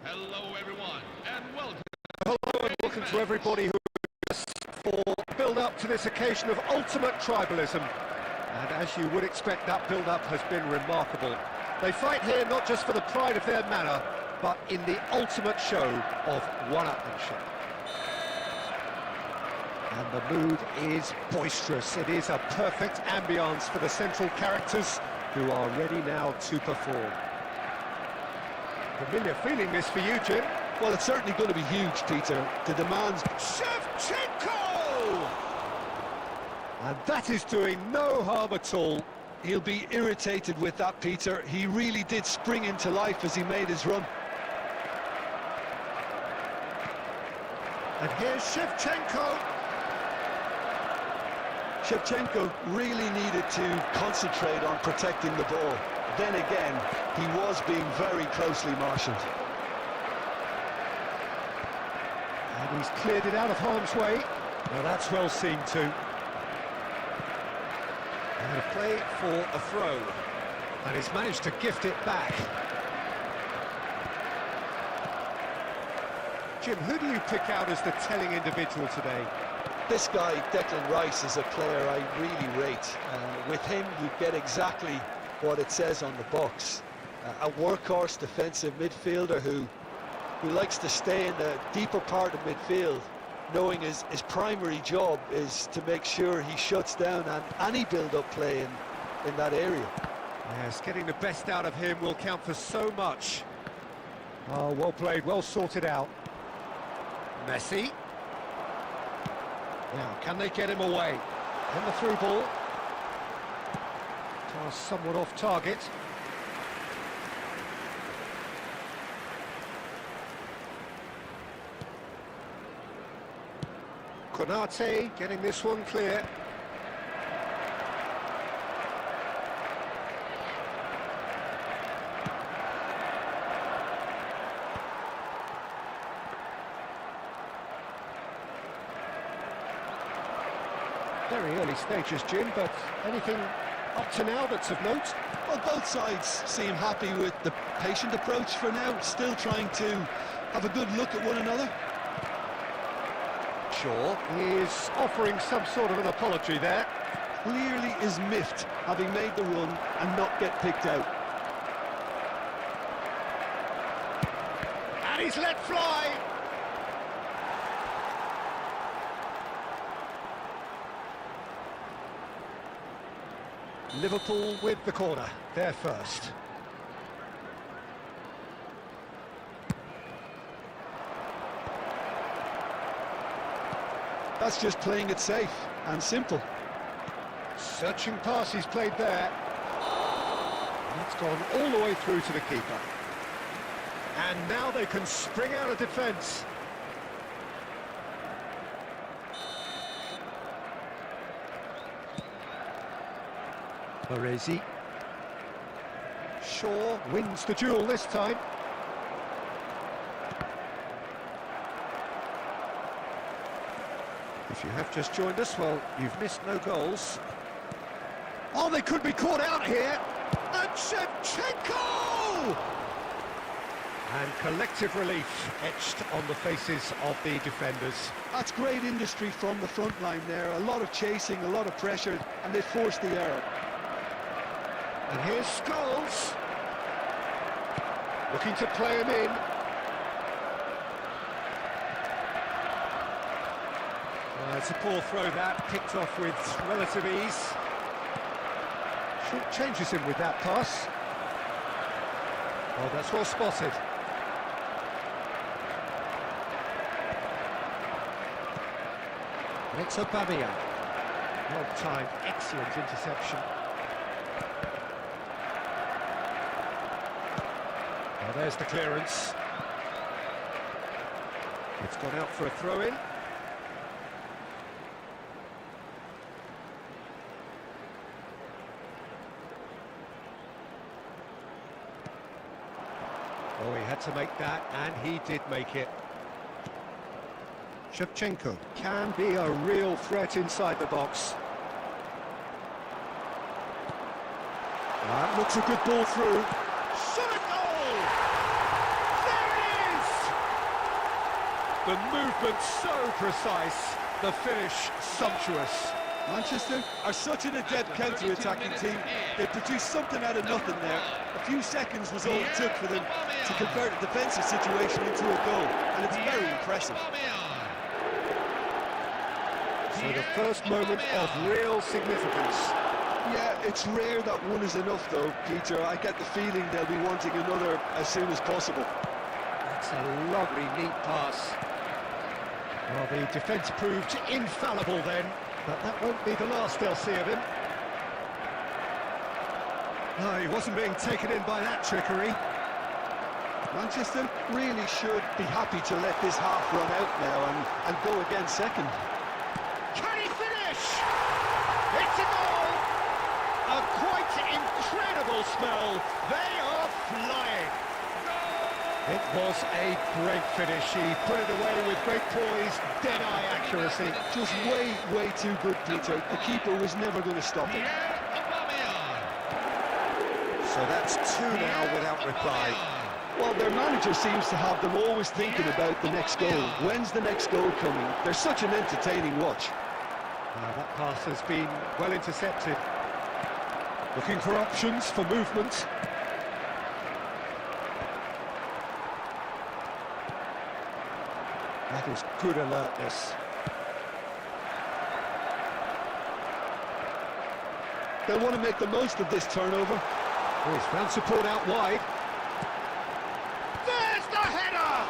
Hello everyone, and welcome. Hello and welcome to everybody who is for build-up to this occasion of ultimate tribalism. And as you would expect, that build-up has been remarkable. They fight here not just for the pride of their manor, but in the ultimate show of one-upmanship. And the mood is boisterous. It is a perfect ambience for the central characters who are ready now to perform. Familiar feeling this for you, Jim? Well, it's certainly going to be huge, Peter. The demands... Shevchenko! And that is doing no harm at all. He'll be irritated with that, Peter. He really did spring into life as he made his run. And here's Shevchenko. Shevchenko really needed to concentrate on protecting the ball. Then again, he was being very closely marshalled. And he's cleared it out of harm's way. Now that's well seen too. And a play for a throw. And he's managed to gift it back. Jim, who do you pick out as the telling individual today? This guy, Declan Rice, is a player I really rate. With him, you get exactly what it says on the box. A workhorse defensive midfielder who likes to stay in the deeper part of midfield, knowing his primary job is to make sure he shuts down any build-up play in that area. Yes, getting the best out of him will count for so much. Oh, well played, well sorted out. Messi. Now, can they get him away? On the through ball. Pass somewhat off target. Konate getting this one clear. Very early stages, Jim, but anything up to now that's of note? Well, both sides seem happy with the patient approach for now, still trying to have a good look at one another. Shaw is offering some sort of an apology there. Clearly is miffed, having made the run and not get picked out. And he's let fly! Liverpool with the corner, they're first. That's just playing it safe and simple. Searching pass he's played there. That's gone all the way through to the keeper. And now they can spring out of defence. Baresi. Shaw wins the duel this time. If you have just joined us, well, you've missed no goals. Oh, they could be caught out here. And Shevchenko! And collective relief etched on the faces of the defenders. That's great industry from the front line there. A lot of chasing, a lot of pressure, and they forced the error. And here's Scholes. Looking to play him in. It's a poor throw that, picked off with relative ease. Short changes him with that pass. Oh, that's well spotted. It's Aubameyang. Well timed, excellent interception. Now there's the clearance. It's gone out for a throw-in. Oh, he had to make that, and he did make it. Shevchenko can be a real threat inside the box. That looks a good ball through. Shot a goal! There it is! The movement so precise, the finish sumptuous. Manchester are such an adept counter-attacking team. They produced something out of nothing there. A few seconds was all it took for them to convert a defensive situation into a goal, and it's very impressive. So the first moment of real significance. Yeah, it's rare that one is enough though, Peter. I get the feeling they'll be wanting another as soon as possible. That's a lovely, neat pass. Well, the defence proved infallible then, but that won't be the last they'll see of him. No, he wasn't being taken in by that trickery. Manchester really should be happy to let this half run out now and go again second. Can he finish? It's a goal! A quite incredible spell. They are flying. It was a great finish. He put it away with great poise, dead-eye accuracy. Just way too good, Peter. The keeper was never going to stop it. So that's two now without reply. Well, their manager seems to have them always thinking about the next goal. When's the next goal coming? They're such an entertaining watch. That pass has been well intercepted. Looking for options for movement. That is good alertness. They'll want to make the most of this turnover. Oh, he's found support out wide. There's the header!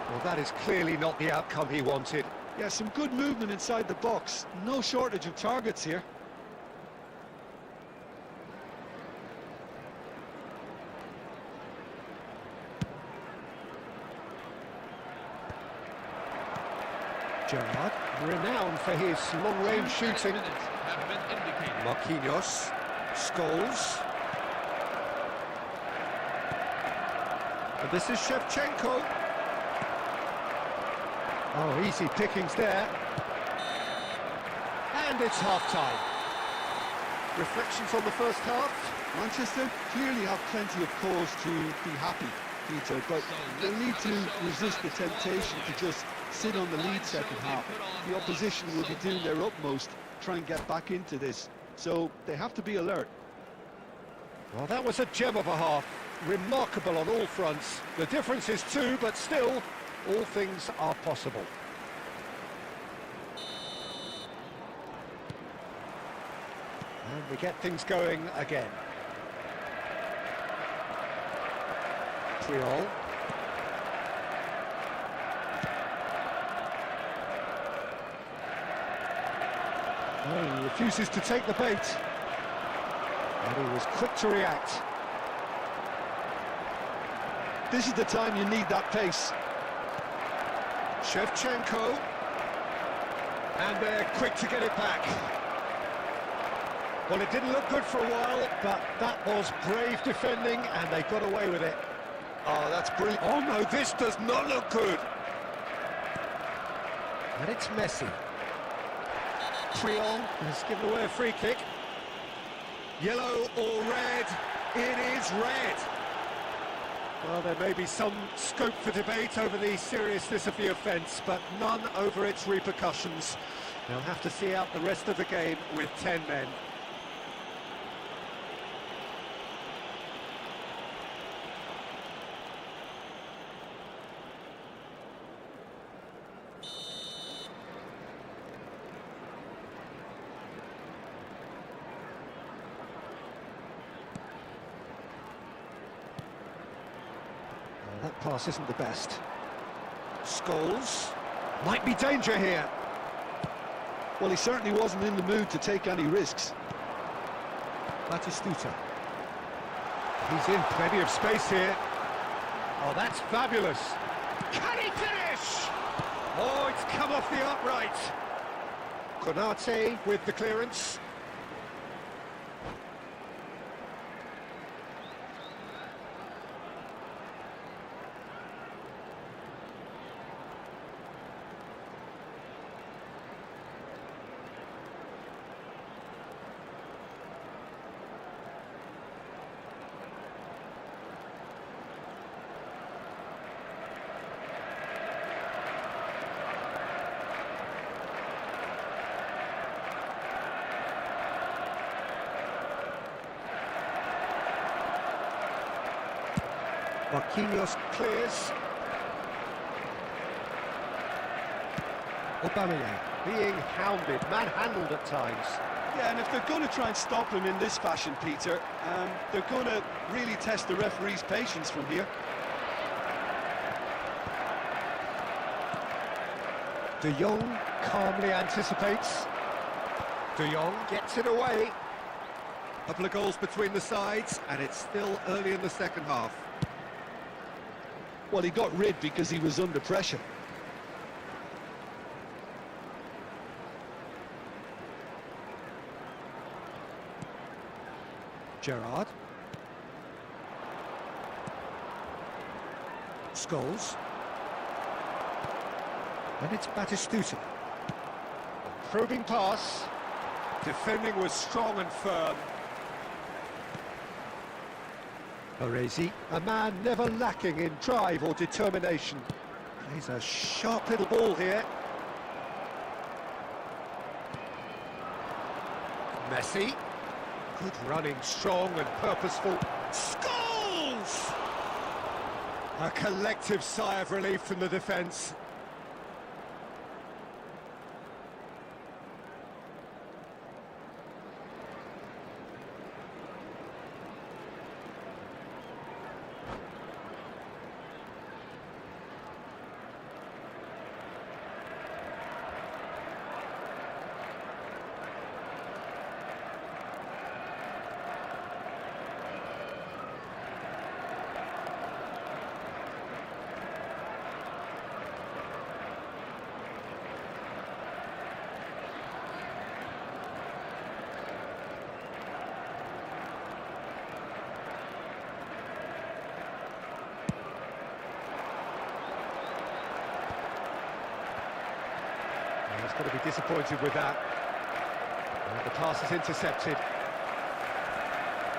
Well, that is clearly not the outcome he wanted. Yeah, some good movement inside the box. No shortage of targets here. Gerrard, renowned for his long-range shooting. Marquinhos, Scholes. And this is Shevchenko. Oh, easy pickings there. And it's half-time. Reflections on the first half? Manchester clearly have plenty of cause to be happy, Peter, but they'll need to resist the temptation to just sit on the lead second half. The opposition will be doing their utmost to try and get back into this, so they have to be alert. Well, that was a gem of a half. Remarkable on all fronts. The difference is two, but still, all things are possible. And we get things going again. Triol. Oh, he refuses to take the bait. And he was quick to react. This is the time you need that pace. Shevchenko. And they're quick to get it back. Well, it didn't look good for a while, but that was brave defending, and they got away with it. Oh, that's brilliant. Oh no, this does not look good. And it's Messi. Triol has given away a free kick. Yellow or red? It is red. Well, there may be some scope for debate over the seriousness of the offence, but none over its repercussions. They'll have to see out the rest of the game with 10 men. That pass isn't the best. Scholes. Might be danger here. Well, he certainly wasn't in the mood to take any risks. Batistuta. He's in plenty of space here. Oh, that's fabulous. Can he finish? Oh, it's come off the upright. Konate with the clearance. Marquinhos clears. Aubameyang being hounded, manhandled at times. Yeah, and if they're going to try and stop him in this fashion, Peter, they're going to really test the referee's patience from here. De Jong calmly anticipates. De Jong gets it away. Couple of goals between the sides, and it's still early in the second half. Well, he got rid because he was under pressure. Gerrard. Scholes. And it's Batistuta. Probing pass. Defending was strong and firm. Baresi, a man never lacking in drive or determination. Plays a sharp little ball here. Messi. Good running, strong and purposeful. Scholes! A collective sigh of relief from the defence. He's got to be disappointed with that. And the pass is intercepted.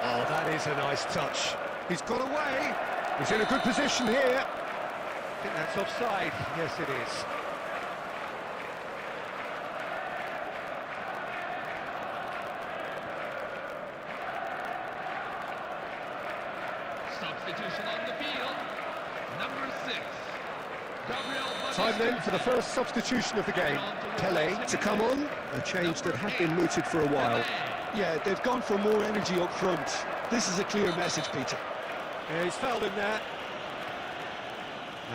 Oh, that is a nice touch. He's got away. He's in a good position here. I think that's offside. Yes, it is. Substitution on the field. Number 6. Time then for the first substitution of the game. Pele to come on, a change that had been mooted for a while. Yeah, they've gone for more energy up front. This is a clear message, Peter. Yeah, he's fouled him there.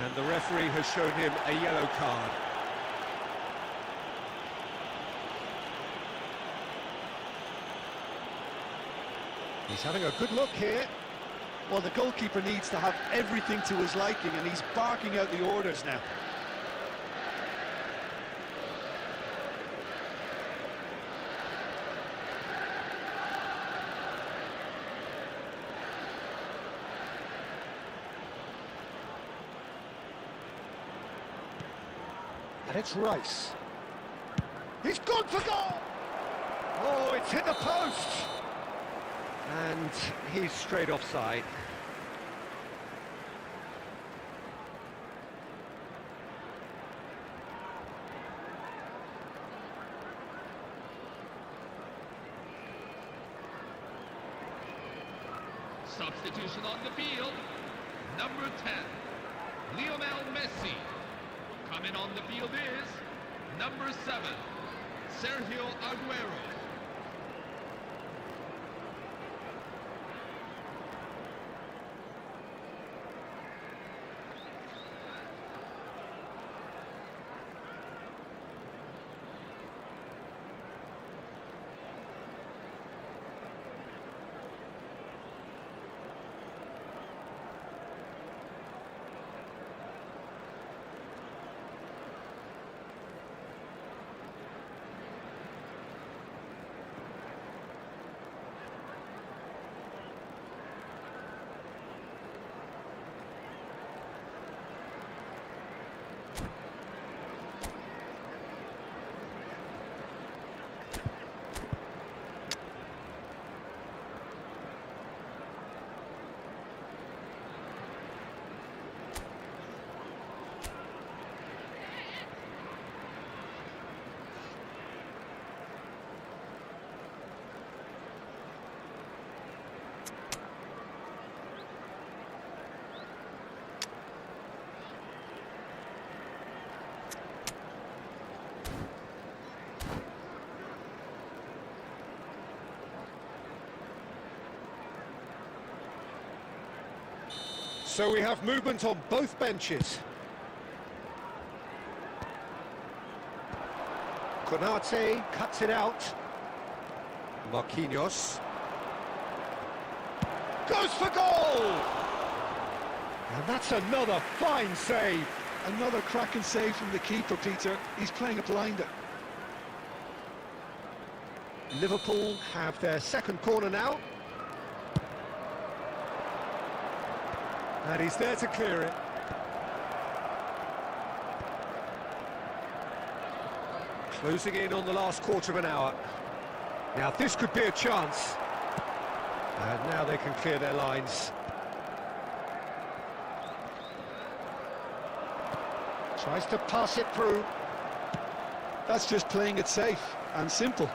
And the referee has shown him a yellow card. He's having a good look here. Well, the goalkeeper needs to have everything to his liking, and he's barking out the orders now. And it's Rice. He's gone for goal! Oh, it's hit the post! And he's straight offside. Substitution on the field. Number 10. Lionel Messi. Coming on the field is number 7. Sergio Aguero. So we have movement on both benches. Konate cuts it out. Marquinhos goes for goal! And that's another fine save. Another cracking save from the keeper, Peter. He's playing a blinder. Liverpool have their second corner now. And he's there to clear it. Closing in on the last quarter of an hour. Now this could be a chance. And now they can clear their lines. Tries to pass it through. That's just playing it safe and simple.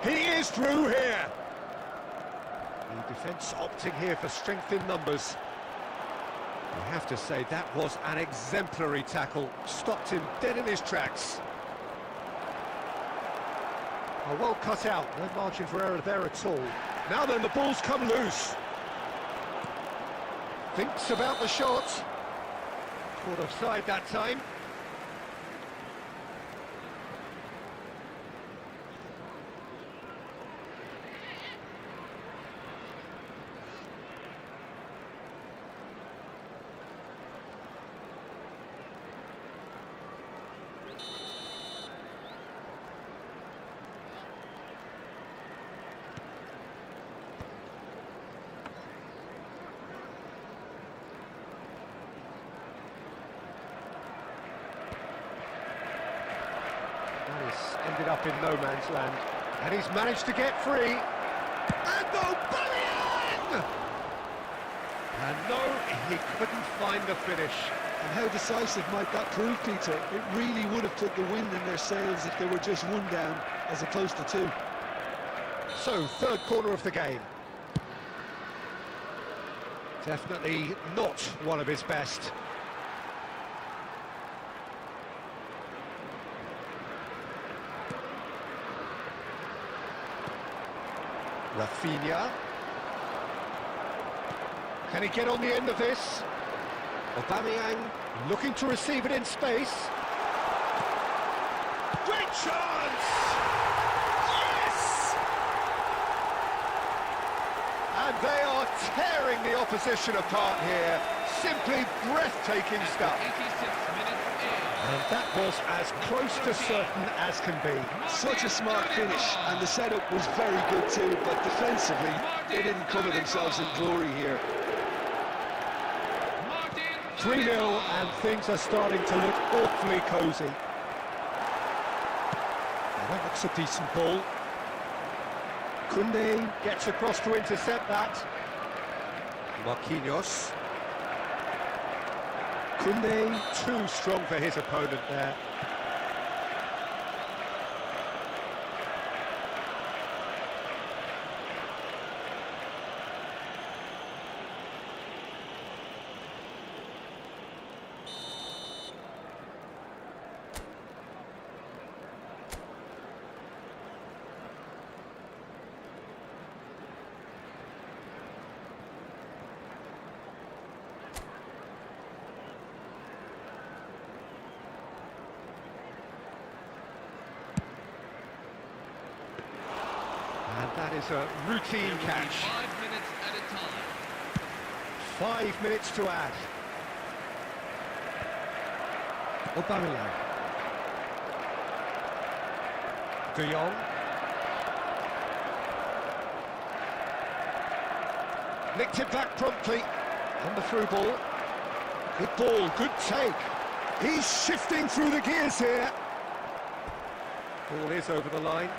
He is through here. The defence opting here for strength in numbers. I have to say that was an exemplary tackle. Stopped him dead in his tracks. Oh, well cut out. No margin for error there at all. Now then, the ball's come loose. Thinks about the shot. Caught offside that time. Ended up in no man's land, and he's managed to get free. And Aubameyang! And no, he couldn't find the finish. And how decisive might that prove, Peter? It really would have put the wind in their sails if they were just one down, as opposed to two. So, third corner of the game. Definitely not one of his best. Rafinha. Can he get on the end of this? Aubameyang looking to receive it in space. Great chance! Yes! And they are tearing the opposition apart here. Simply breathtaking stuff. 86 minutes in. And that was as close to certain as can be. Such a smart finish, and the setup was very good too, but defensively, they didn't cover themselves in glory here. 3-0, and things are starting to look awfully cosy. Now that looks a decent ball. Koundé gets across to intercept that. Marquinhos. Koundé too strong for his opponent there. And that is a routine catch. 5 minutes at a time. 5 minutes to add. Aubameyang. De Jong. Nicked it back promptly. On the through ball. Good ball, good take. He's shifting through the gears here. Ball is over the line.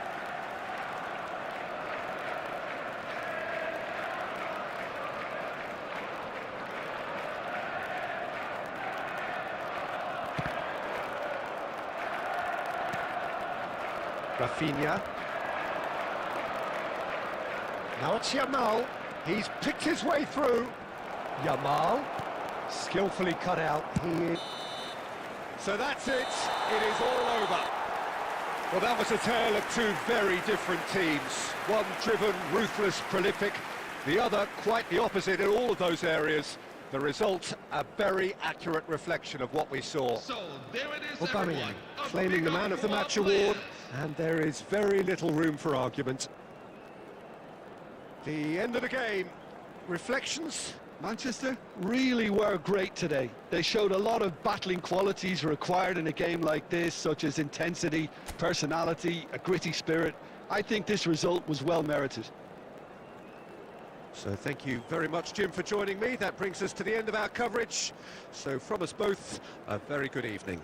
Rafinha. Now it's Yamal. He's picked his way through. Yamal, skillfully cut out. So that's it. It is all over. Well, that was a tale of two very different teams. One driven, ruthless, prolific. The other quite the opposite in all of those areas. The result, a very accurate reflection of what we saw. So there it is, Aubameyang everyone. A claiming the big Man of the Match applause. award, and there is very little room for argument. The end of the game. Reflections? Manchester really were great today. They showed a lot of battling qualities required in a game like this, such as intensity, personality, a gritty spirit. I think this result was well merited. So thank you very much, Jim, for joining me. That brings us to the end of our coverage. So from us both, a very good evening.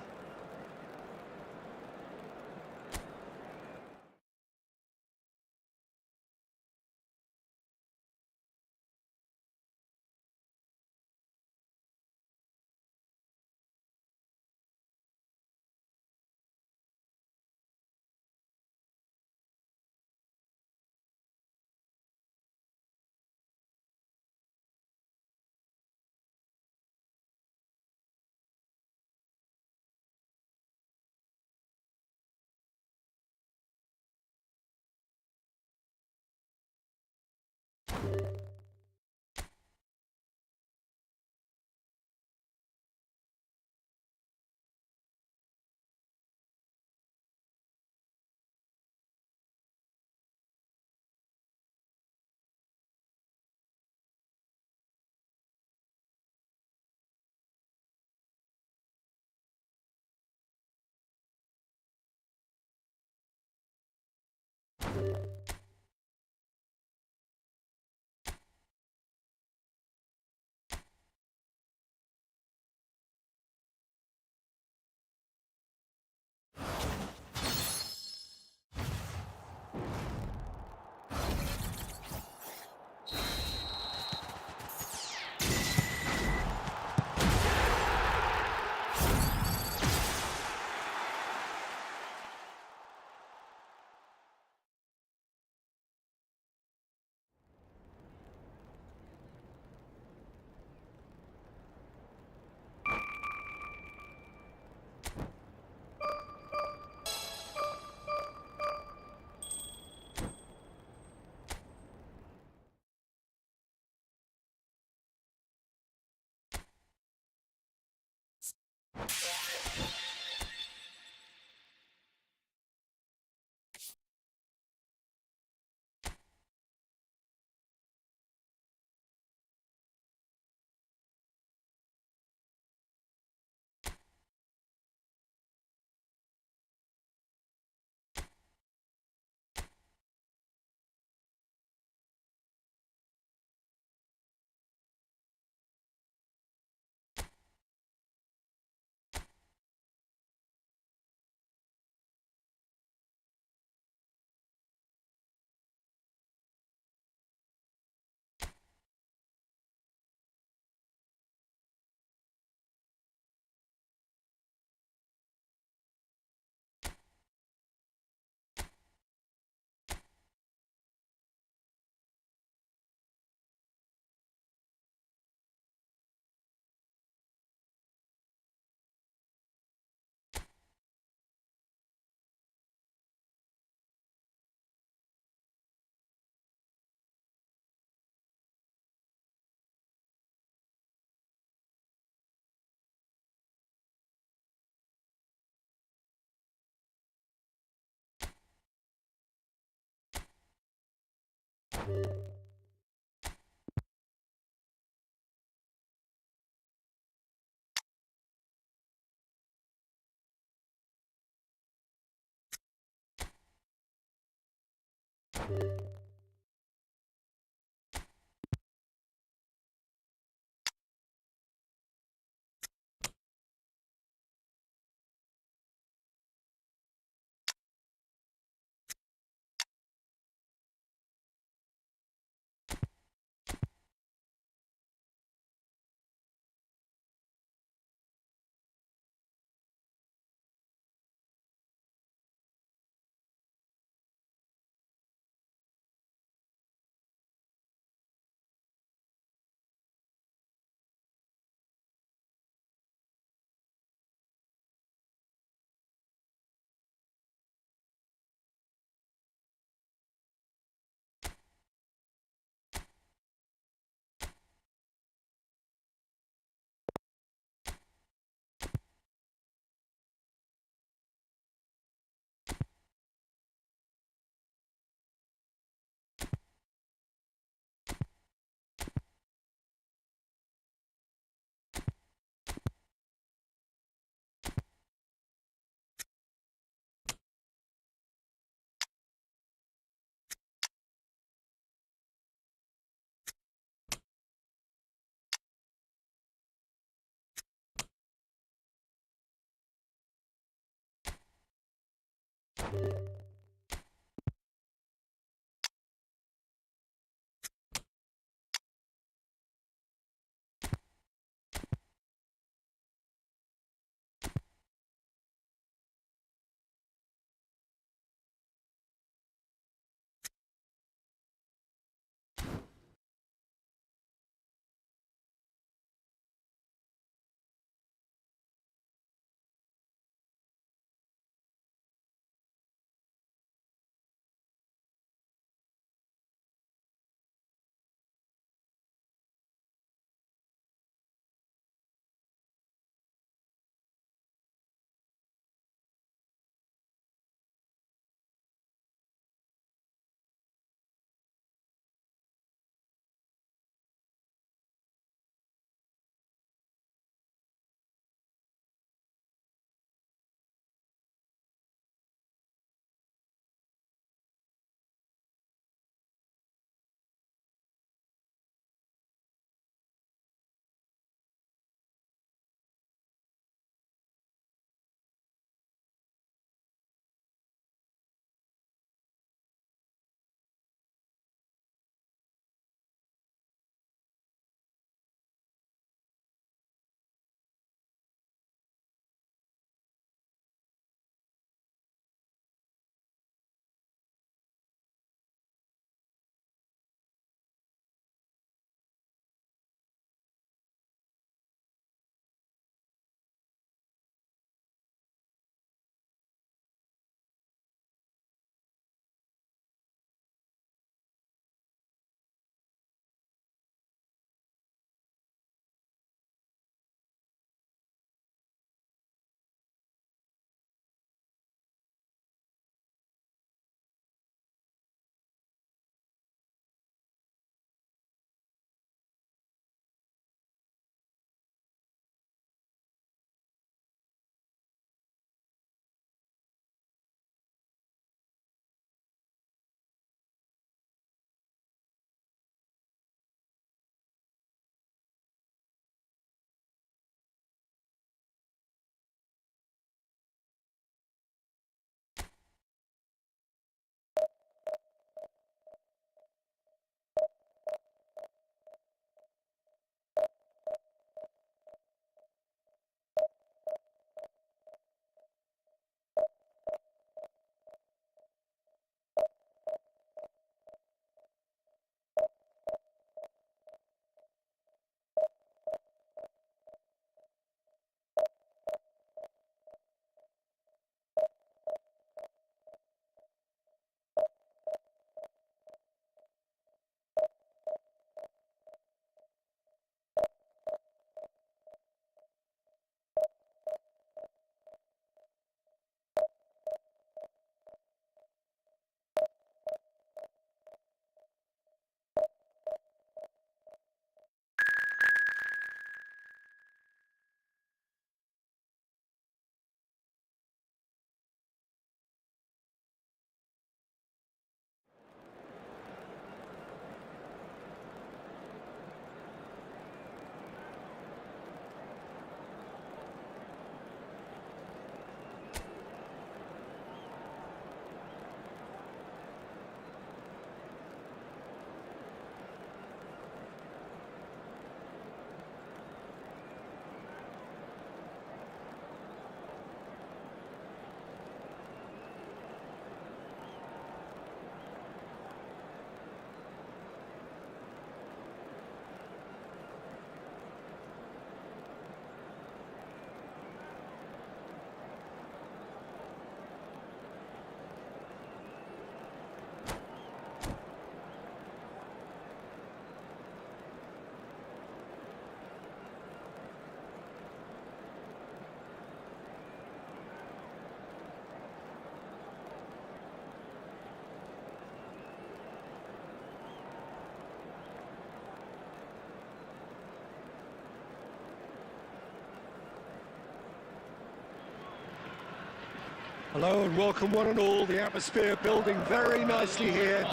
Hello and welcome one and all, the atmosphere building very nicely here.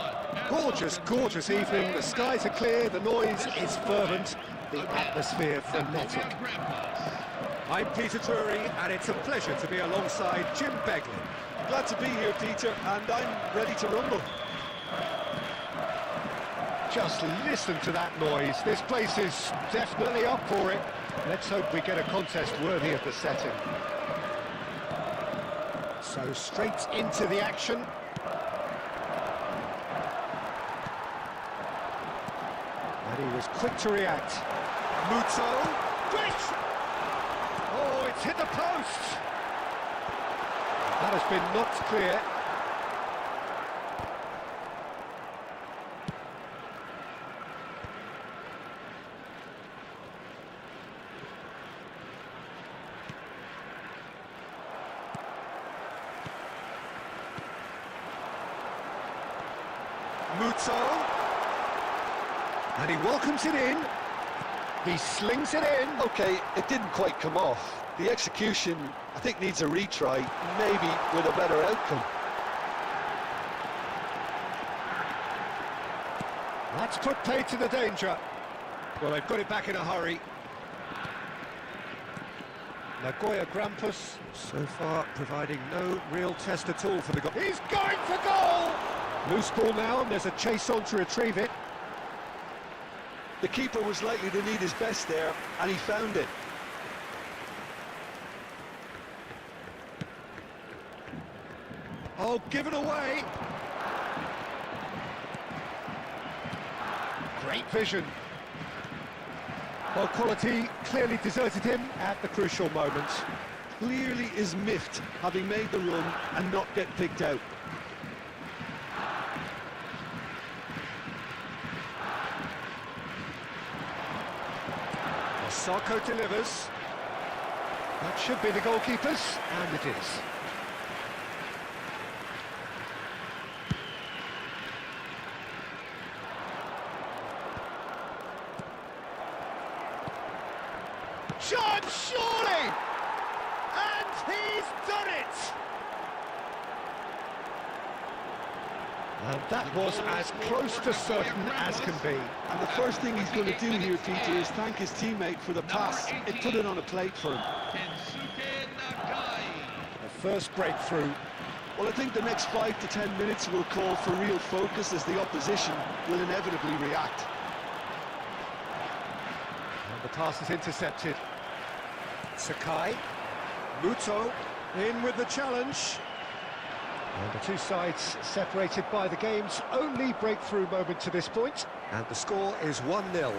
Gorgeous, gorgeous evening, the skies are clear, the noise is fervent, the atmosphere frenetic. I'm Peter Drury and it's a pleasure to be alongside Jim Beglin. Glad to be here, Peter, and I'm ready to rumble. Just listen to that noise. This place is definitely up for it. Let's hope we get a contest worthy of the setting. So straight into the action. And he was quick to react. Muto. Great! Oh, it's hit the post. That has been knocked clear. Muto. And he welcomes it in. He slings it in. Okay, it didn't quite come off. The execution, I think, needs a retry, maybe with a better outcome. That's put paid to the danger. Well, they put it back in a hurry. Nagoya Grampus, so far providing no real test at all for the goal. He's going for goal! Loose ball now, and there's a chase on to retrieve it. The keeper was likely to need his best there, and he found it. Oh, given away. Great vision. Well, quality clearly deserted him at the crucial moment. Clearly is miffed, having made the run and not get picked out. Sarko delivers. That should be the goalkeeper's, and it is. Shot, surely! And he's done it! And that was as close to certain as can be. And the first thing he's going to do here, Peter, is thank his teammate for the pass. It put it on a plate for him. The first breakthrough. Well, I think the next 5 to 10 minutes will call for real focus as the opposition will inevitably react. And the pass is intercepted. Sakai. Muto in with the challenge. And the two sides separated by the game's only breakthrough moment to this point. And the score is 1-0.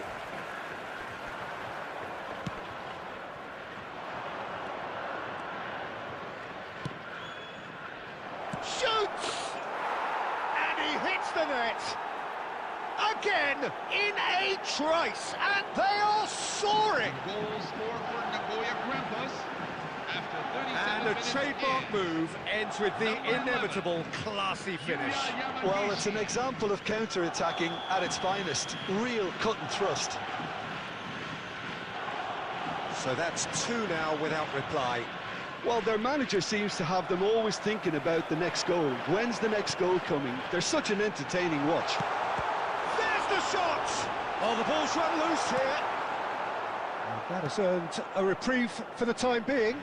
Shoots! And he hits the net! Again, in a trice, and they are soaring! Goal scored for Nagoya Grampus. And a trademark move ends with the inevitable classy finish. Well, it's an example of counter-attacking at its finest. Real cut and thrust. So that's two now without reply. Well, their manager seems to have them always thinking about the next goal. When's the next goal coming? They're such an entertaining watch. There's the shot! Oh, the ball's run loose here. And that has earned a reprieve for the time being.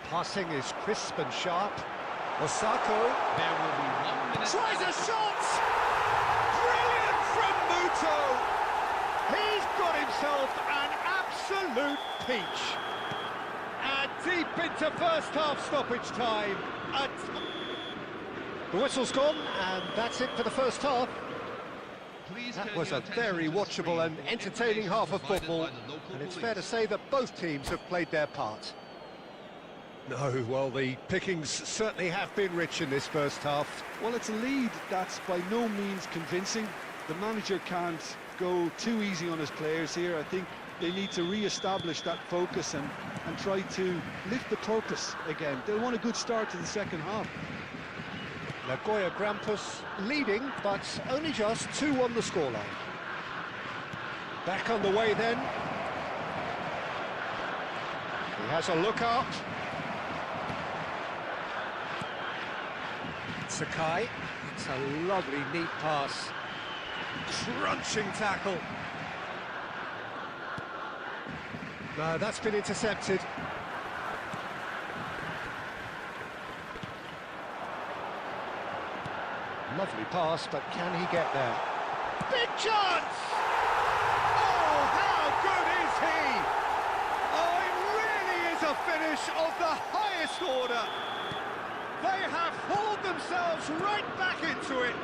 Passing is crisp and sharp. Osako. There will be 1 minute. Tries a shot! Brilliant from Muto! He's got himself an absolute peach. And deep into first half stoppage time. The whistle's gone, and that's it for the first half. That was a very watchable and entertaining half of football, and it's fair to say that both teams have played their part. No, well, the pickings certainly have been rich in this first half. Well, it's a lead that's by no means convincing. The manager can't go too easy on his players here. I think they need to re-establish that focus and try to lift the purpose again. They'll want a good start to the second half. Nagoya Grampus leading, but only just 2 on the scoreline. Back on the way then. He has a look up. Sakai, it's a lovely, neat pass. Crunching tackle. No, that's been intercepted. Lovely pass, but can he get there? Big chance! Oh, how good is he? Oh, it really is a finish of the highest order. They have hauled themselves right back into it.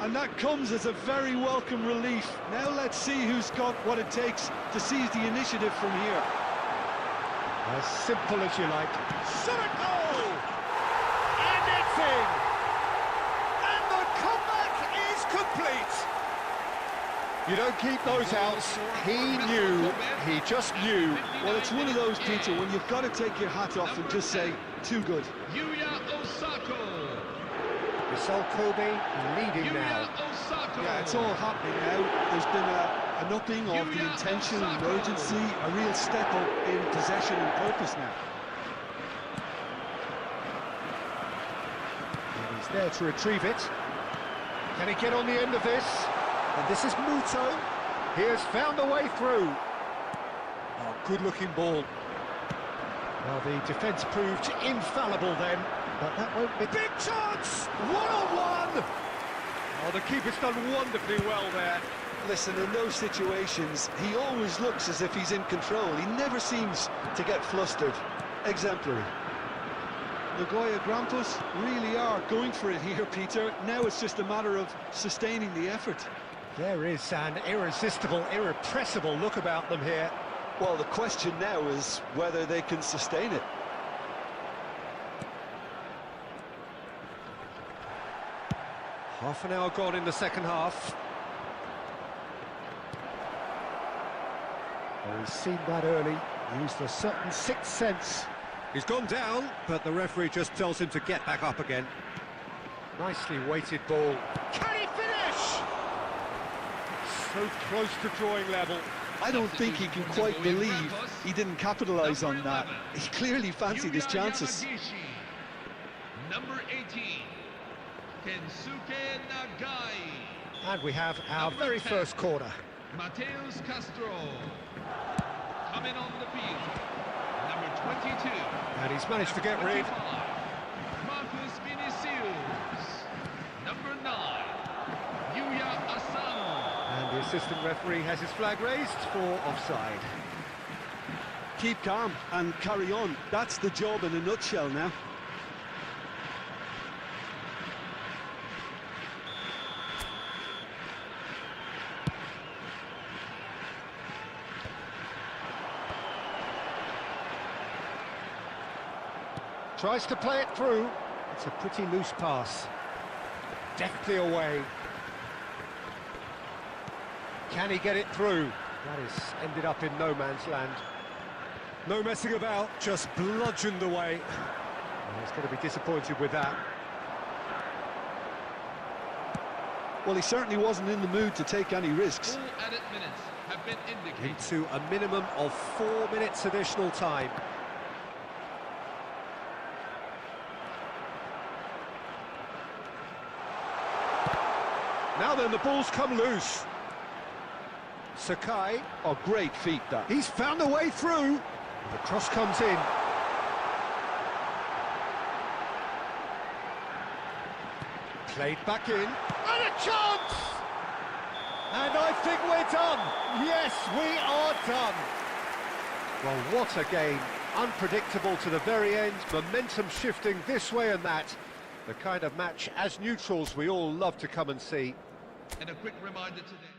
And that comes as a very welcome relief. Now let's see who's got what it takes to seize the initiative from here. As simple as you like. Shot it goal! And it's in! And the comeback is complete! You don't keep those outs. He knew, he just knew. Well, it's one of those, Peter, when you've got to take your hat off and just say, too good. Yuya Osako. Vissel Kobe leading Yuya now. Osako. Yeah, it's all happening now. There's been an upping of the intention and urgency, a real step up in possession and purpose now. And he's there to retrieve it. Can he get on the end of this? And this is Muto. He has found a way through. Oh, good-looking ball. Well, the defence proved infallible then, but that won't be... Big chance! One-on-one! Oh, the keeper's done wonderfully well there. Listen, in those situations, he always looks as if he's in control. He never seems to get flustered. Exemplary. Nagoya Grampus really are going for it here, Peter. Now it's just a matter of sustaining the effort. There is an irresistible, irrepressible look about them here. Well, the question now is whether they can sustain it. Half an hour gone in the second half. Well, he's seen that early, used a certain sixth sense. He's gone down, but the referee just tells him to get back up again. Nicely weighted ball. Can he finish? So close to drawing level. I don't think he can quite believe he didn't capitalise on that. He clearly fancied his chances. Number 18, Kensuke Nagai. And we have our very first corner. Mateus Castro. Coming on the field. Number 22. And he's managed to get rid. 25, Marcus Vinicius. Number 9, Yuya Asano. And the assistant referee has his flag raised for offside. Keep calm and carry on. That's the job in a nutshell now. Tries to play it through. It's a pretty loose pass. Deftly away. Can he get it through? That has ended up in no man's land. No messing about, just bludgeoned away. And he's going to be disappointed with that. Well, he certainly wasn't in the mood to take any risks. Full added minutes have been indicated. Into a minimum of 4 minutes additional time. Now then, the ball's come loose. Sakai, Oh, great feat, that. he's found a way through. The cross comes in. Played back in. And a chance! And I think we're done. Yes, we are done. Well, what a game. Unpredictable to the very end. Momentum shifting this way and that. The kind of match, as neutrals, we all love to come and see. And a quick reminder today.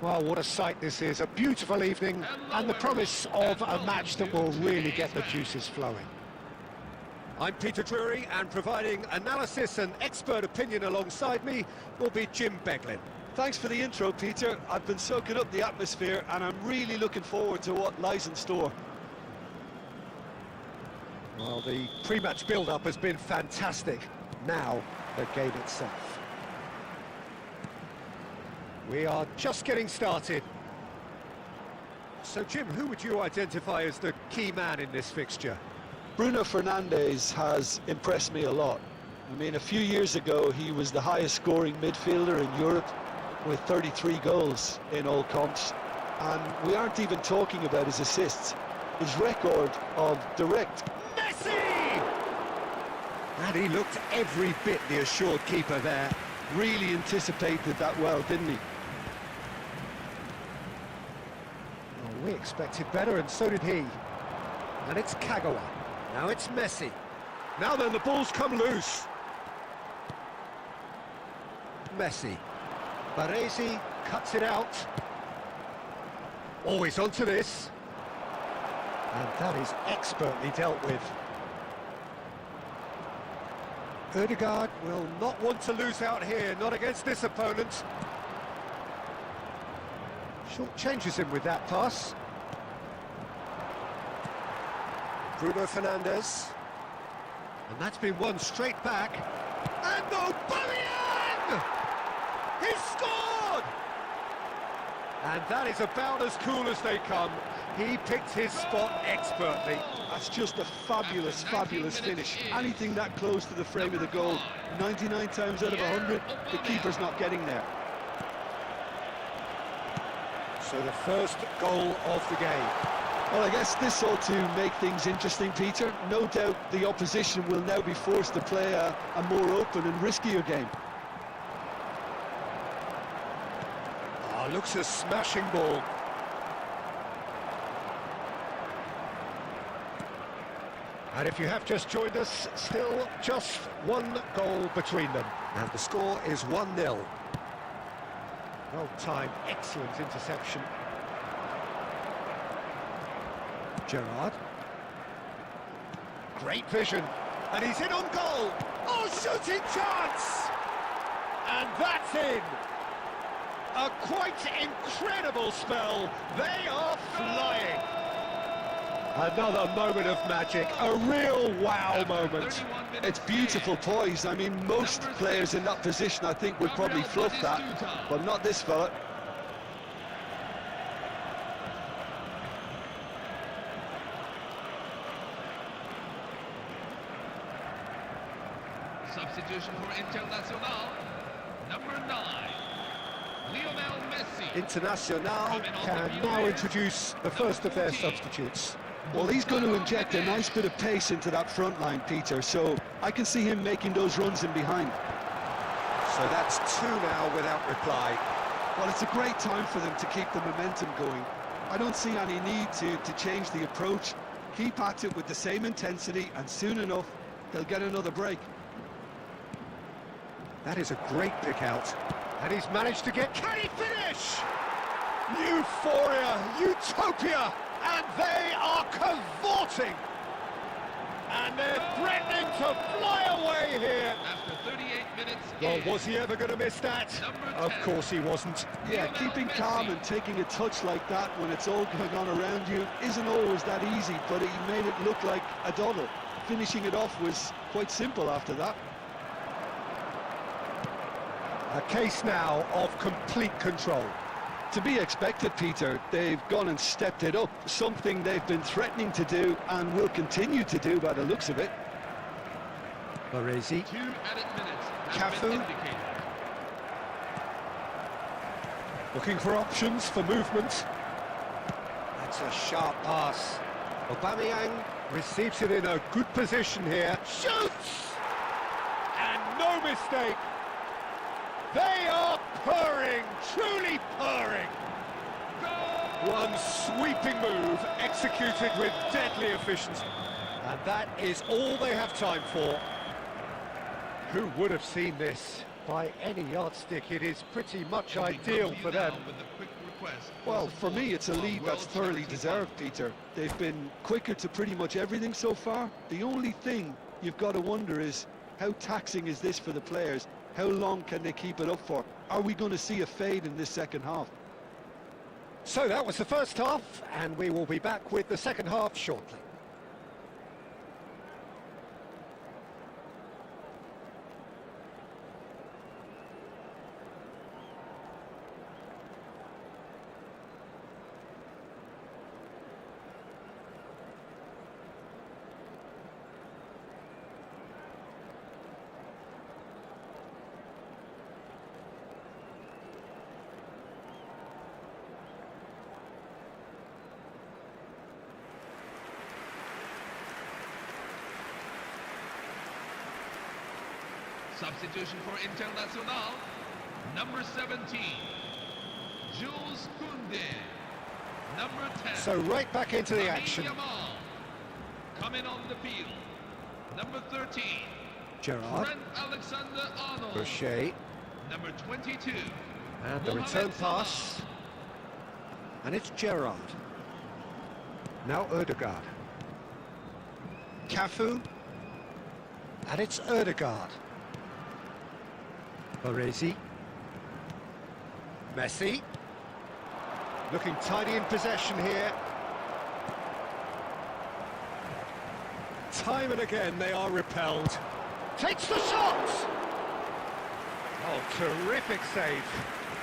Well, what a sight this is, a beautiful evening and the promise of a match that will really get the juices flowing. I'm Peter Drury, and providing analysis and expert opinion alongside me will be Jim Beglin. Thanks for the intro, Peter. I've been soaking up the atmosphere and I'm really looking forward to what lies in store. Well, the pre-match build-up has been fantastic. Now, the game itself. We are just getting started. So, Jim, who would you identify as the key man in this fixture? Bruno Fernandes has impressed me a lot. I mean, a few years ago, he was the highest scoring midfielder in Europe with 33 goals in all comps. And we aren't even talking about his assists. His record of direct... Messi! And he looked every bit the assured keeper there. Really anticipated that well, didn't he? Well, we expected better, and so did he. And it's Kagawa. Now it's Messi. Now then, the ball's come loose. Messi. Baresi cuts it out. Always onto this. And that is expertly dealt with. Ødegaard will not want to lose out here, not against this opponent. Short changes him with that pass. Bruno Fernandes. And that's been won straight back. And Aubameyang! He's scored! And that is about as cool as they come. He picked his spot expertly. That's just a fabulous, fabulous finish. Anything that close to the frame of the goal, 99 times out of 100, the keeper's not getting there. So the first goal of the game. Well, I guess this ought to make things interesting, Peter. No doubt the opposition will now be forced to play a more open and riskier game. Oh, looks a smashing ball. And if you have just joined us, still just one goal between them. And the score is 1-0. Well timed, excellent interception. Gerrard. Great vision. And he's in on goal. Oh, shooting chance! And that's in. A quite incredible spell. They are flying. Another moment of magic, a real wow moment. It's beautiful poise. I mean, most players in that position, I think, would probably fluff that, but not this fella. Substitution for Internacional, number 9, Lionel Messi. Internacional can now introduce the first of their substitutes. Well, he's going to inject a nice bit of pace into that front line, Peter, so I can see him making those runs in behind. So that's 2 now without reply. Well, it's a great time for them to keep the momentum going. I don't see any need to change the approach. Keep at it with the same intensity, and soon enough, they'll get another break. That is a great pick out. And he's managed to get... Can he finish? Euphoria, utopia, and they are cavorting. And they're threatening to fly away here. After 38 minutes. Well, was he ever going to miss that? Of course he wasn't. Yeah, keeping calm and taking a touch like that when it's all going on around you isn't always that easy, but he made it look like a doddle. Finishing it off was quite simple after that. A case now of complete control. To be expected, Peter. They've gone and stepped it up, something they've been threatening to do and will continue to do by the looks of it. Baresi. 2 added minutes has Cafu. been indicated. Looking for options for movement. That's a sharp pass. Aubameyang receives it in a good position here. Shoots! And no mistake. They are purring, truly purring. One sweeping move executed with deadly efficiency. And that is all they have time for. Who would have seen this? By any yardstick, it is pretty much ideal for them. With the quick request. Well, for support me, it's a of lead that's World thoroughly Charity deserved, Fund. Peter. They've been quicker to pretty much everything so far. The only thing you've got to wonder is, how taxing is this for the players? How long can they keep it up for? Are we going to see a fade in this second half? So that was the first half, and we will be back with the second half shortly. Substitution for Internacional, number 17, Jules Koundé. Number 10. So right back into the Lamine action. Yamal. Coming on the field, number 13, Gerrard, Trent Alexander-Arnold. Boucher, Number 22, and the Mohamed return Salah. pass. And it's Gerrard. Now Ødegaard. Cafu. And it's Ødegaard. Baresi. Messi. Looking tidy in possession here. Time and again they are repelled. Takes the shot! Oh, terrific save.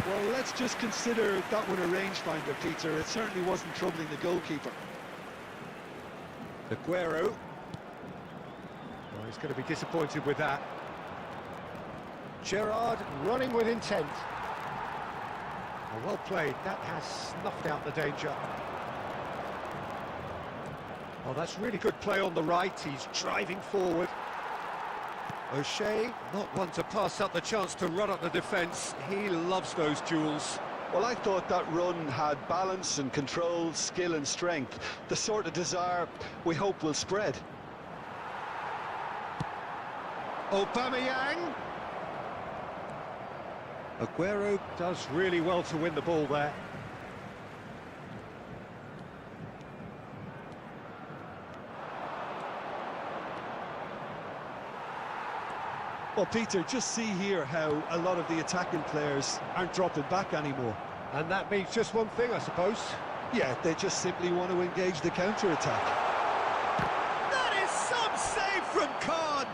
Well, let's just consider that one a rangefinder, Peter. It certainly wasn't troubling the goalkeeper. Aguero. Oh, he's going to be disappointed with that. Gerrard running with intent. Oh, well played. That has snuffed out the danger. Oh, that's really good play on the right. He's driving forward. O'Shea, not one to pass up the chance to run up the defence. He loves those duels. Well, I thought that run had balance and control, skill and strength. The sort of desire we hope will spread. Aubameyang. Aguero does really well to win the ball there. Well, Peter, just see here how a lot of the attacking players aren't dropping back anymore. And that means just one thing, I suppose. Yeah, they just simply want to engage the counter-attack. That is some save from Khan.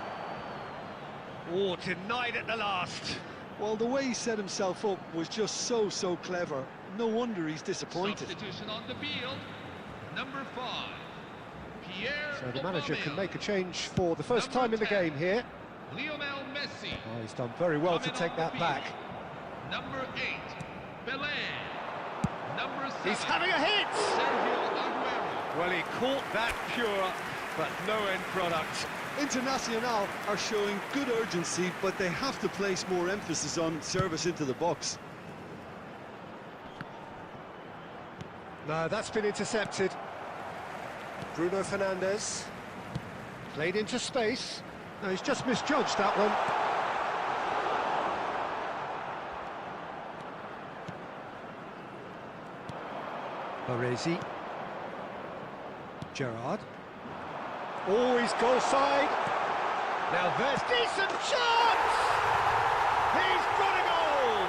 Oh, denied at the last. Well, the way he set himself up was just so clever. No wonder he's disappointed. Substitution on the field, number 5, Pierre. So the manager Aubameyang. can make a change for the first Number time in the 10. game here. Lionel Messi. Oh, he's done very well to Coming take on the that field, back. Number 8, Pelé. Number 7, He's having a hit! Sergio Aguero. Well, he caught that pure, but no end product. Internacional are showing good urgency, but they have to place more emphasis on service into the box. No, that's been intercepted. Bruno Fernandes. Played into space. No, he's just misjudged that one. Baresi. Gerrard. Oh, he's goal side. Now there's decent chance! He's got a goal!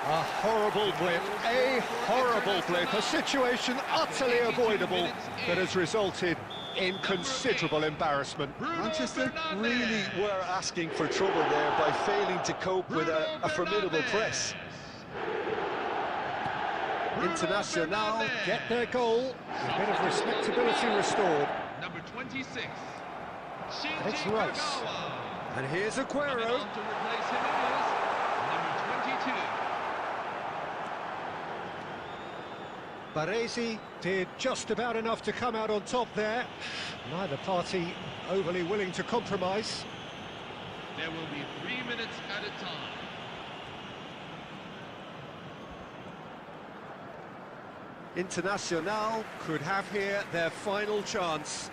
A horrible blip, a horrible blip, a situation utterly avoidable that has resulted in considerable embarrassment. Manchester really were asking for trouble there by failing to cope with a formidable press. Internacional get their goal, a bit of respectability restored. Number 26, And it's Shinji Rice. Kagawa. And here's Coming Aguero. on to replace him is number 22. Baresi did just about enough to come out on top there. Neither party overly willing to compromise. There will be 3 minutes at a time. Internacional could have here their final chance.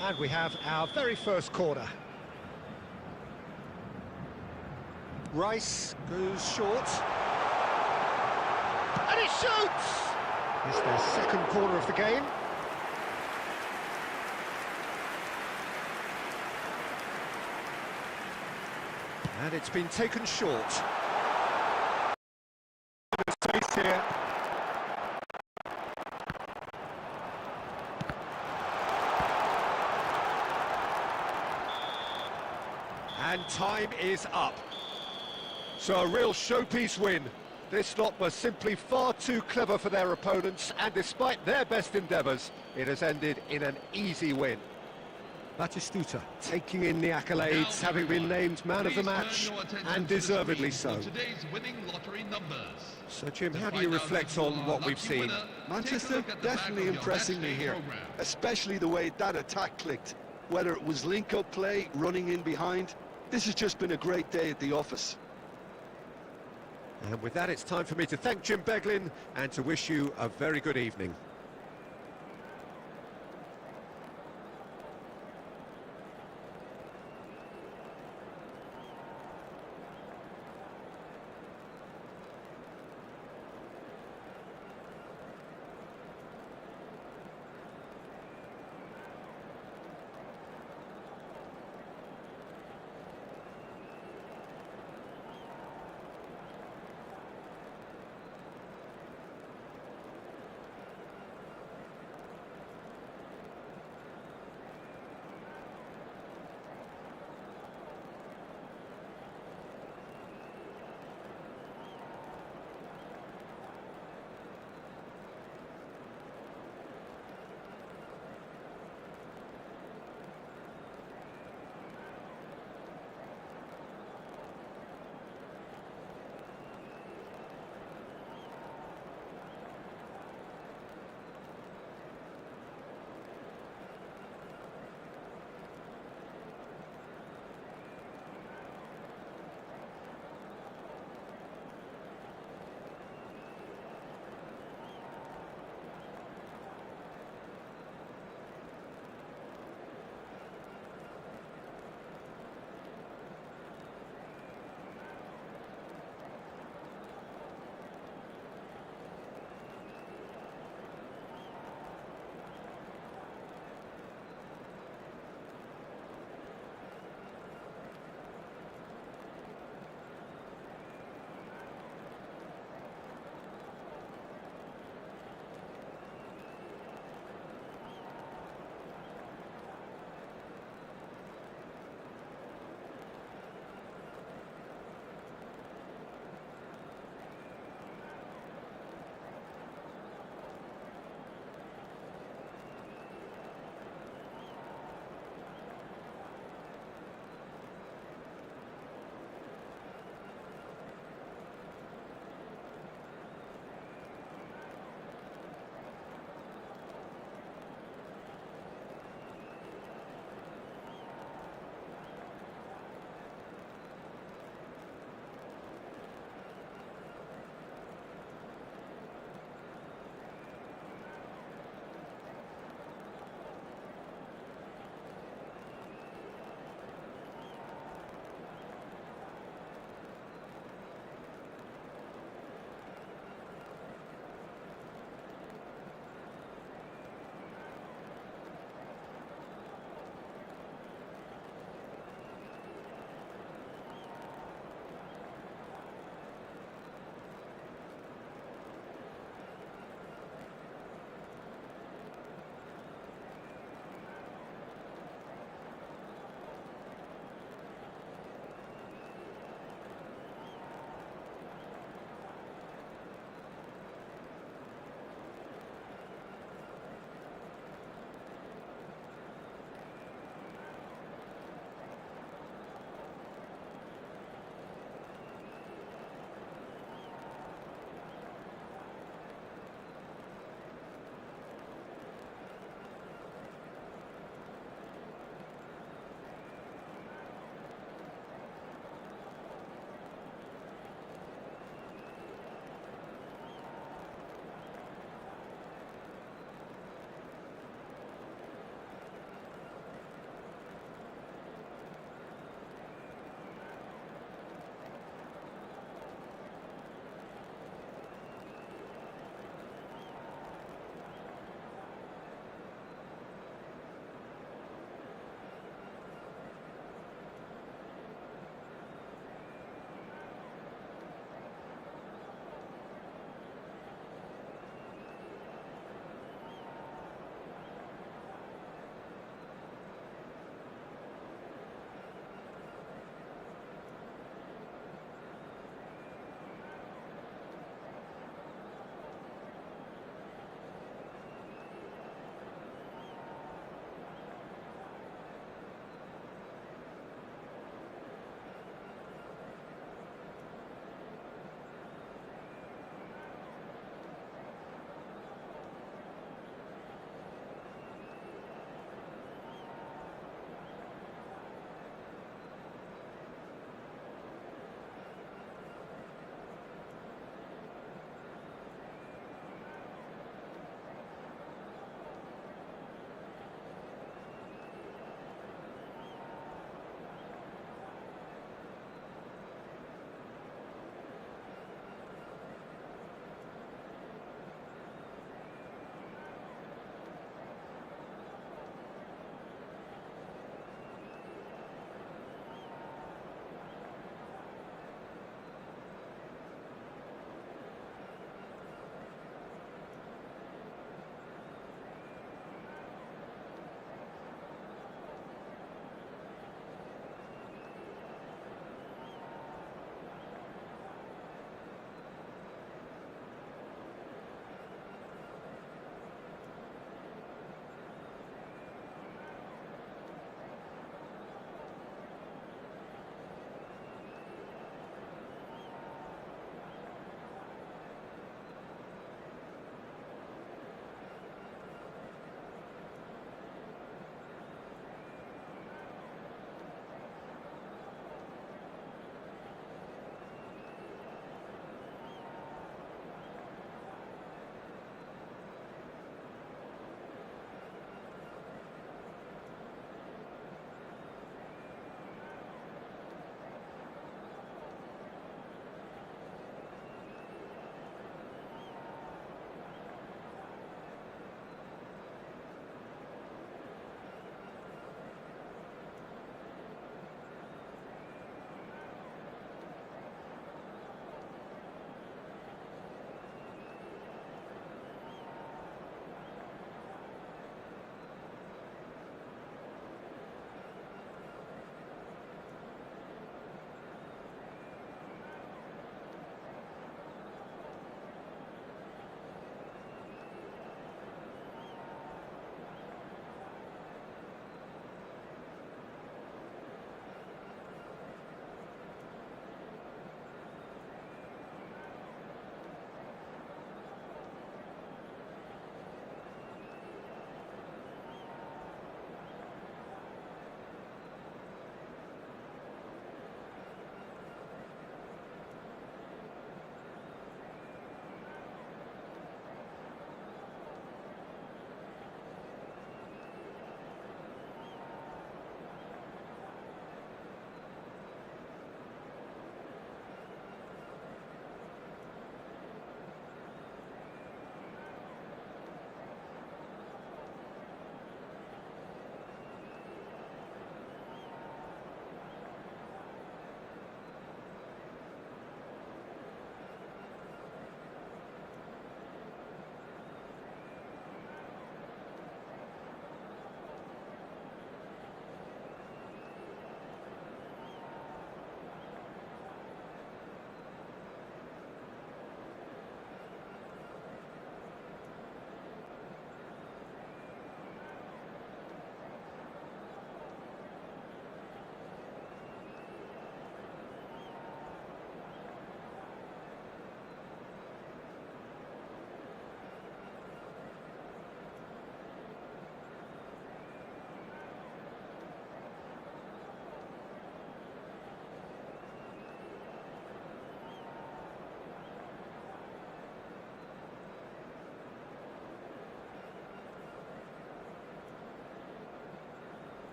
And we have our very first corner. Rice goes short. And he shoots! It's their second corner of the game. And it's been taken short. Space here. And time is up. So a real showpiece win. This lot was simply far too clever for their opponents, and despite their best endeavours, it has ended in an easy win. Batistuta taking in the accolades, having been named man of the match, and deservedly so. Today's winning lottery numbers. So Jim, how do you reflect on what we've seen? Manchester definitely impressing me here, especially the way that attack clicked. Whether it was link-up play, running in behind, this has just been a great day at the office. And with that, it's time for me to thank Jim Beglin and to wish you a very good evening.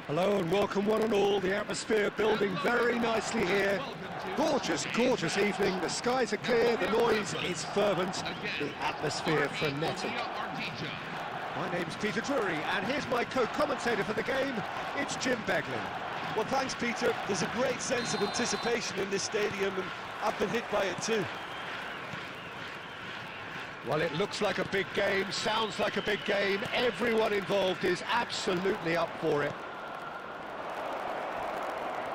Hello and welcome one and all. The atmosphere building very nicely here. Gorgeous, gorgeous evening. The skies are clear, the noise is fervent, the atmosphere frenetic. My name's Peter Drury, and here's my co-commentator for the game. It's Jim Beglin. Well, thanks, Peter. There's a great sense of anticipation in this stadium, and I've been hit by it too. Well, it looks like a big game, sounds like a big game. Everyone involved is absolutely up for it.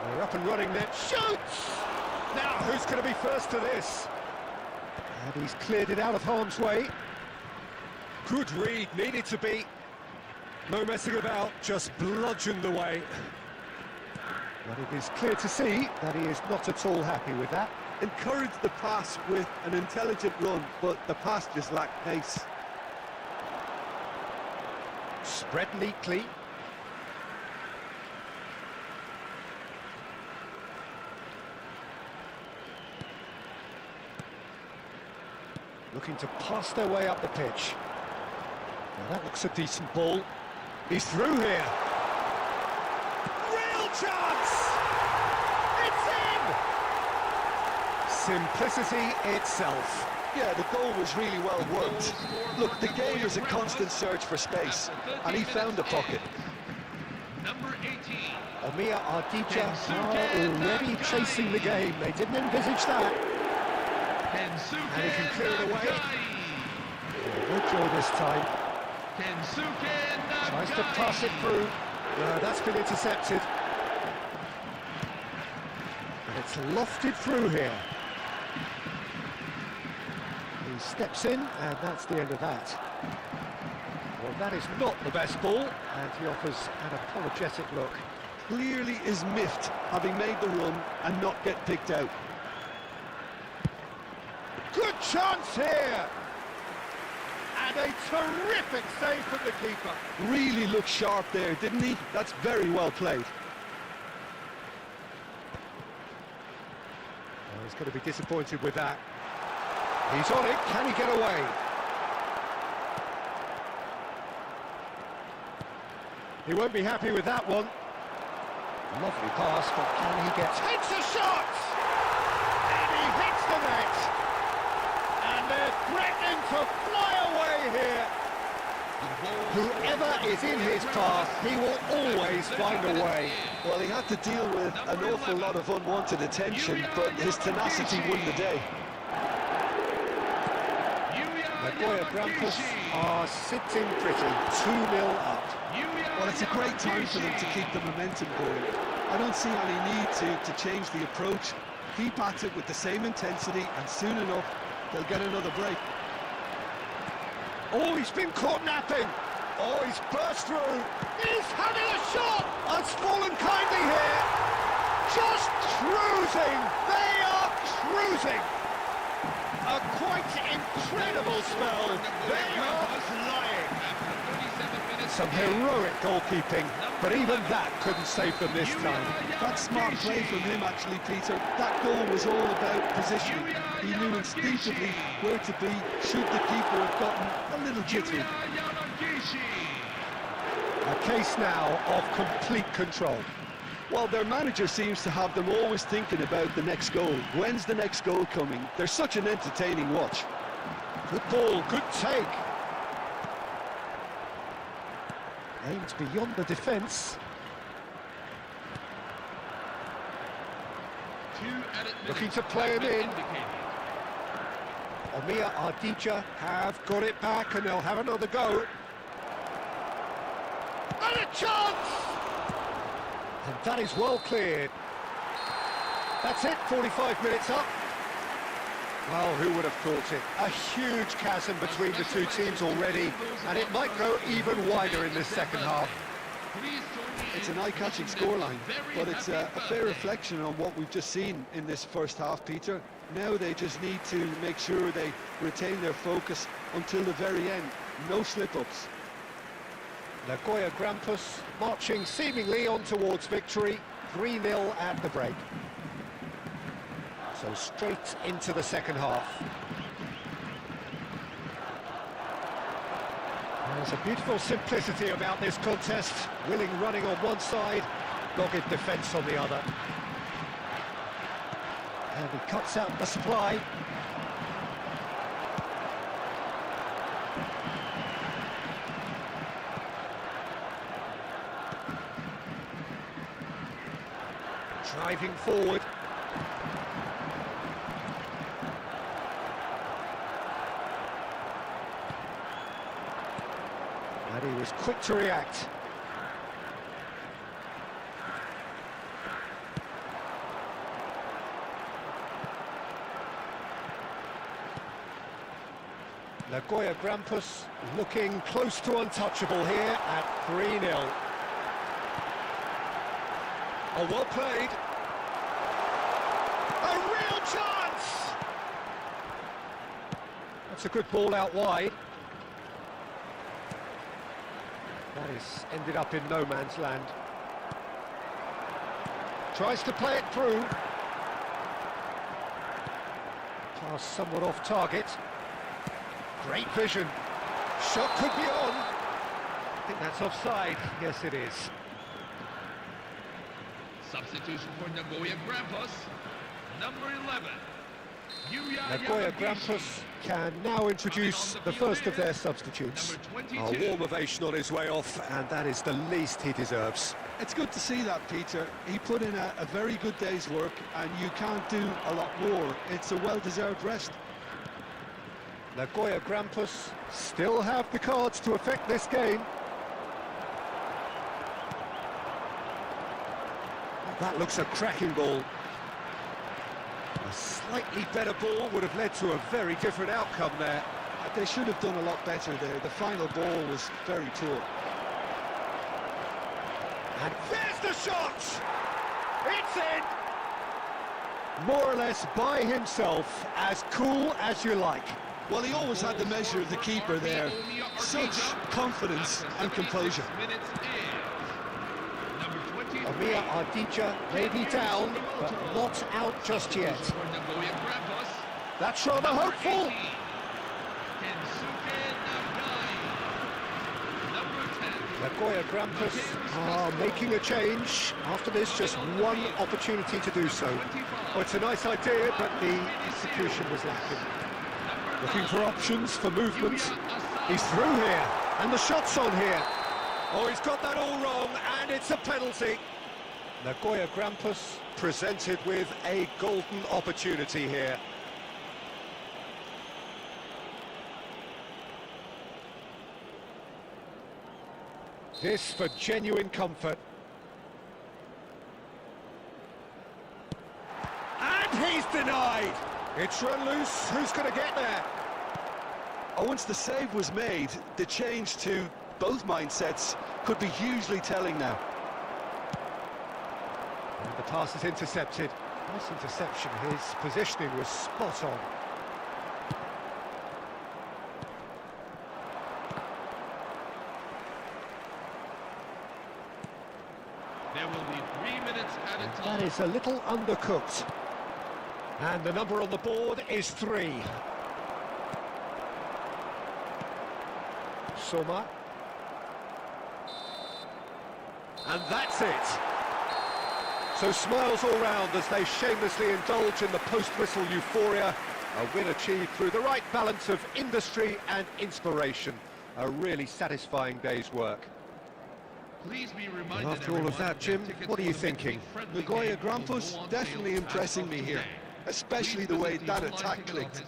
They're up and running, net shoots! Now, who's going to be first to this? And he's cleared it out of harm's way. Good read, needed to be. No messing about, just bludgeoned away. But it is clear to see that he is not at all happy with that. Encouraged the pass with an intelligent run, but the pass just lacked pace. Spread neatly. Looking to pass their way up the pitch. Now that looks a decent ball. He's through here. Real chance! It's in! Simplicity itself. Yeah, the goal was really well worked. Look, the game is a constant search for space, and he found a pocket. Number 18. Omiya Ardija are already chasing the game. They didn't envisage that. And he can clear it away. No joy this time. Tries to pass it through. No, that's been intercepted. And it's lofted through here. He steps in, and that's the end of that. Well, that is not the best ball, and he offers an apologetic look. Clearly is miffed, having made the run and not get picked out. Good chance here! And a terrific save from the keeper. Really looked sharp there, didn't he? That's very well played. Oh, he's going to be disappointed with that. He's on it, can he get away? He won't be happy with that one. Lovely pass, but can he get... Takes a shot! And he hits the net! And they're threatening to fly away here! Whoever is in his path, he will always find a way. Well, he had to deal with an awful lot of unwanted attention, but his tenacity won the day. Nagoya Grampus are sitting pretty, 2-0 up. Well, it's a great time for them to keep the momentum going. I don't see any need to change the approach. Keep at it with the same intensity, and soon enough, they'll get another break. Oh, he's been caught napping. Oh, he's burst through. He's having a shot. Has fallen kindly here. Just cruising. They are cruising. A quite incredible spell. They are flying. Some heroic goalkeeping, but even that couldn't save them this time. That's smart play from him, actually, Peter. That goal was all about positioning. He knew instinctively where to be should the keeper have gotten a little jittery. A case now of complete control. Well, their manager seems to have them always thinking about the next goal. When's the next goal coming? They're such an entertaining watch. Good ball, good take. Aimed beyond the defence. Looking to play him in. Omiya Ardija have got it back and they'll have another go. And a chance! And that is well cleared. That's it, 45 minutes up. Well, who would have thought it? A huge chasm between the two teams already, and it might go even wider in this second half. It's an eye-catching scoreline, but it's a fair reflection on what we've just seen in this first half, Peter. Now they just need to make sure they retain their focus until the very end. No slip-ups. Nagoya Grampus marching seemingly on towards victory, 3-0 at the break. So straight into the second half. There's a beautiful simplicity about this contest. Willing running on one side, dogged defence on the other. And he cuts out the supply. Driving forward. And he was quick to react. Nagoya Grampus looking close to untouchable here at 3-0. Oh, well played. A real chance! That's a good ball out wide. That is ended up in no man's land. Tries to play it through. Pass somewhat off target. Great vision. Shot could be on. I think that's offside. Yes, it is. Substitution for Nagoya Grampus, number 11. Nagoya Grampus can now introduce the first of their substitutes. A warm ovation on his way off, and that is the least he deserves. It's good to see that, Peter. He put in a very good day's work, and you can't do a lot more. It's a well-deserved rest. Nagoya Grampus still have the cards to affect this game. That looks a cracking ball. A slightly better ball would have led to a very different outcome there. They should have done a lot better there. The final ball was very poor. And there's the shot! It's in! More or less by himself, as cool as you like. Well, he always had the measure of the keeper there. Such confidence and composure. Omia Ardija may be down, but not out just yet. That's rather hopeful. Nagoya Grampus are making a change. After this, just one opportunity to do so. Oh, it's a nice idea, but the execution was lacking. Looking for options, for movement. He's through here, and the shot's on here. Oh, he's got that all wrong, and it's a penalty. Nagoya Grampus presented with a golden opportunity here. This for genuine comfort. And he's denied! It's run loose, who's going to get there? Oh, once the save was made, the change to both mindsets could be hugely telling now. And the pass is intercepted. Nice interception, his positioning was spot on. There will be 3 minutes added time. That is a little undercooked. And the number on the board is 3. Soma. And that's it. So smiles all round as they shamelessly indulge in the post-whistle euphoria. A win achieved through the right balance of industry and inspiration. A really satisfying day's work. Please be reminded, And after all of that, Jim, what are you thinking? Nagoya Grampus definitely impressing me here, especially the way that attack clicked.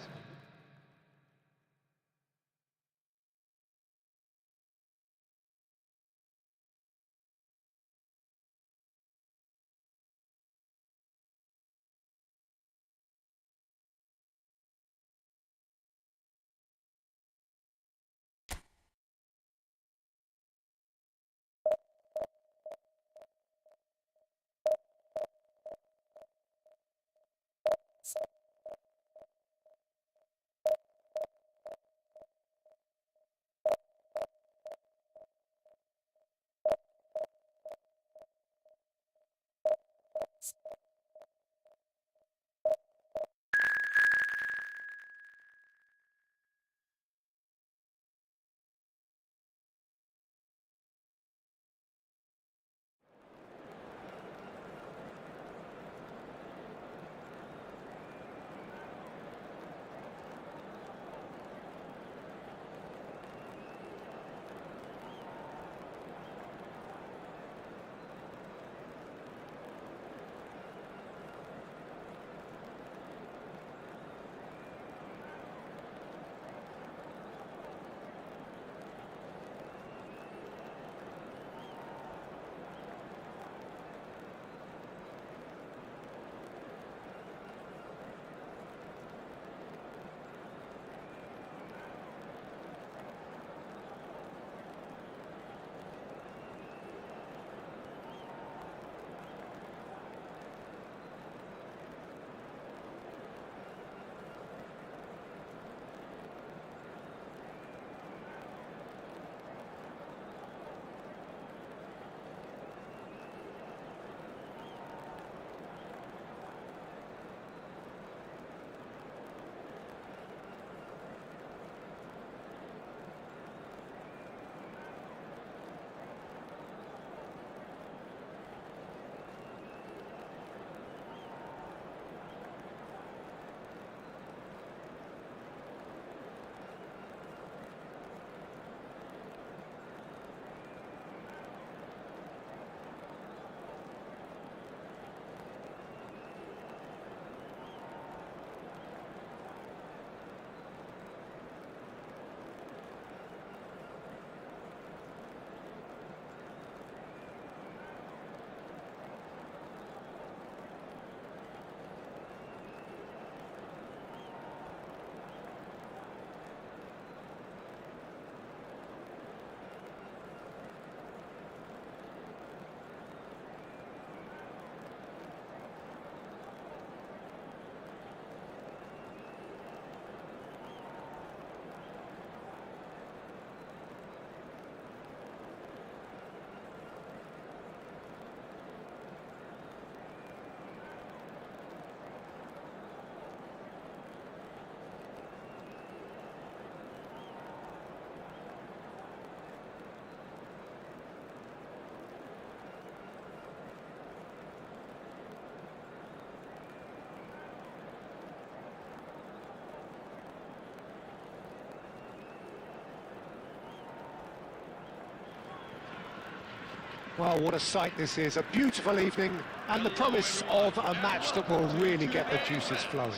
Well, what a sight this is, a beautiful evening, and the promise of a match that will really get the juices flowing.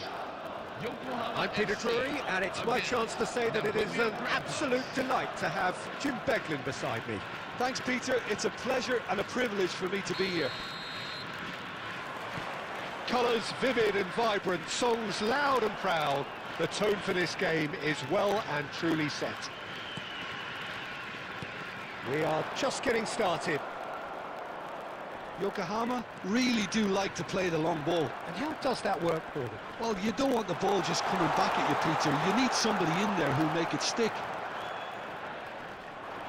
I'm Peter Drury, and it's my chance to say that it is an absolute delight to have Jim Beglin beside me. Thanks, Peter. It's a pleasure and a privilege for me to be here. Colours vivid and vibrant, songs loud and proud. The tone for this game is well and truly set. We are just getting started. Yokohama really do like to play the long ball. And how does that work for them? Well, you don't want the ball just coming back at you, Peter. You need somebody in there who'll make it stick.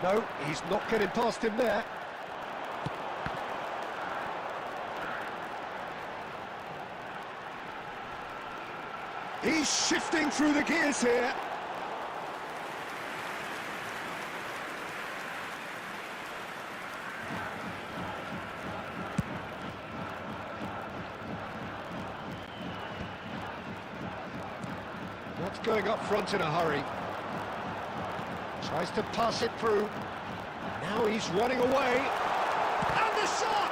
No, he's not getting past him there. He's shifting through the gears here. Not going up front in a hurry. Tries to pass it through. Now he's running away. And the shot!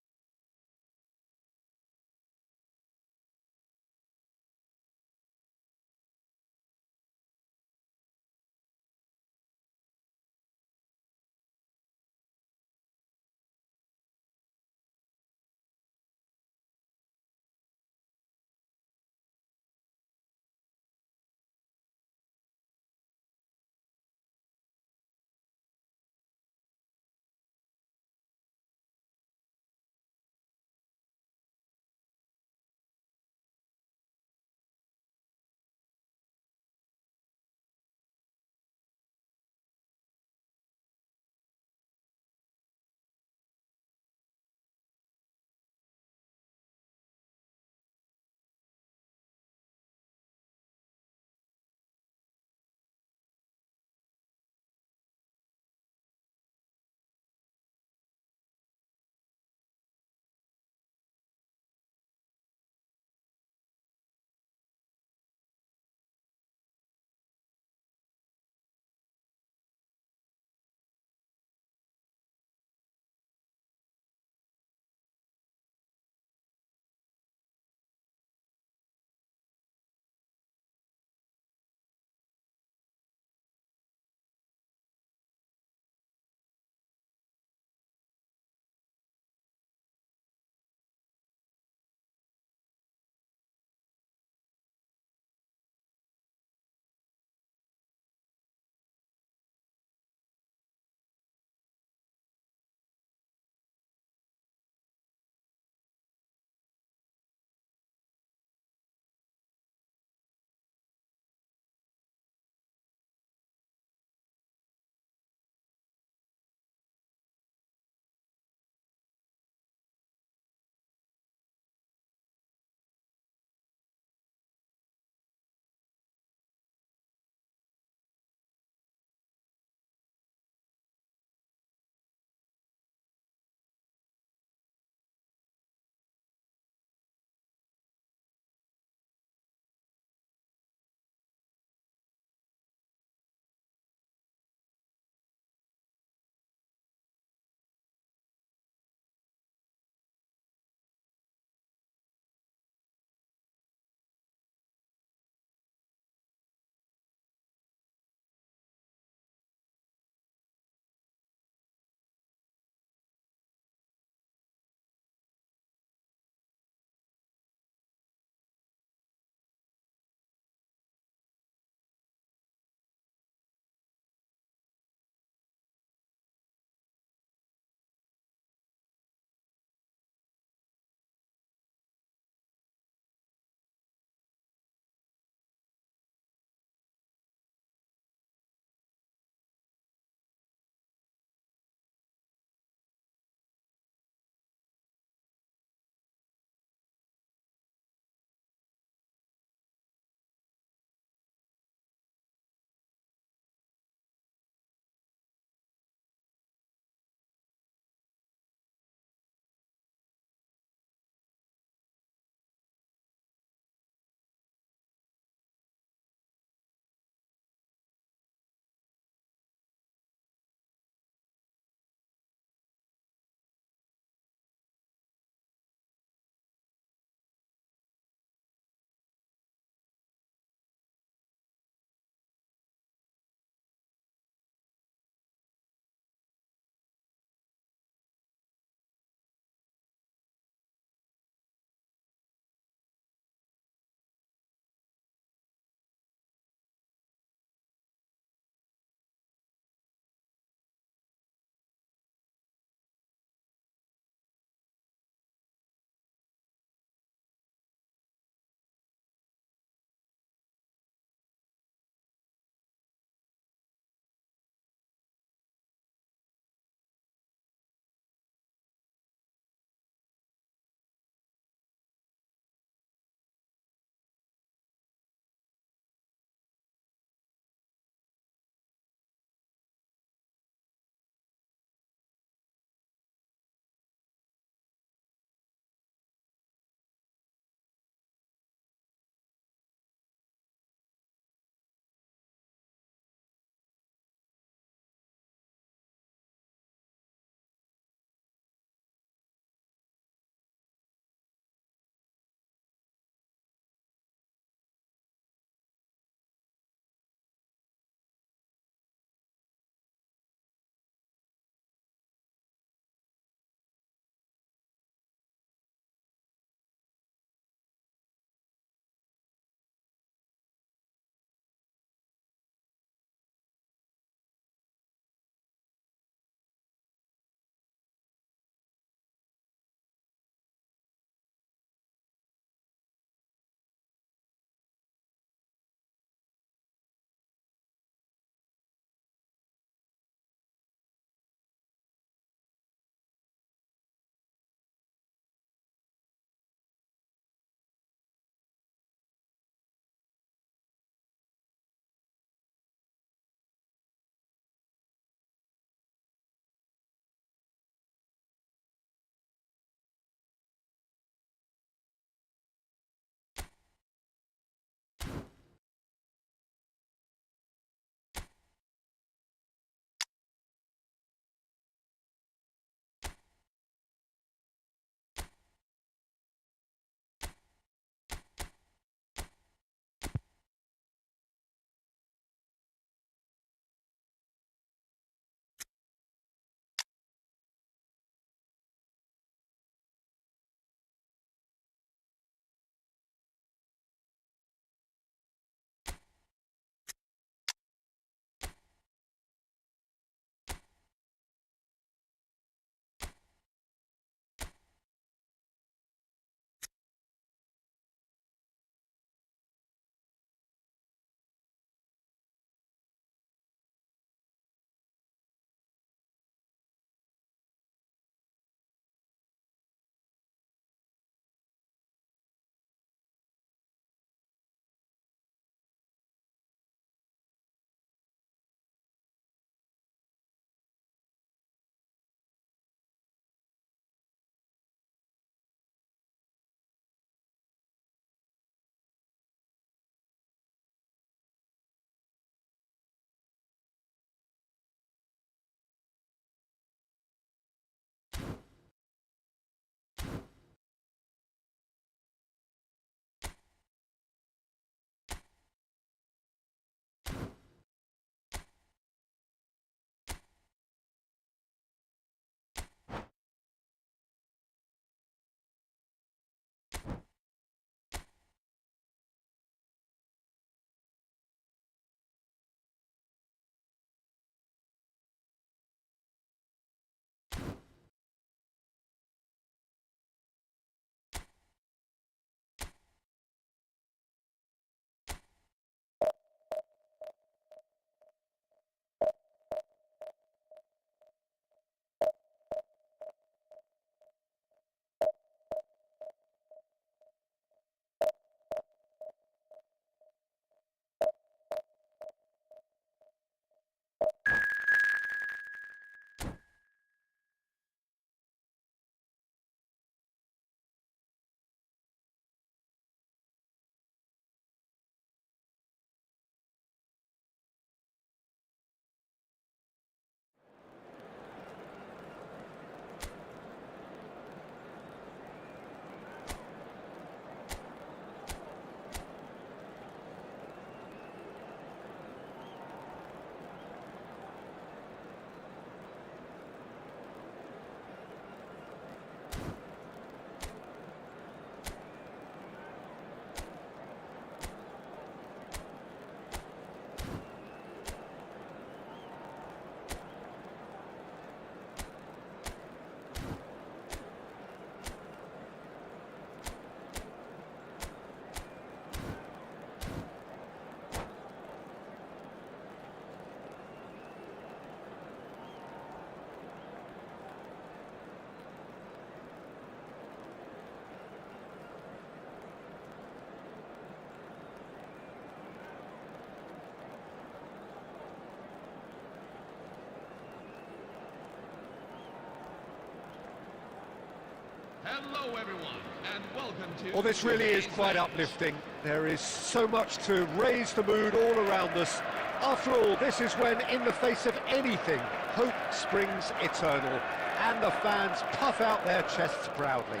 Hello, everyone, and welcome to... Well, this really is today's quite match. uplifting. There is so much to raise the mood all around us. After all, this is when, in the face of anything, hope springs eternal, and the fans puff out their chests proudly.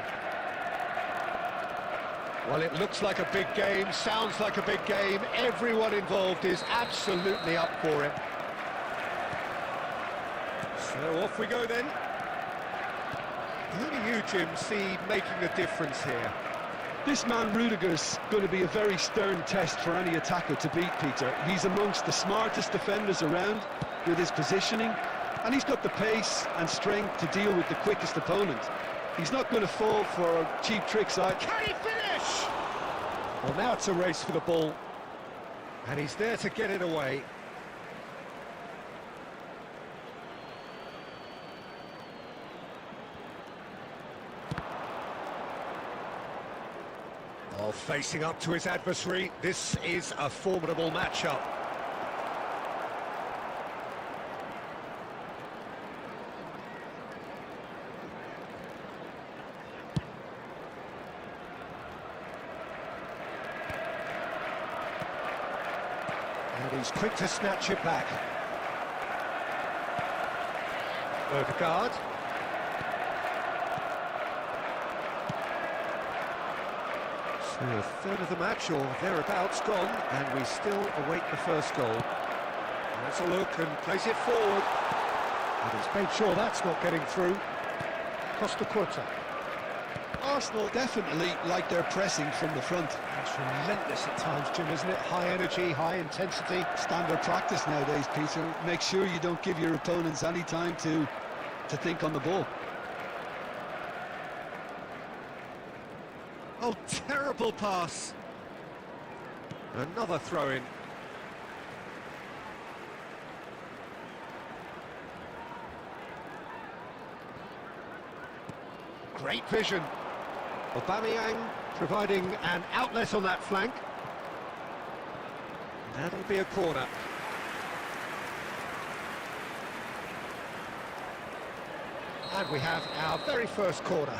Well, it looks like a big game, sounds like a big game. Everyone involved is absolutely up for it. So off we go then. Who do you, Jim, see making a difference here? This man Rudiger's going to be a very stern test for any attacker to beat, Peter. He's amongst the smartest defenders around with his positioning, and he's got the pace and strength to deal with the quickest opponent. He's not going to fall for cheap tricks either. Can he finish? Well, now it's a race for the ball, and he's there to get it away. Oh, facing up to his adversary, this is a formidable matchup. And he's quick to snatch it back. Odegaard. So a third of the match, or thereabouts, gone, and we still await the first goal. Let's a look and place it forward. And he's made sure that's not getting through. Costa Curta. Arsenal definitely like their pressing from the front. It's relentless at times, Jim, isn't it? High energy, high intensity. Standard practice nowadays, Peter. Make sure you don't give your opponents any time to think on the ball. Oh, terrible pass. Another throw-in. Great vision. Aubameyang providing an outlet on that flank. That'll be a corner. And we have our very first corner.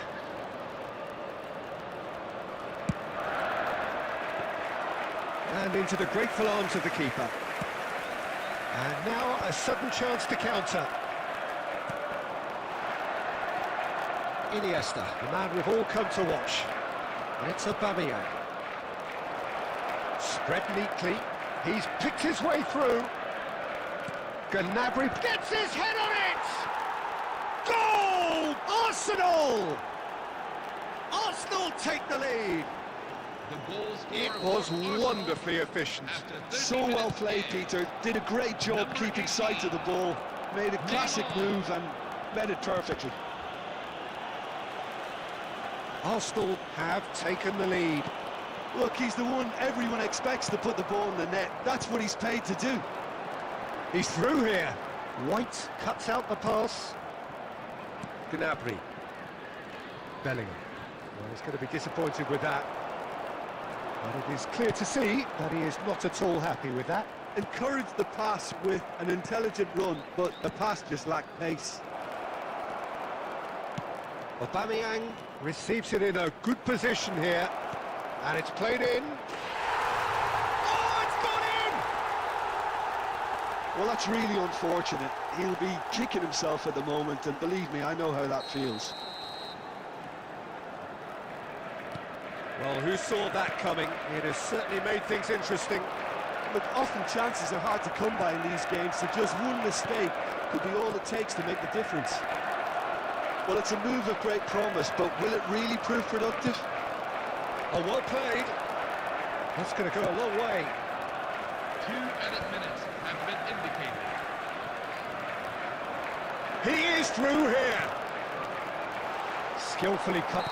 And into the grateful arms of the keeper. And now a sudden chance to counter. Iniesta, the man we've all come to watch. And it's Aubameyang. Spread neatly. He's picked his way through. Gnabry gets his head on it! Goal! Arsenal! Arsenal take the lead. The goal scorer It for was Arsenal wonderfully efficient. after 30 So well minutes played, play. Peter. Did a great job Number keeping sight of the ball. Made a classic move and met it perfectly. Arsenal have taken the lead. Look, he's the one everyone expects to put the ball in the net. That's what he's paid to do. He's through here. White cuts out the pass. Gnabry. Bellingham. Well, he's going to be disappointed with that. But it is clear to see that he is not at all happy with that. Encouraged the pass with an intelligent run, but the pass just lacked pace. Aubameyang receives it in a good position here. And it's played in. Oh, it's gone in! Well, that's really unfortunate. He'll be kicking himself at the moment, and believe me, I know how that feels. Well, who saw that coming? It has certainly made things interesting. Look, often chances are hard to come by in these games, so just one mistake could be all it takes to make the difference. Well, it's a move of great promise, but will it really prove productive? Oh, well played. That's going to go a long way. 2 added minutes have been indicated. He is through here. Skillfully cut.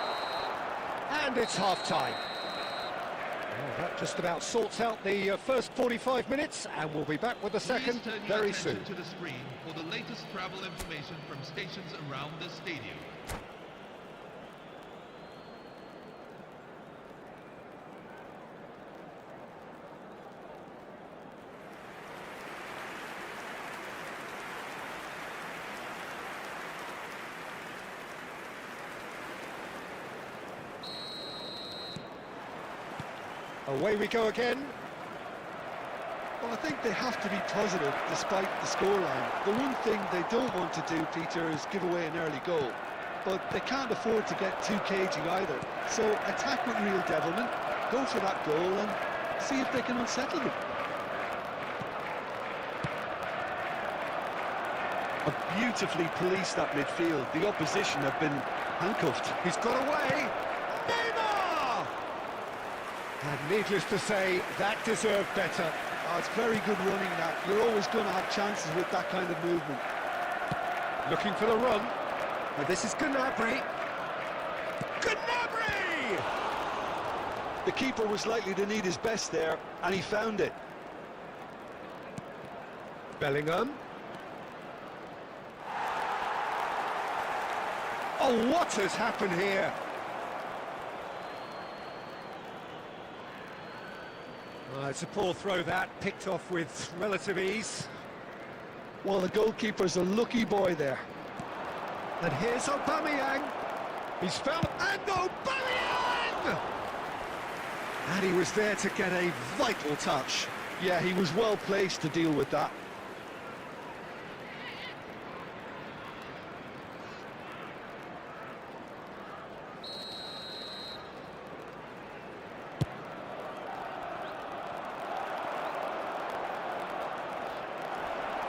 And it's half-time. Well, that just about sorts out the first 45 minutes, and we'll be back with the second Please turn your very attention soon. to the screen for the latest travel information from stations around the stadium. Away we go again. Well, I think they have to be positive despite the scoreline. The one thing they don't want to do, Peter, is give away an early goal. But they can't afford to get too cagey either. So attack with real devilment, go for that goal and see if they can unsettle them. Beautifully policed that midfield. The opposition have been handcuffed. He's got away. Neymar! And needless to say, that deserved better. Oh, it's very good running that. You're always going to have chances with that kind of movement. Looking for the run. And this is Gnabry. Gnabry! The keeper was likely to need his best there, and he found it. Bellingham. Oh, what has happened here? It's a poor throw that, picked off with relative ease. Well, the goalkeeper's a lucky boy there. And here's Aubameyang. He's found... And Aubameyang! And he was there to get a vital touch. Yeah, he was well placed to deal with that.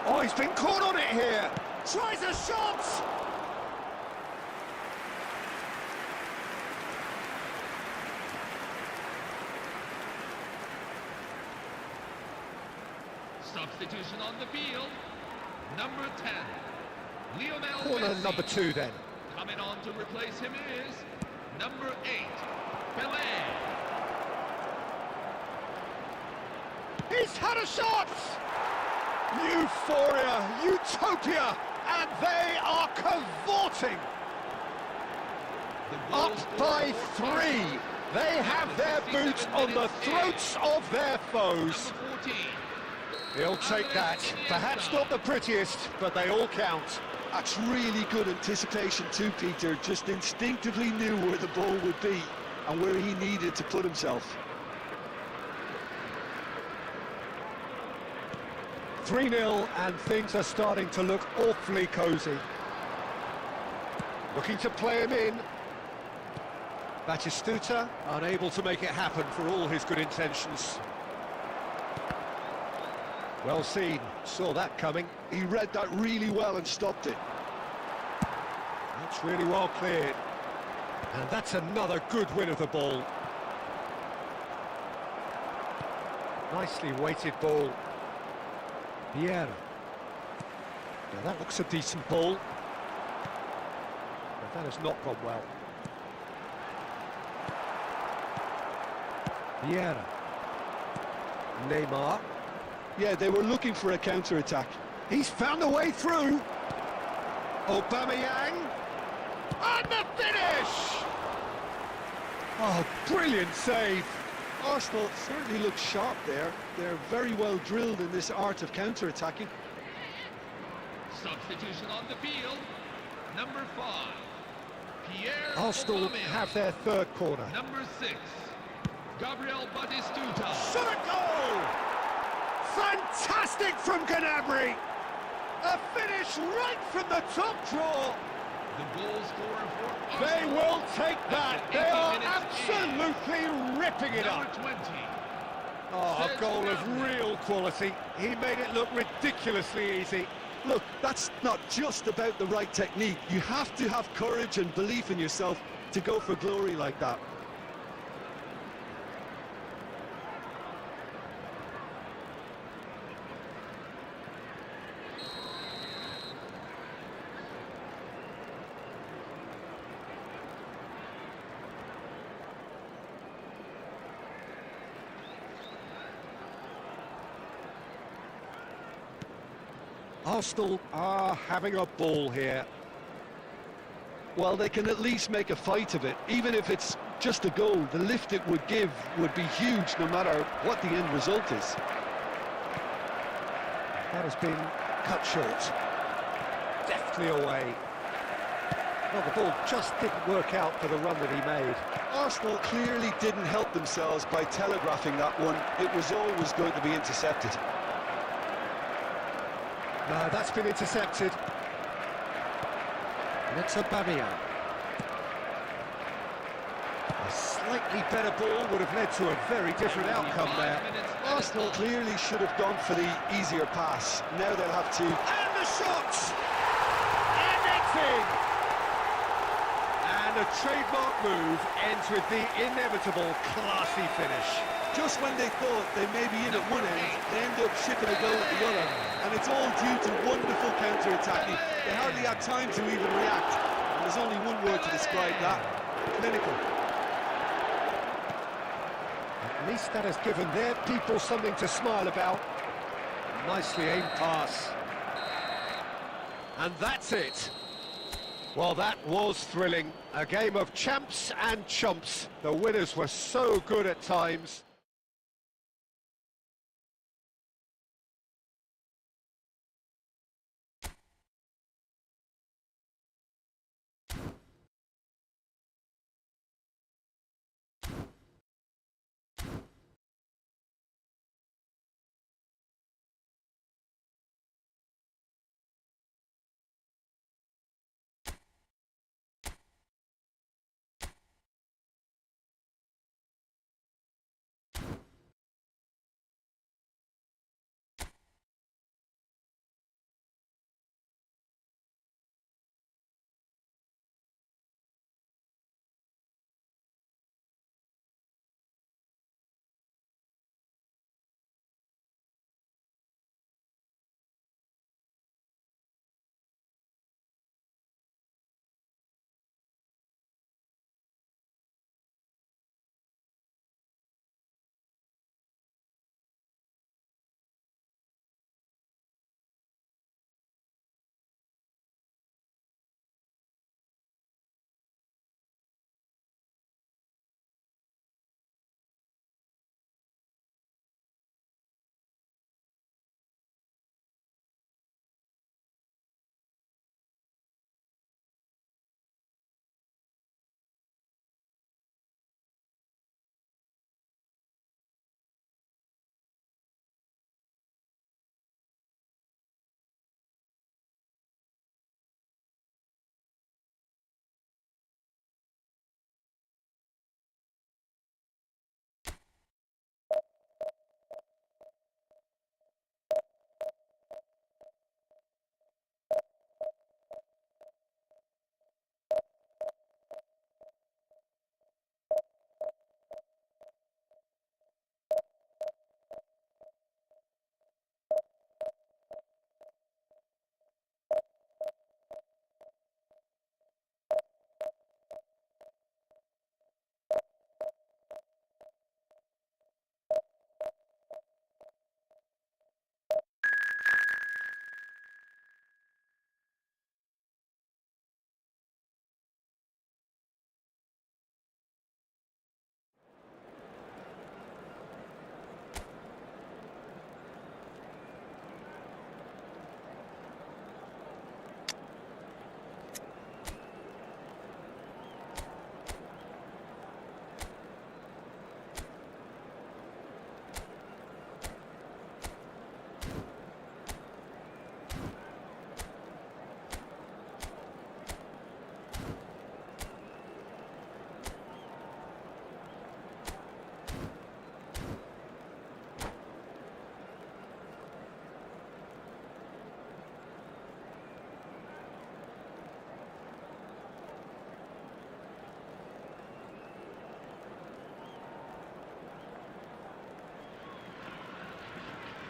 Oh, he's been caught on it here. Tries a shot. Substitution on the field. Number 10, Lionel Corner Messi. number 2 then. Coming on to replace him is number 8, Pelé. He's had a shot! Euphoria, utopia, and they are cavorting. The goal Up scorer by for 3. Arsenal. They have their boots on the throats of their foes. Number 14. He'll take that. Perhaps not the prettiest, but they all count. That's really good anticipation too, Peter. Just instinctively knew where the ball would be and where he needed to put himself. 3-0, and things are starting to look awfully cosy. Looking to play him in. Batistuta, unable to make it happen for all his good intentions. Well seen, saw that coming. He read that really well and stopped it. That's really well cleared. And that's another good win of the ball. Nicely weighted ball. Vieira. Now that looks a decent ball. But that has not gone well. Vieira. Neymar. Yeah, they were looking for a counter-attack. He's found a way through. Aubameyang. And the finish! Oh, brilliant save. Arsenal certainly look sharp there. They're very well drilled in this art of counter-attacking. Substitution on the field. Number 5, Pierre Arsenal Aubameyang. have their third corner. Number 6, Gabriel Batistuta. Shot a goal! Fantastic from Gnabry! A finish right from the top draw! The goal scorer for They Arsenal. will take that! After They 80 are minutes absolutely ripping it Number up! 20. Oh, a Sergio goal of Gnabry. real quality. He made it look ridiculously easy. Look, that's not just about the right technique. You have to have courage and belief in yourself to go for glory like that. Arsenal are having a ball here. Well, they can at least make a fight of it. Even if it's just a goal, the lift it would give would be huge no matter what the end result is. That has been cut short. Deftly away. Well, the ball just didn't work out for the run that he made. Arsenal clearly didn't help themselves by telegraphing that one. It was always going to be intercepted. No, that's been intercepted. And it's Aubameyang. A slightly better ball would have led to a very different outcome there. Arsenal clearly should have gone for the easier pass. Now they'll have to... And the shot! Anything! And a trademark move ends with the inevitable classy finish. Just when they thought they may be in at one end, they end up shipping a goal at the other. And it's all due to wonderful counter-attacking. They hardly had time to even react. And there's only one word to describe that: clinical. At least that has given their people something to smile about. Nicely aimed pass. And that's it. Well, that was thrilling. A game of champs and chumps. The winners were so good at times.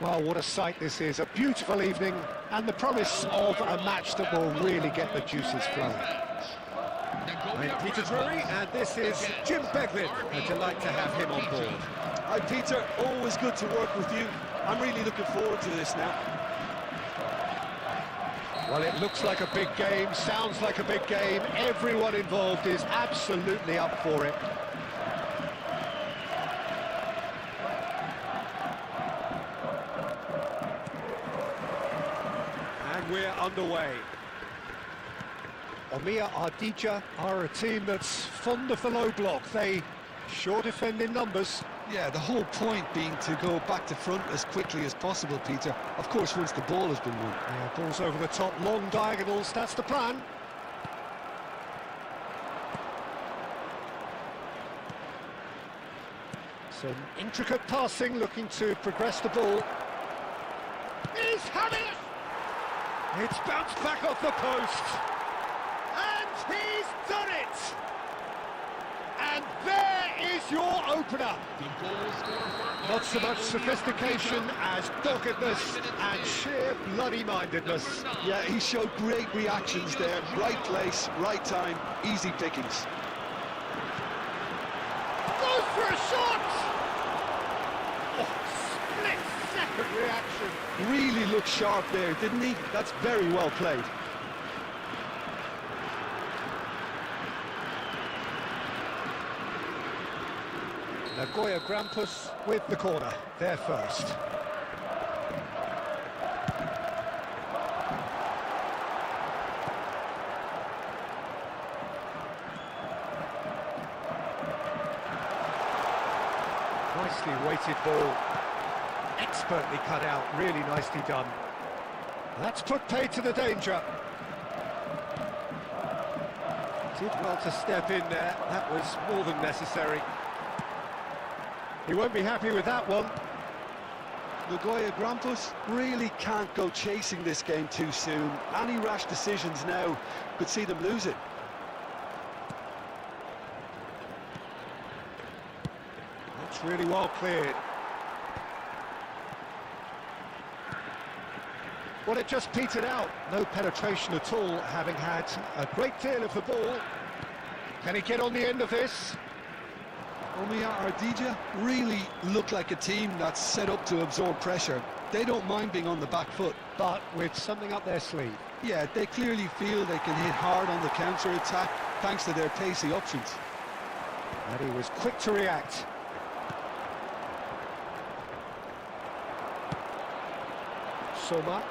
Well, what a sight this is. A beautiful evening and the promise of a match that will really get the juices flowing. I'm Peter Drury, and this is Jim Beglin. A delight to have him on board. Hi, Peter. Always good to work with you. I'm really looking forward to this now. Well, it looks like a big game, sounds like a big game. Everyone involved is absolutely up for it. And we're underway. Omiya Ardija are a team that's fond of the low block. They sure defend in numbers. Yeah, the whole point being to go back to front as quickly as possible, Peter. Of course, once the ball has been won. Yeah, balls over the top, long diagonals, that's the plan. Some intricate passing, looking to progress the ball. He's had it! It's bounced back off the post. And he's done it! And there is your opener. The goal scorer for Not so much Arsenal, sophistication as doggedness and sheer bloody-mindedness. Yeah, he showed great reactions there. Right place, right time, easy pickings. Goes for a shot! Oh, split-second reaction. Really looked sharp there, didn't he? That's very well played. Nagoya Grampus with the corner, there first. Nicely weighted ball, expertly cut out, really nicely done. That's put pay to the danger. Did well to step in there, that was more than necessary. He won't be happy with that one. Nagoya Grampus really can't go chasing this game too soon. Any rash decisions now could see them lose it. That's really well cleared. Well, it just petered out. No penetration at all, having had a great deal of the ball. Can he get on the end of this? Omiya Ardija really look like a team that's set up to absorb pressure. They don't mind being on the back foot. But with something up their sleeve. Yeah, they clearly feel they can hit hard on the counter-attack thanks to their pacey options. And he was quick to react. Soma.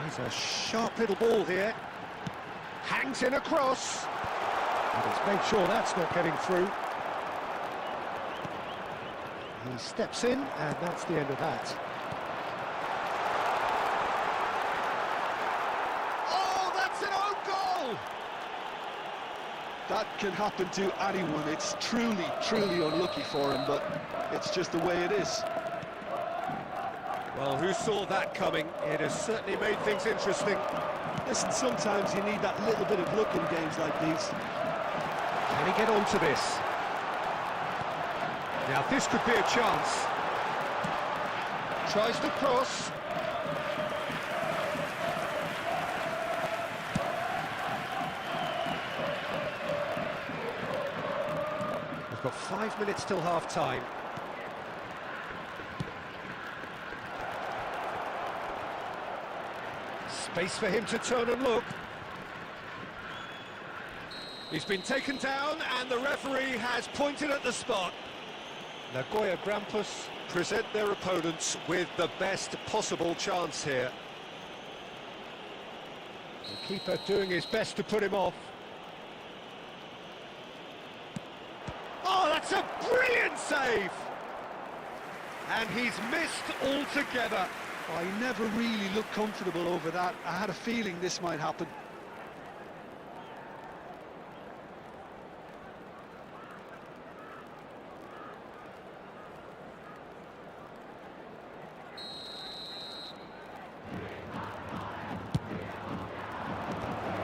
He's a sharp little ball here. Hangs in across. And he's made sure that's not getting through. He steps in, and that's the end of that. Oh, that's an own goal! That can happen to anyone. It's truly, truly unlucky for him, but it's just the way it is. Well, who saw that coming? It has certainly made things interesting. Listen, sometimes you need that little bit of luck in games like these. Can he get onto this? Now, this could be a chance. Tries to cross. We've got 5 minutes till half-time. Space for him to turn and look. He's been taken down, and the referee has pointed at the spot. Nagoya Grampus present their opponents with the best possible chance here. The keeper doing his best to put him off. Oh, that's a brilliant save! And he's missed altogether. I never really looked comfortable over that. I had a feeling this might happen.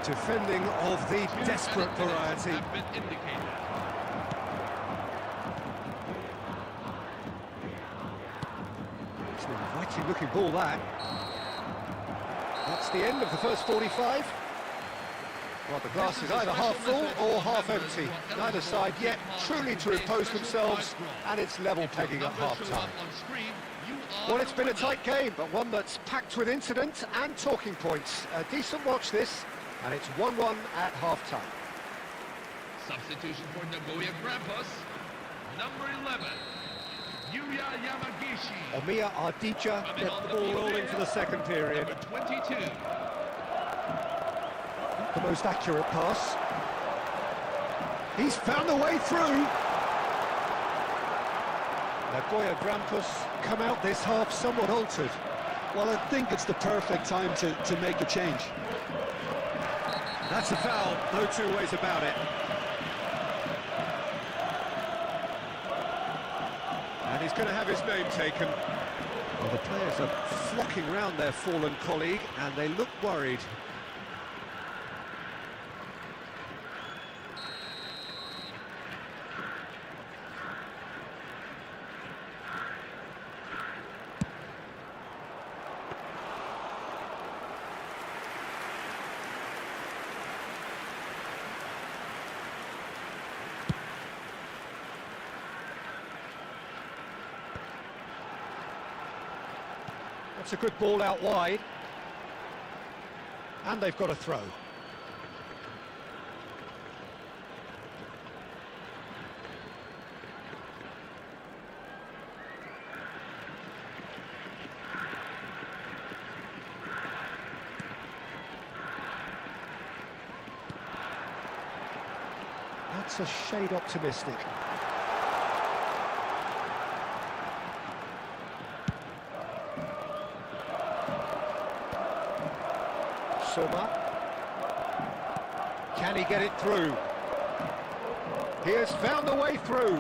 Defending of the desperate variety. Have been indicated. It's an inviting looking ball, that. That's the end of the first 45. Well, the glass is either half full or half empty. Neither side yet truly to impose themselves, and it's level pegging at half-time. Well, it's been a tight game, but one that's packed with incident and talking points. A decent watch this, and it's 1-1 at half-time. Substitution for Nagoya Grampus. Number 11, Yuya Yamagishi. Omiya Ardija get the ball rolling for the second period. Number 22. The most accurate pass. He's found a way through. Rankpush come out this half somewhat altered. Well, I think it's the perfect time to make a change. That's a foul, no two ways about it. And he's going to have his name taken. Well, the players are flocking round their fallen colleague, and they look worried. That's a good ball out wide. And they've got a throw. That's a shade optimistic. Can he get it through? He has found a way through.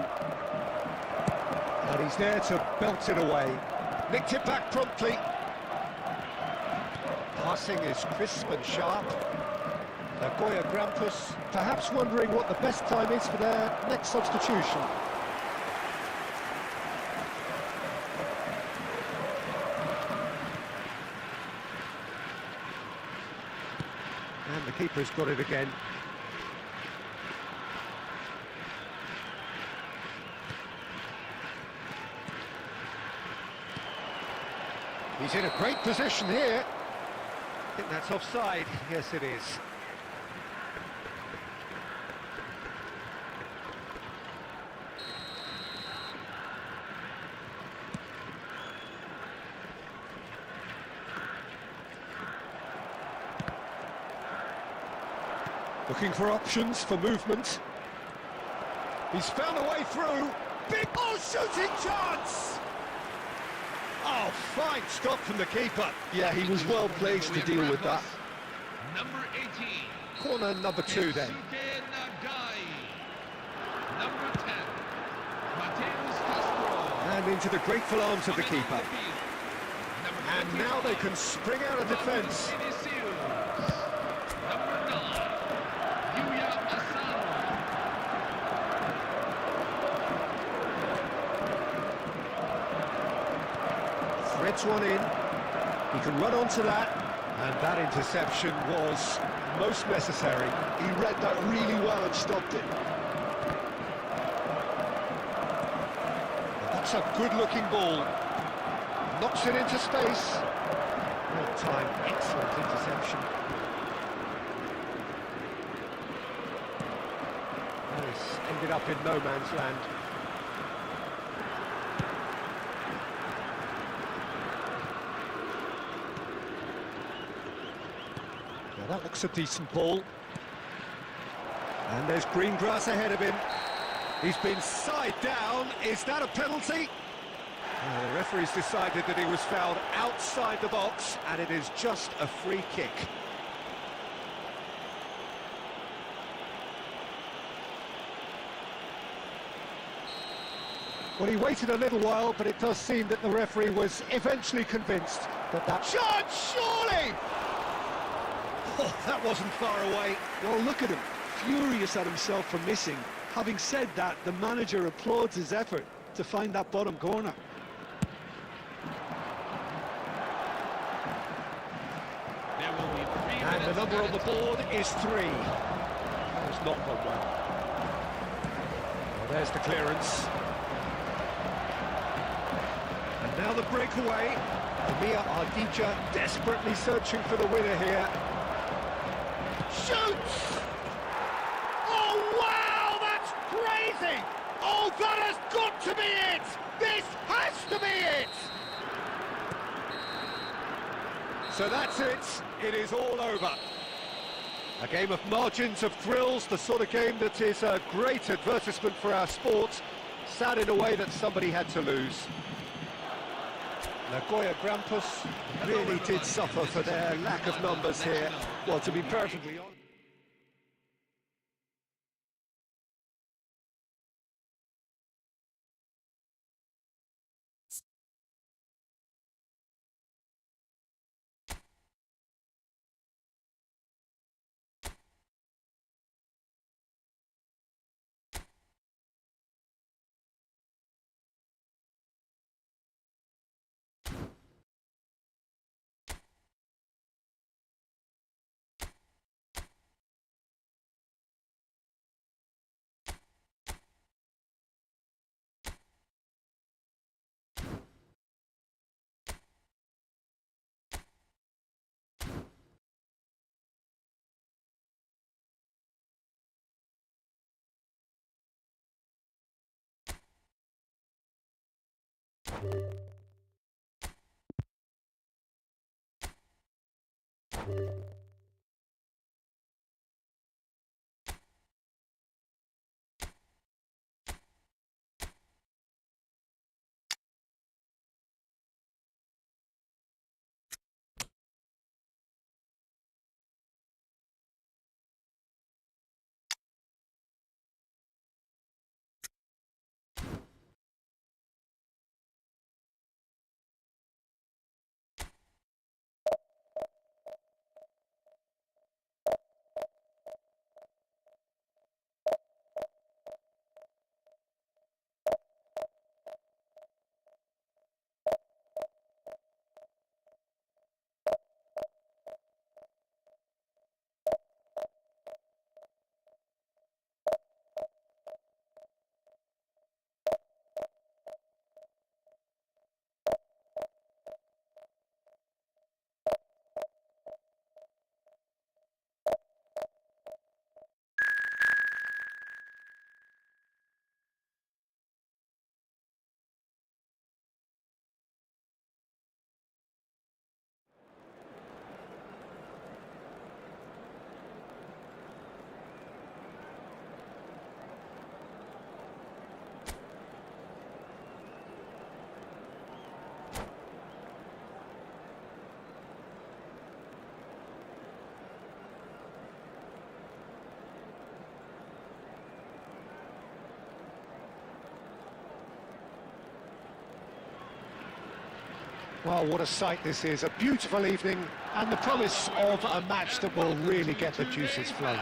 And he's there to belt it away. Nicked it back promptly. Passing is crisp and sharp. Rankpush perhaps wondering what the best time is for their next substitution. And the keeper's got it again. He's in a great position here. I think that's offside. Yes, it is. Looking for options for movement. He's found a way through. Big ball shooting chance! Oh, fine stop from the keeper. Yeah, he was well placed to deal with that. Number 18. Corner number 2 then. Number 10. Mateus Castro. And into the grateful arms of the keeper. And now they can spring out of defence. Threads one in, he can run onto that, and that interception was most necessary. He read that really well and stopped it. That's a good-looking ball. Knocks it into space. Well time, excellent interception. This ended up in no man's land. That looks a decent ball. And there's green grass ahead of him. He's been side down. Is that a penalty? The referee's decided that he was fouled outside the box, and it is just a free kick. Well, he waited a little while, but it does seem that the referee was eventually convinced that that shot, surely! Oh, that wasn't far away. Well, look at him, furious at himself for missing. Having said that, the manager applauds his effort to find that bottom corner. And the number on the board is 3. That has not gone well. Well, there's the clearance. And now the breakaway. Mia Ardija desperately searching for the winner here. Shoots! Oh, wow, that's crazy! Oh, that has got to be it! This has to be it! So that's it. It is all over. A game of margins, of thrills, the sort of game that is a great advertisement for our sport. Sad in a way that somebody had to lose. Nagoya Grampus really did suffer for their lack of numbers here. Well, to be perfectly honest. Well, what a sight this is, a beautiful evening and the promise of a match that will really get the juices flowing.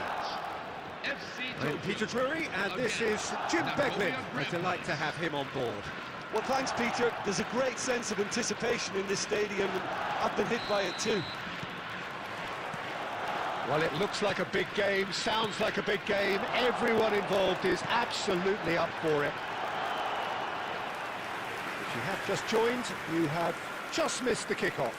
I'm Peter Drury and this is Jim Beglin. A delight to have him on board. Well, thanks, Peter. There's a great sense of anticipation in this stadium, and I've been hit by it too. Well, it looks like a big game, sounds like a big game. Everyone involved is absolutely up for it. If you have just joined, you have just missed the kickoff.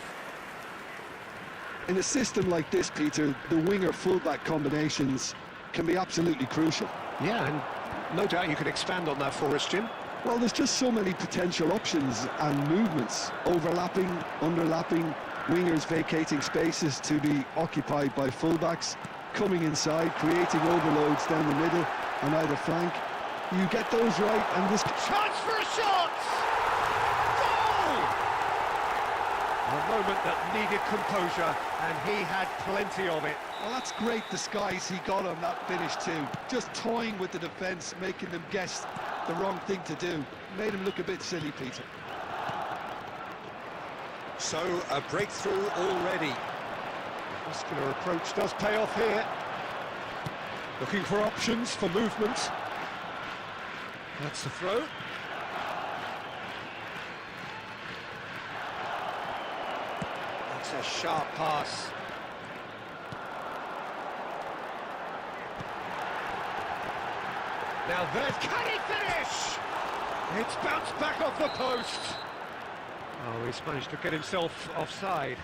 In a system like this, Peter, the winger-fullback combinations can be absolutely crucial. Yeah, and no doubt you could expand on that for us, Jim. Well, there's just so many potential options and movements, overlapping, underlapping, wingers vacating spaces to be occupied by fullbacks, coming inside, creating overloads down the middle and either flank. You get those right and this... Chance for a shot! Goal! A moment that needed composure, and he had plenty of it. Well, that's great disguise he got on that finish too. Just toying with the defence, making them guess the wrong thing to do. Made him look a bit silly, Peter. So, a breakthrough already. The muscular approach does pay off here. Looking for options for movement. That's the throw. That's a sharp pass. Now there's... Can he finish? It's bounced back off the post. Oh, he's managed to get himself offside.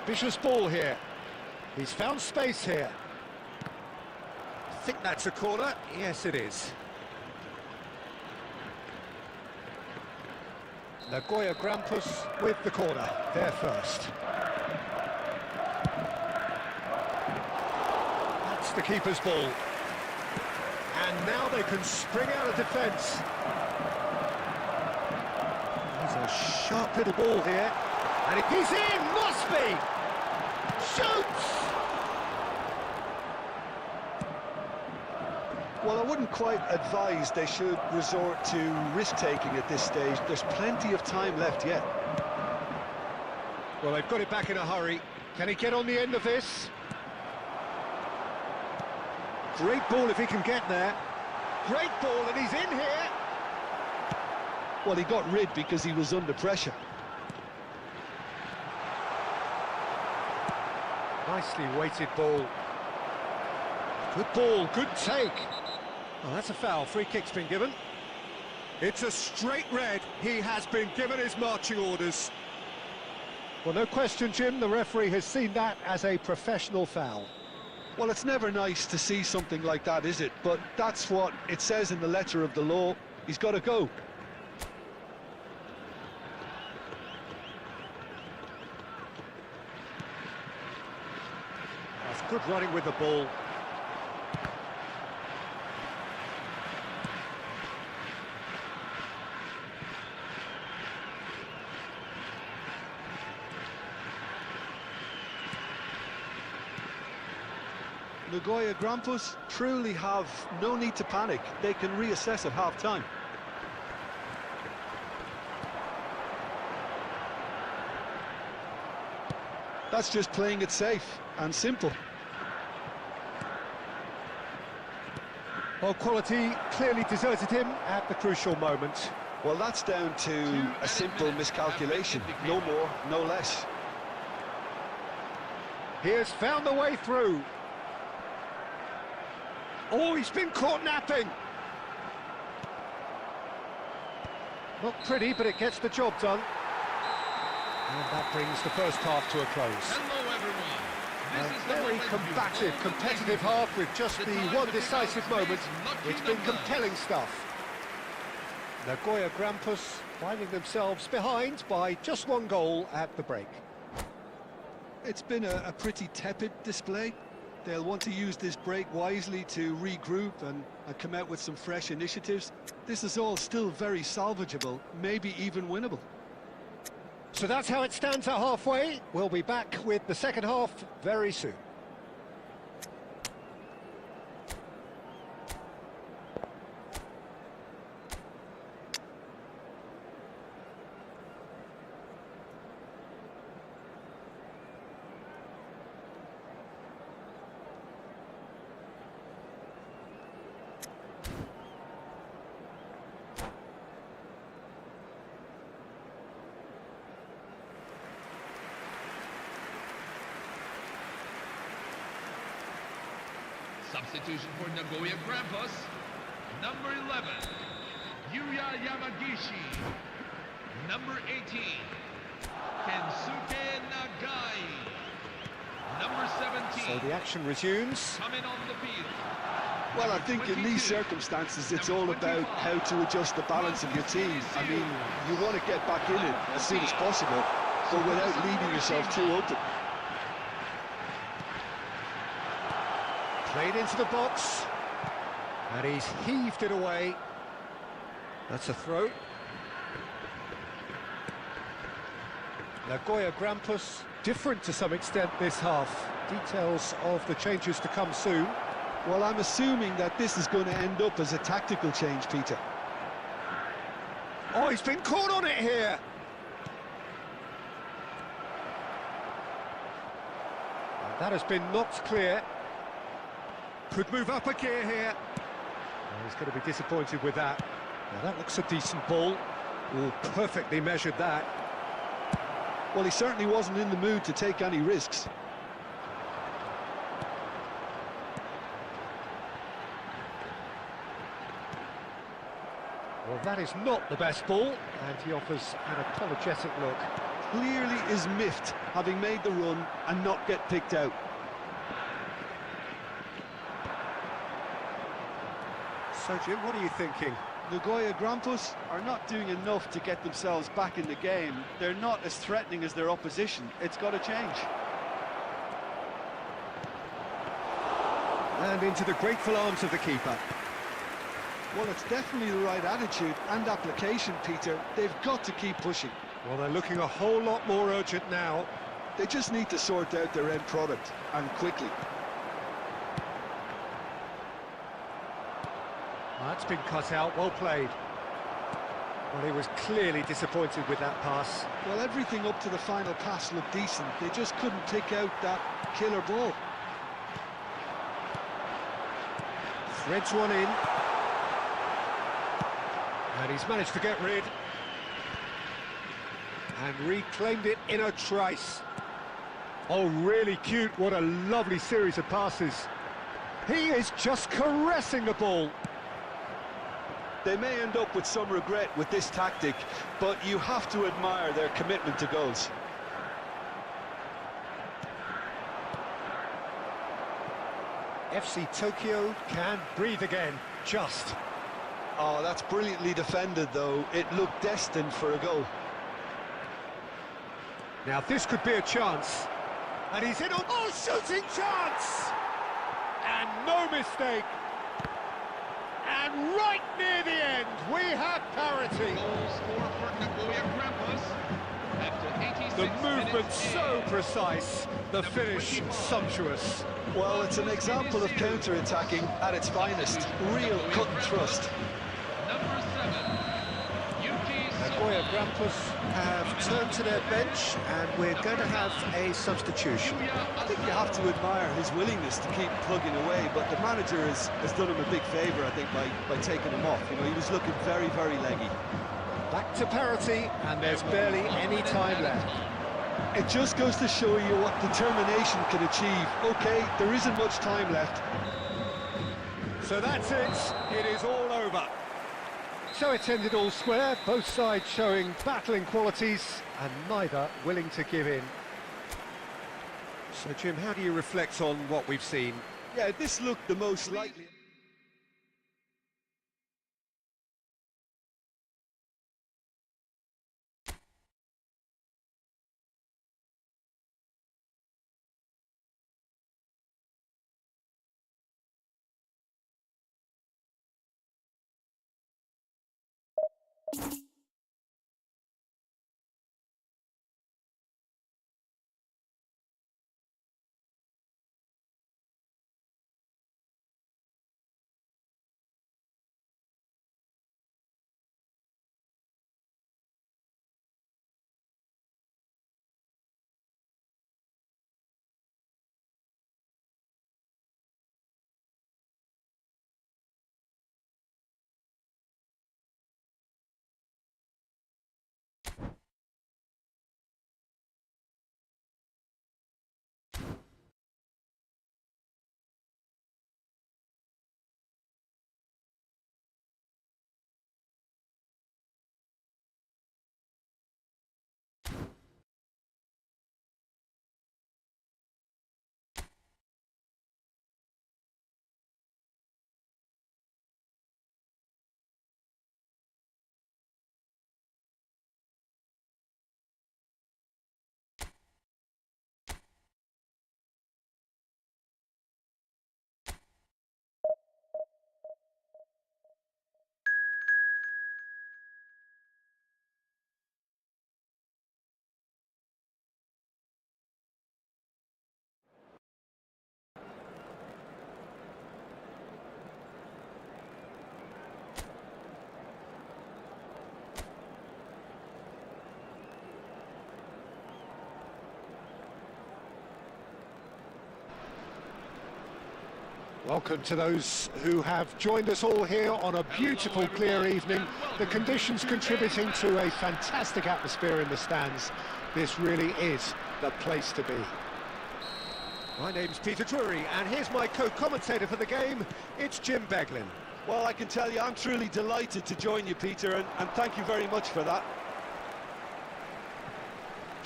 Ambitious ball here. He's found space here. I think that's a corner. Yes, it is. Nagoya Grampus with the corner. There first. That's the keeper's ball. And now they can spring out of defence. There's a sharp little ball here. And he's in! Must be! Shoots! Well, I wouldn't quite advise they should resort to risk-taking at this stage. There's plenty of time left yet. Well, they've got it back in a hurry. Can he get on the end of this? Great ball if he can get there. Great ball, and he's in here. Well, he got rid because he was under pressure. Nicely weighted ball. Good ball, good take. Oh, that's a foul. Free kick's been given. It's a straight red. He has been given his marching orders. Well, no question, Jim, the referee has seen that as a professional foul. Well, it's never nice to see something like that, is it? But that's what it says in the letter of the law. He's got to go. That's good running with the ball. Nagoya Grampus truly have no need to panic. They can reassess at half-time. That's just playing it safe and simple. Well, quality clearly deserted him at the crucial moment. Well, that's down to a simple miscalculation. No more, no less. He has found the way through. Oh, he's been caught napping. Not pretty, but it gets the job done. And that brings the first half to a close. Hello, everyone. This is A very combative, competitive half with just the one decisive moment. It's been compelling stuff. Nagoya Grampus finding themselves behind by just one goal at the break. It's been a pretty tepid display. They'll want to use this break wisely to regroup and come out with some fresh initiatives. This is all still very salvageable, maybe even winnable. So that's how it stands at halfway. We'll be back with the second half very soon. Substitution for Nagoya Grampus. Number 11, Yuya Yamagishi. Number 18, Kensuke Nagai. Number 17. So the action resumes. Coming on the field. Well, I think in these circumstances, it's all about how to adjust the balance of your team. I mean, you want to get back in it as soon as possible, but without leaving yourself too open. Played into the box. And he's heaved it away. That's a throw. Nagoya Grampus, different to some extent this half. Details of the changes to come soon. Well, I'm assuming that this is going to end up as a tactical change, Peter. Oh, he's been caught on it here. And that has been knocked clear. Could move up a gear here. Oh, he's going to be disappointed with that. Now, that looks a decent ball. Oh, perfectly measured that. Well, he certainly wasn't in the mood to take any risks. Well, that is not the best ball, and he offers an apologetic look. clearly is miffed, having made the run and not get picked out. So, Jim, what are you thinking? Nagoya Grampus are not doing enough to get themselves back in the game. They're not as threatening as their opposition. It's got to change. And into the grateful arms of the keeper. Well, it's definitely the right attitude and application, Peter. They've got to keep pushing. Well, they're looking a whole lot more urgent now. They just need to sort out their end product, and quickly. That's been cut out, well played. Well, he was clearly disappointed with that pass. Well, everything up to the final pass looked decent. They just couldn't pick out that killer ball. Threads one in. And he's managed to get rid. And reclaimed it in a trice. Oh, really cute. What a lovely series of passes. He is just caressing the ball. They may end up with some regret with this tactic, but you have to admire their commitment to goals. FC Tokyo can breathe again, just. Oh, that's brilliantly defended, though. It looked destined for a goal. Now this could be a chance. And he's in on... Oh, shooting chance! And no mistake. And right near the end, we have parity. Goal scored for Nagoya Grampus after 86 The movement minutes so in. precise, the finish sumptuous. Well, it's an example of counter-attacking at its finest. Real cut and thrust. Number 7, Yuki Nagoya Grampus have turned to their bench, and we're going to have a substitution. I think you have to admire his willingness to keep plugging away, but the manager has done him a big favour, I think, by taking him off. You know, he was looking very, very leggy. Back to parity, and there's barely any time left. It just goes to show you what determination can achieve. OK, there isn't much time left. So that's it. It is all over. So it's ended all square, both sides showing battling qualities and neither willing to give in. So, Jim, how do you reflect on what we've seen? Yeah, this looked the most likely. Welcome to those who have joined us all here on a beautiful, clear evening. The conditions contributing to a fantastic atmosphere in the stands. This really is the place to be. My name's Peter Drury, and here's my co-commentator for the game. It's Jim Beglin. Well, I can tell you, I'm truly delighted to join you, Peter, and thank you very much for that.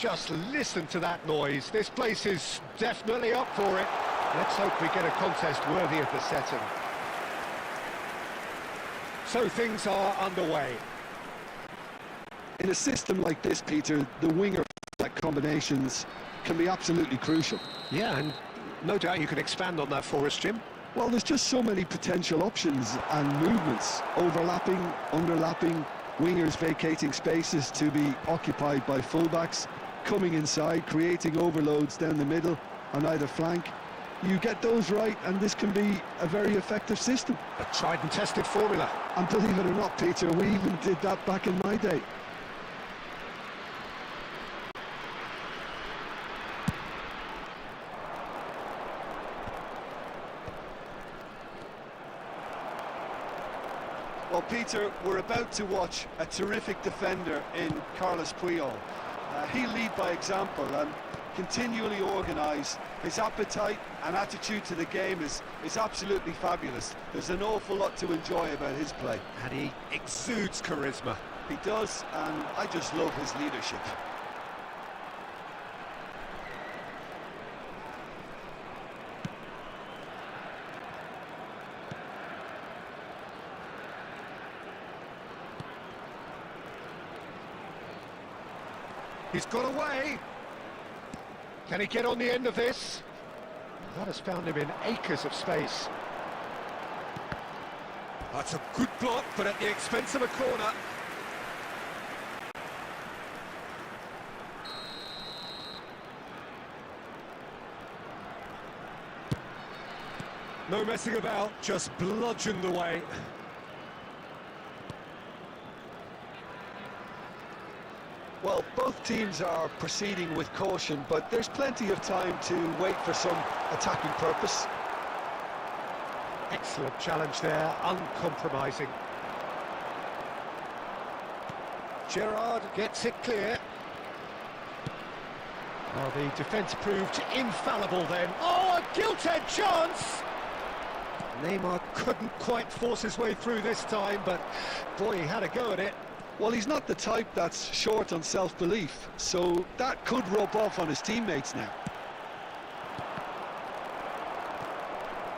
just listen to that noise. This place is definitely up for it. Let's hope we get a contest worthy of the setting. So things are underway. In a system like this, Peter, the winger combinations can be absolutely crucial. Yeah, and no doubt you can expand on that for us, Jim. Well, there's just so many potential options and movements, overlapping, underlapping, wingers vacating spaces to be occupied by fullbacks, coming inside, creating overloads down the middle on either flank. You get those right and this can be a very effective system. A tried and tested formula. And believe it or not, Peter, we even did that back in my day. Well, Peter, we're about to watch a terrific defender in Carlos Puyol. He'll lead by example and continually organise. His appetite and attitude to the game is absolutely fabulous. There's an awful lot to enjoy about his play. And he exudes charisma. He does, and I just love his leadership. He's got away. Can he get on the end of this? That has found him in acres of space. That's a good block, but at the expense of a corner. No messing about, just bludgeoned away. Well, both teams are proceeding with caution, but there's plenty of time to wait for some attacking purpose. Excellent challenge there, uncompromising. Gerrard gets it clear. Oh, the defence proved infallible then. Oh, a gilt-edged chance! Neymar couldn't quite force his way through this time, but boy, he had a go at it. Well, he's not the type that's short on self-belief, so that could rub off on his teammates now.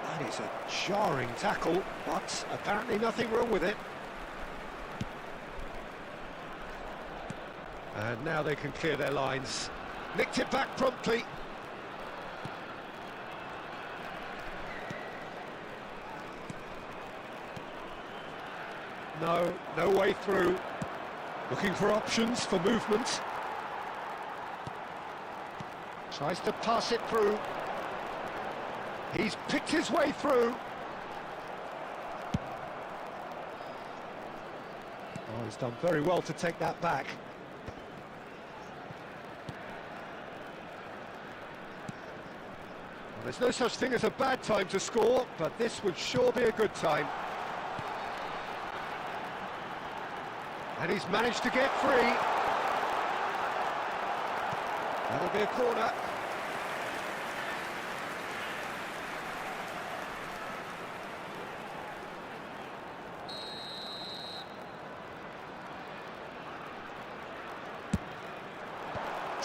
That is a jarring tackle, but apparently nothing wrong with it. And now they can clear their lines. Nicked it back promptly. No way through. Looking for options for movement. Tries to pass it through. He's picked his way through. Oh, he's done very well to take that back. Well, there's no such thing as a bad time to score, but this would sure be a good time. And he's managed to get free. That'll be a corner.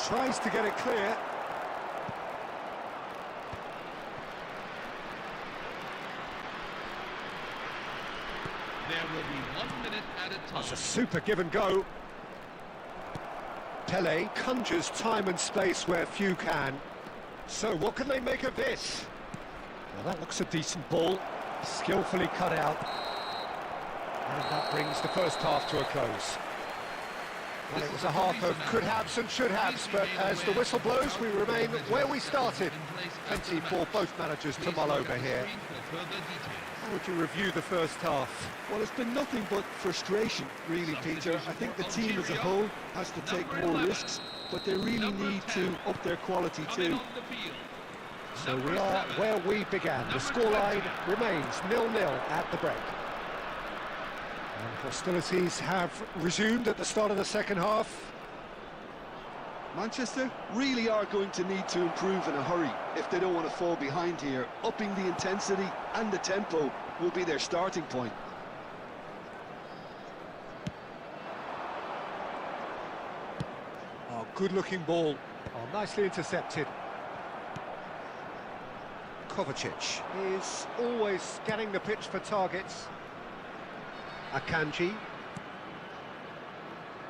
Tries to get it clear. There will be 1 minute at a time. That's a super give and go. Pele conjures time and space where few can. So what can they make of this? Well, that looks a decent ball. Skillfully cut out. And that brings the first half to a close. Well, it was a half of could-haves and should-haves, but as the whistle blows, we remain where we started. Plenty for both managers to mull over here. How would you review the first half? Well, it's been nothing but frustration, really, Peter. I think the team as a whole has to take more risks, but they really need to up their quality too. So we are where we began. The scoreline remains 0-0 at the break. And hostilities have resumed at the start of the second half. Manchester really are going to need to improve in a hurry if they don't want to fall behind here. Upping the intensity and the tempo will be their starting point. Oh, Good-looking ball. Oh, nicely intercepted. Kovacic is always scanning the pitch for targets. Akanji.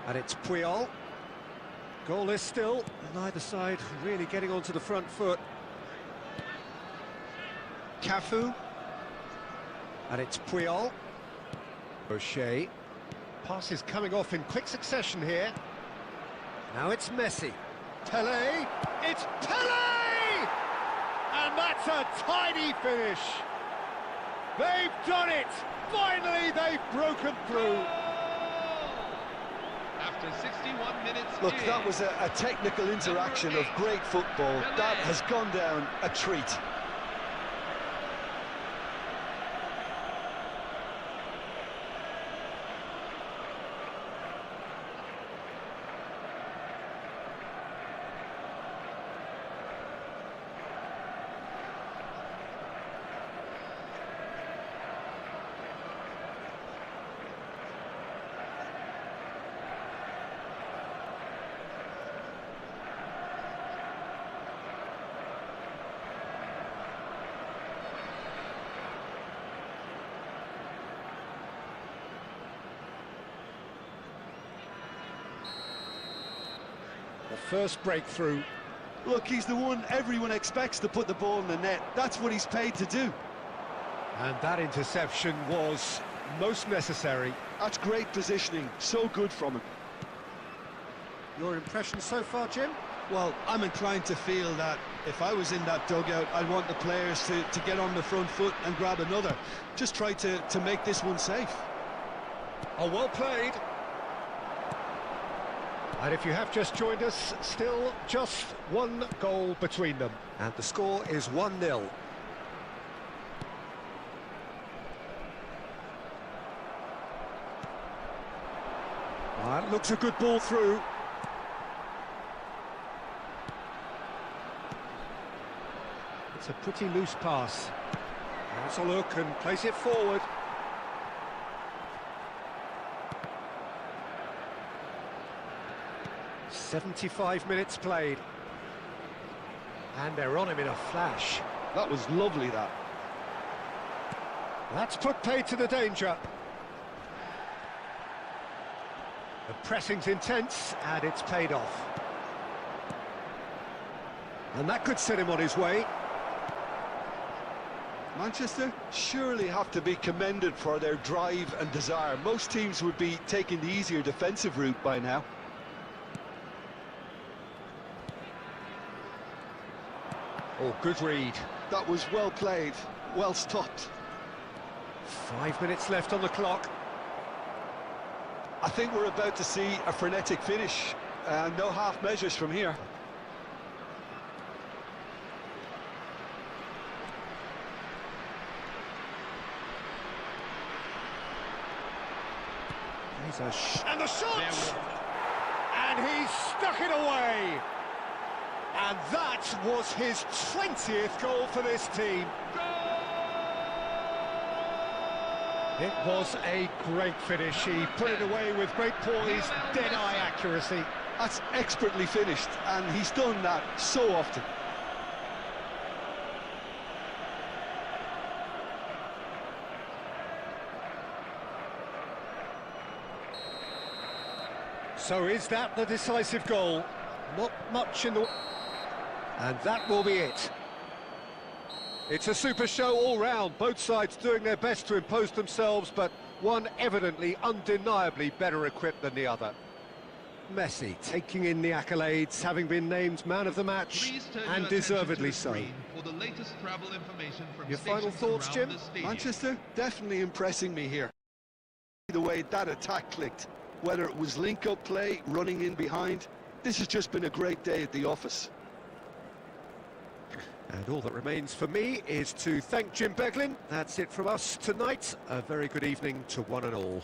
And it's Puyol. Goalless still, neither side really getting onto the front foot. Cafu. And it's Puyol. O'Shea. Pass is coming off in quick succession here. Now it's Messi. Pele. It's Pele! And that's a tiny finish. They've done it! Finally, they've broken through. After 61 minutes. Look, that was a technical interaction of great football. That has gone down a treat. The first breakthrough. Look, he's the one everyone expects to put the ball in the net. That's what he's paid to do. And that interception was most necessary. That's great positioning, so good from him. Your impression so far, Jim? Well, I'm inclined to feel that if I was in that dugout, I'd want the players to get on the front foot and grab another. Just try to make this one safe. Oh, well played. And if you have just joined us, still just one goal between them. And the score is 1-0. That looks a good ball through. It's a pretty loose pass. Has a look and plays it forward. "75 minutes played." And they're on him in a flash. That was lovely, that. That's put paid to the danger. The pressing's intense, and it's paid off. And that could set him on his way. Manchester surely have to be commended for their drive and desire. Most teams would be taking the easier defensive route by now. Oh, good read. That was well played, well stopped. 5 minutes left on the clock. I think we're about to see a frenetic finish. No half measures from here. And the shot! And he stuck it away! And that was his 20th goal for this team. It was a great finish. He put it away with great poise, dead-eye accuracy. That's expertly finished, and he's done that so often. So is that the decisive goal? Not much in the... And that will be it. It's a super show all round, both sides doing their best to impose themselves, but one evidently, undeniably better equipped than the other. Messi taking in the accolades, having been named man of the match, and deservedly so. For the latest travel information from Your final thoughts, Jim? Manchester definitely impressing me here. The way that attack clicked, whether it was link-up play, running in behind, this has just been a great day at the office. And all that remains for me is to thank Jim Beglin. That's it from us tonight. A very good evening to one and all.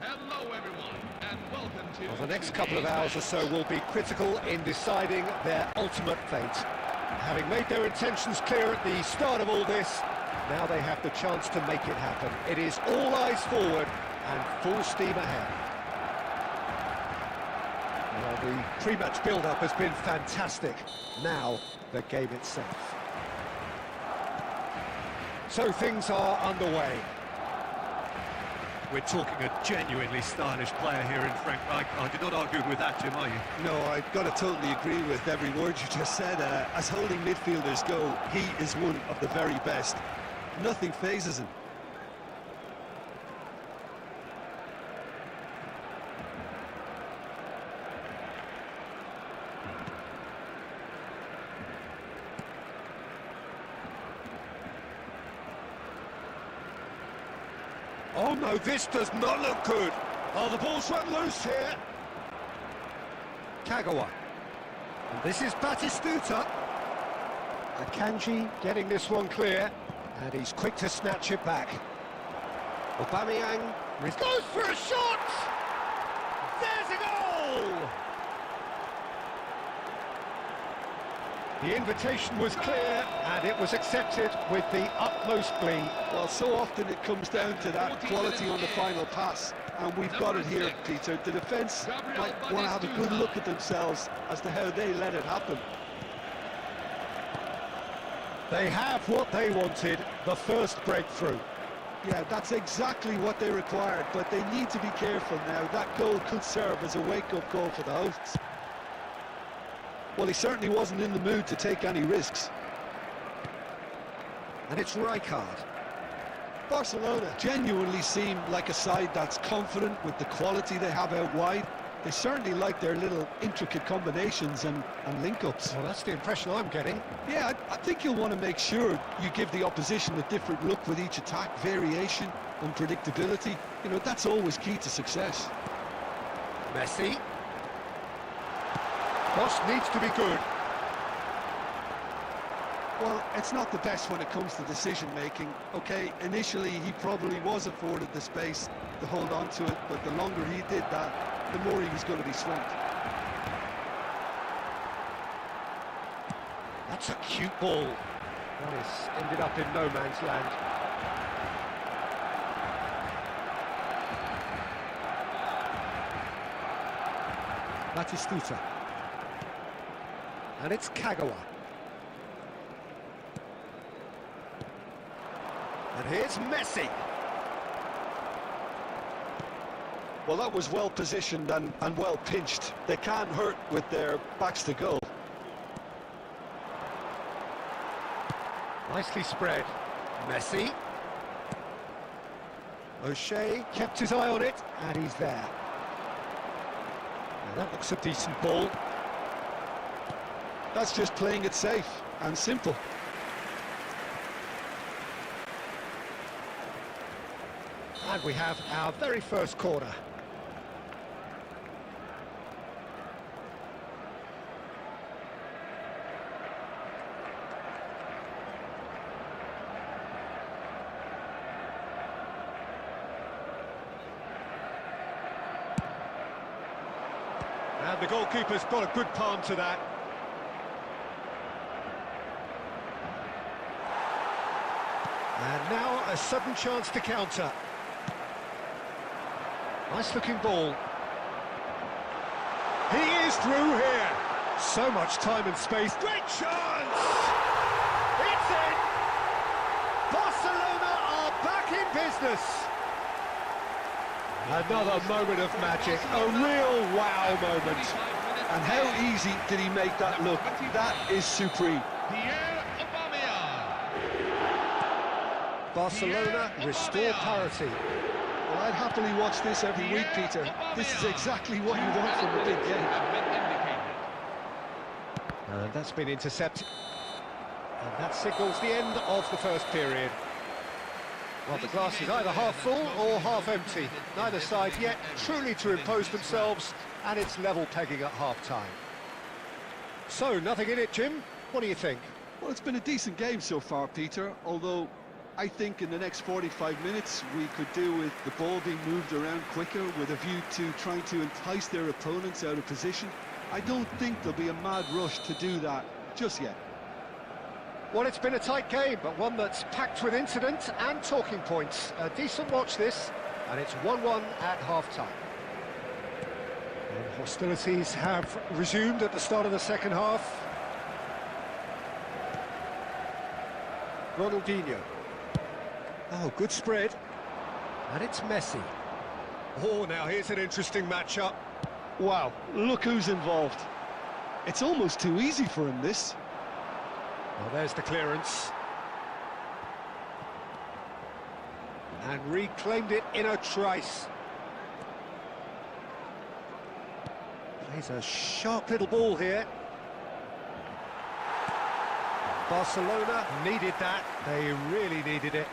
Hello everyone, and welcome to... Well, the next couple of hours or so will be critical in deciding their ultimate fate. Having made their intentions clear at the start of all this, now they have the chance to make it happen. It is all eyes forward and full steam ahead. Well, the pre-match build-up has been fantastic. Now, the game itself. So things are underway. We're talking a genuinely stylish player here in Frank Rijkaard. You're not arguing with that, Jim, are you? No, I've got to totally agree with every word you just said. As holding midfielders go, he is one of the very best. Nothing phases him. Oh no, this does not look good. Oh, the ball's run loose here. Kagawa. And this is Batistuta. Akanji getting this one clear. And he's quick to snatch it back. Aubameyang goes for a shot! There's a goal! The invitation was clear, and it was accepted with the utmost glee. Well, so often it comes down to that quality on the final pass, and we've got it here, Peter. The defence might want to have a good look at themselves as to how they let it happen. They have what they wanted, the first breakthrough. Yeah, that's exactly what they required, but they need to be careful now. That goal could serve as a wake-up call for the hosts. Well, he certainly wasn't in the mood to take any risks. And it's Rijkaard. Barcelona genuinely seem like a side that's confident with the quality they have out wide. They certainly like their little intricate combinations and link-ups. Well, that's the impression I'm getting. Yeah, I think you'll want to make sure you give the opposition a different look with each attack, variation, unpredictability. You know, that's always key to success. Messi. Cross needs to be good. Well, it's not the best when it comes to decision-making. Okay, initially he probably was afforded the space to hold on to it, but the longer he did that, the more he was going to be swamped. That's a cute ball. That is ended up in no man's land. Batistuta. And it's Kagawa. And here's Messi. Well, that was well positioned and well pinched. They can't hurt with their backs to goal. Nicely spread. Messi. O'Shea kept his eye on it, and he's there. Now that looks a decent ball. That's just playing it safe and simple. And we have our very first corner. And the goalkeeper's got a good palm to that. And now a sudden chance to counter. Nice looking ball. He is through here. So much time and space. Great chance! It's in! Barcelona are back in business. Another moment of magic, a real wow moment. And how easy did he make that look? That is supreme. Barcelona restore parity. Well, I'd happily watch this every week, Peter. This is exactly what you want from a big game. And that's been intercepted. And that signals the end of the first period. Well, the glass is either half full or half empty. Neither side yet truly to impose themselves, and it's level pegging at half-time. So, nothing in it, Jim. What do you think? Well, it's been a decent game so far, Peter, although I think in the next 45 minutes we could do with the ball being moved around quicker with a view to trying to entice their opponents out of position. I don't think there'll be a mad rush to do that just yet. Well, it's been a tight game, but one that's packed with incident and talking points. A decent watch this, and it's 1-1 at half-time. And hostilities have resumed at the start of the second half. Ronaldinho. Oh, good spread. And it's Messi. Oh, now here's an interesting matchup. Wow, look who's involved. It's almost too easy for him, this. Well, there's the clearance. And reclaimed it in a trice. Plays a sharp little ball here. Barcelona needed that. They really needed it.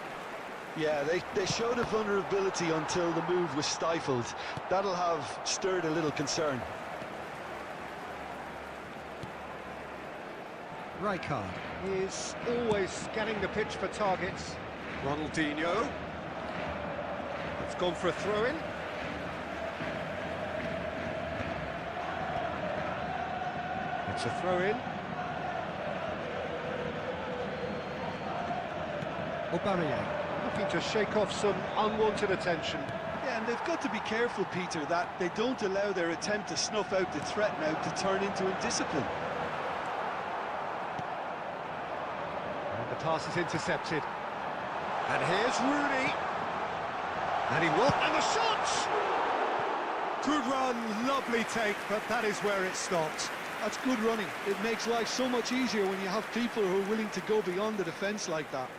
Yeah, they showed a vulnerability until the move was stifled. That'll have stirred a little concern. Rijkaard is always scanning the pitch for targets. Ronaldinho. It's gone for a throw-in. It's a throw-in. Aubameyang looking to shake off some unwanted attention. Yeah, and they've got to be careful, Peter, that they don't allow their attempt to snuff out the threat now to turn into indiscipline. And the pass is intercepted. And here's Rooney. And he will. And the shot! Good run, lovely take, but that is where it stopped. That's good running. It makes life so much easier when you have people who are willing to go beyond the defence like that.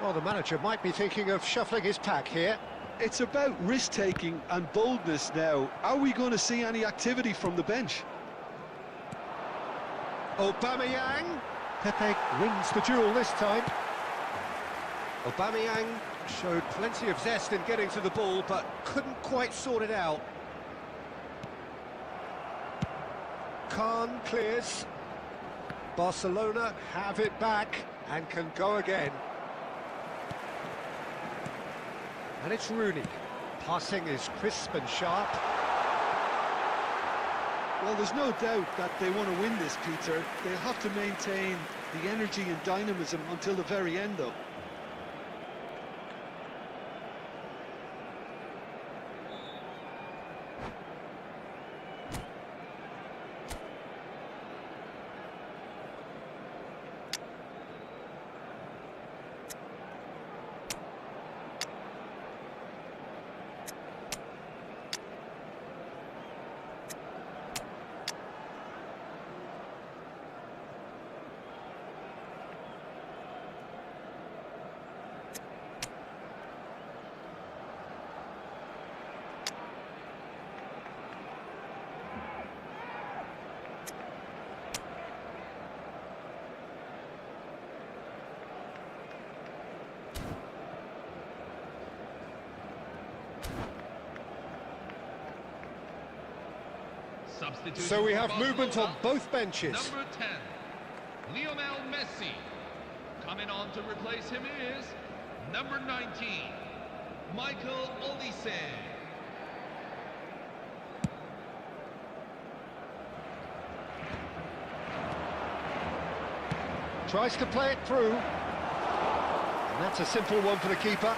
Well, the manager might be thinking of shuffling his pack here. It's about risk-taking and boldness now. Are we going to see any activity from the bench? Aubameyang. Pepe wins the duel this time. Aubameyang showed plenty of zest in getting to the ball, but couldn't quite sort it out. Khan clears. Barcelona have it back and can go again. And it's Rooney. Passing is crisp and sharp. Well, there's no doubt that they want to win this, Peter. They'll have to maintain the energy and dynamism until the very end, though. So we have movement on both benches. Number 10, Lionel Messi. Coming on to replace him is number 19, Michael Olise. Tries to play it through. And that's a simple one for the keeper.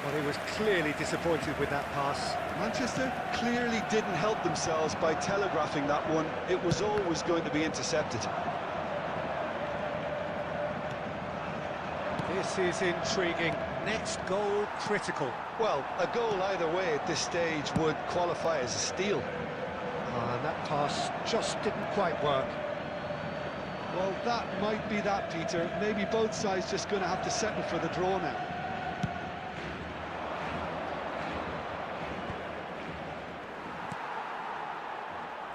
But he was clearly disappointed with that pass. Manchester clearly didn't help themselves by telegraphing that one. It was always going to be intercepted. This is intriguing. Next goal critical. Well, a goal either way at this stage would qualify as a steal. And that pass just didn't quite work. Well, that might be that, Peter. Maybe both sides just going to have to settle for the draw now.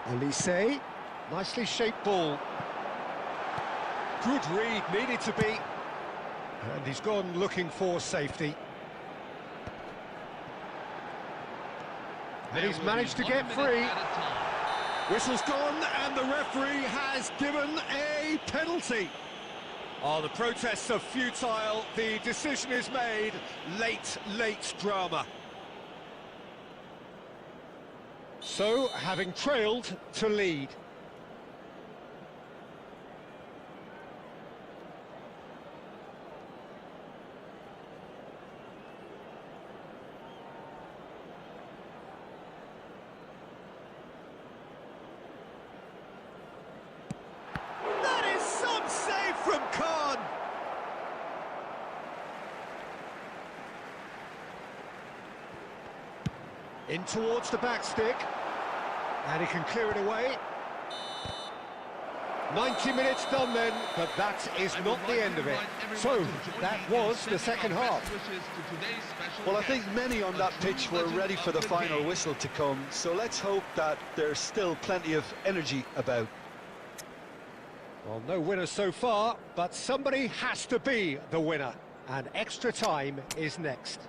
Olise, nicely shaped ball. Good read, needed to be. And he's gone looking for safety. And he's managed to get free. Whistle's gone and the referee has given a penalty. Oh, the protests are futile. The decision is made. Late drama. So, having trailed to lead. That is some save from Khan. In towards the back stick. And he can clear it away. 90 minutes done then, but that is not the end of it. So, that was the second half. Well, I think many on that pitch were ready for the final whistle to come, so let's hope that there's still plenty of energy about. Well, no winner so far, but somebody has to be the winner. And extra time is next.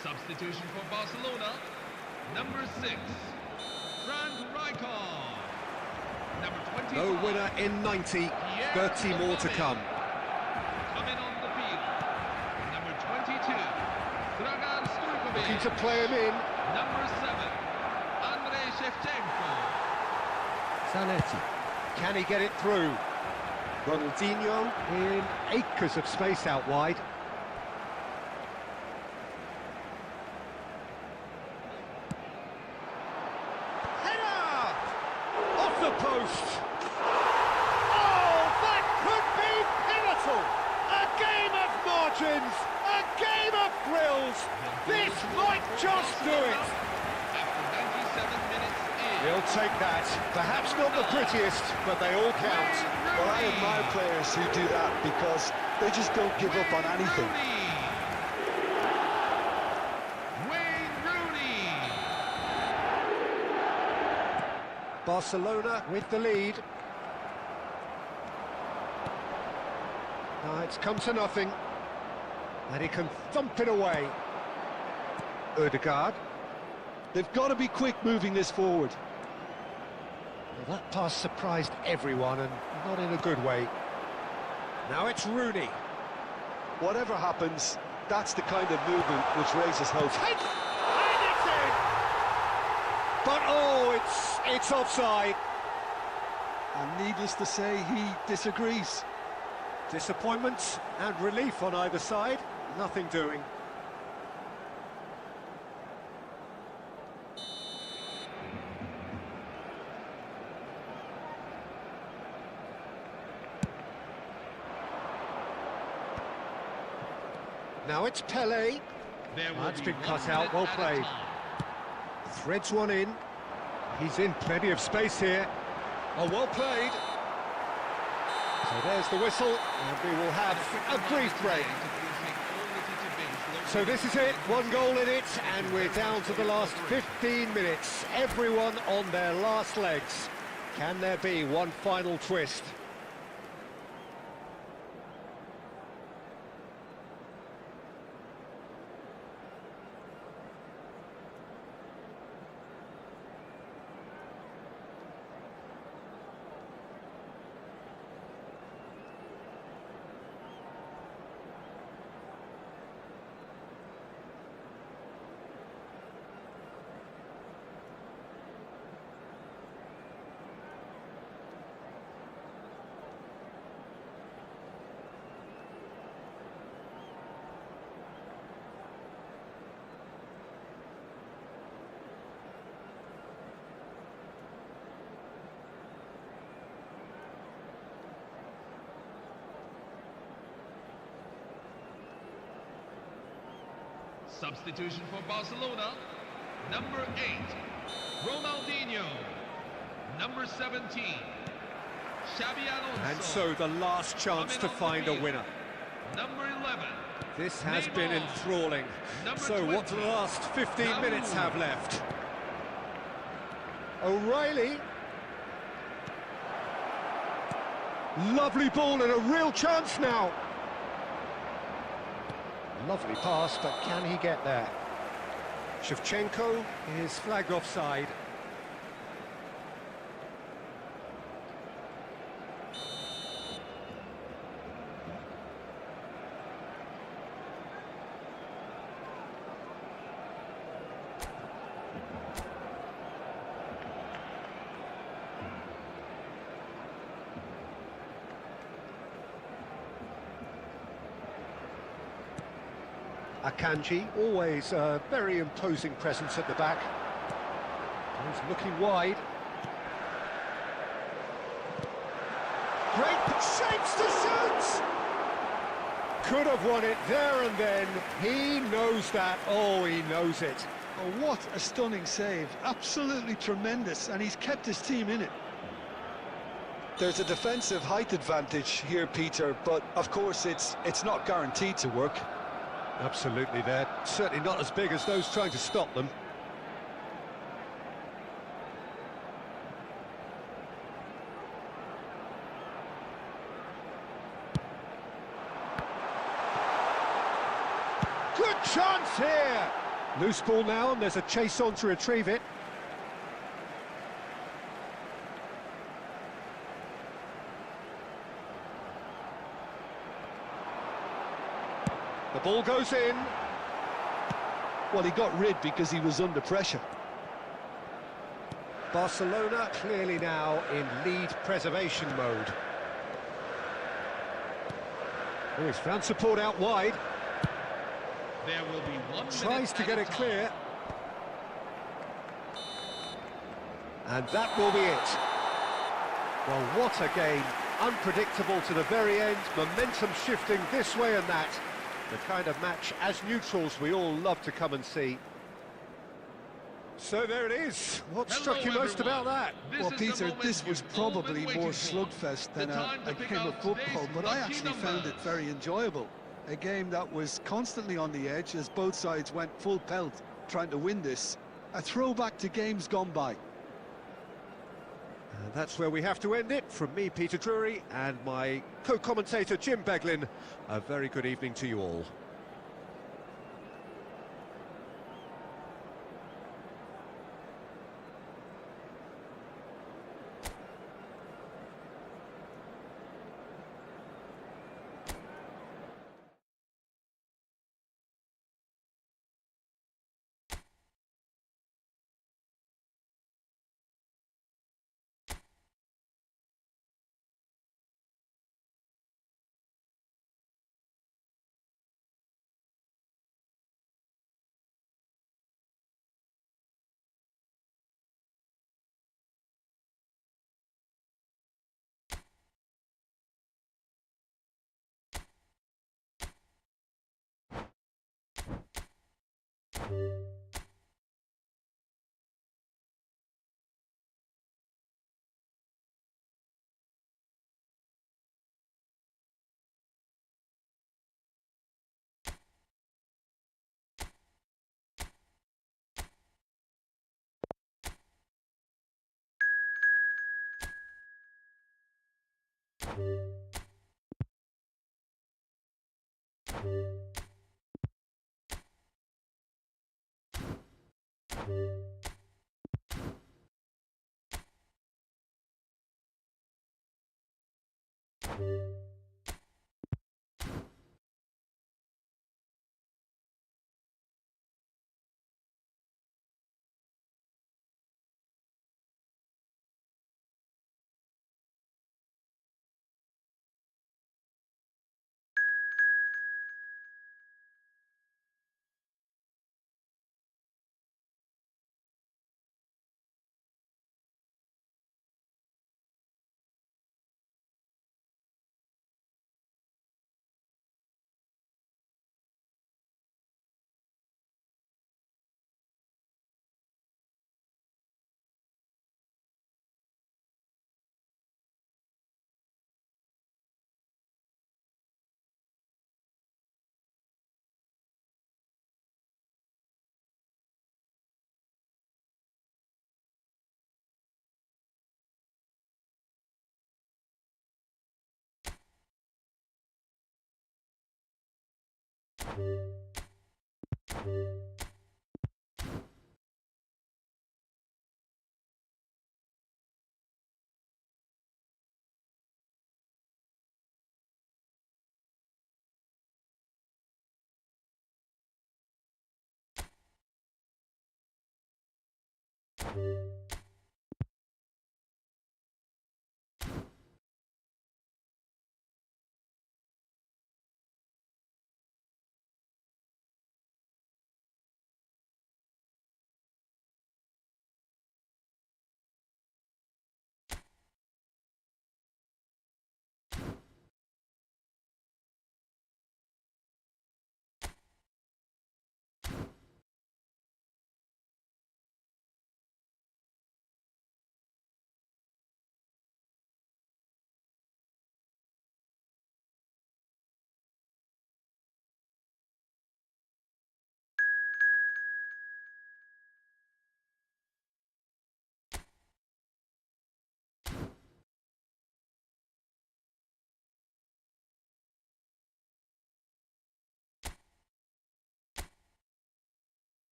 Substitution for Barcelona, number 6, Frank Rijkaard. Number 25. No winner in 90, 30 more to come. Coming on the field, number 22, Dragan Stojkovic. Looking to play him in. Number 7, Andrei Shevchenko. Zanetti. Can he get it through? Ronaldinho in acres of space out wide. Header! Off the post! Oh, that could be pivotal! A game of margins! A game of thrills! This might just do it! After 97 minutes in. He'll take that. Perhaps not the prettiest, but they all count. Well, I admire players who do that because they just don't give up on anything. Wayne Rooney. Barcelona with the lead. It's come to nothing. And he can thump it away. Ødegaard. They've got to be quick moving this forward. Well, that pass surprised everyone, and not in a good way. Now it's Rooney. Whatever happens, that's the kind of movement which raises hope. And it's in! But oh, it's offside. And needless to say, he disagrees. Disappointment and relief on either side. Nothing doing. Now it's Pele. That's been cut out, well played. Threads one in. He's in plenty of space here. Oh, well played. So there's the whistle, and we will have a brief break. So this is it, 1 goal in it, and we're down to the last 15 minutes. Everyone on their last legs. Can there be one final twist? Substitution for Barcelona. Number 8, Ronaldinho. Number 17, Xabi Alonso. And so the last chance to find a winner. Number 11. This has Neymar. been enthralling. Number So what do the 20, last 15 Raul. minutes have left? O'Reilly. Lovely ball and a real chance now. Lovely pass, but can he get there? Shevchenko is flagged offside. Akanji, always a very imposing presence at the back. He's looking wide. Great shapes to shoot! Could have won it there and then. He knows that. Oh, he knows it. Oh, what a stunning save. Absolutely tremendous, and he's kept his team in it. There's a defensive height advantage here, Peter, but of course it's not guaranteed to work. Absolutely, they're certainly not as big as those trying to stop them. Good chance here! Loose ball now, and there's a chase on to retrieve it. The ball goes in. Well, he got rid because he was under pressure. Barcelona clearly now in lead preservation mode. Oh, he's found support out wide. There will be 1 minute Tries to at get a it time. clear. And that will be it. Well, what a game. Unpredictable to the very end. Momentum shifting this way and that. The kind of match, as neutrals, we all love to come and see. So there it is. What Hello, struck you most everyone. about that? This Well, is the Peter, moment this was you've all been probably waiting more for. slugfest than The time to a pick game of out football, today's but I lucky actually found it numbers. very enjoyable. A game that was constantly on the edge as both sides went full pelt trying to win this. A throwback to games gone by. And that's where we have to end it. From me, Peter Drury, and my co-commentator, Jim Beglin. A very good evening to you all.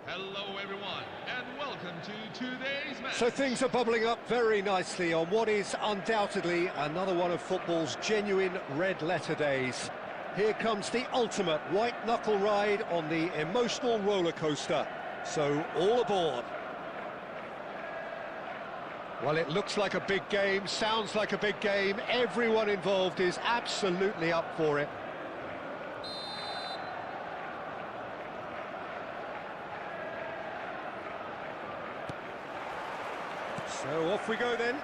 Hello everyone, and welcome to today's match. So things are bubbling up very nicely on what is undoubtedly another one of football's genuine red-letter days. Here comes the ultimate white-knuckle ride on the emotional roller coaster. So all aboard. Well, it looks like a big game, sounds like a big game. Everyone involved is absolutely up for it. So off we go then.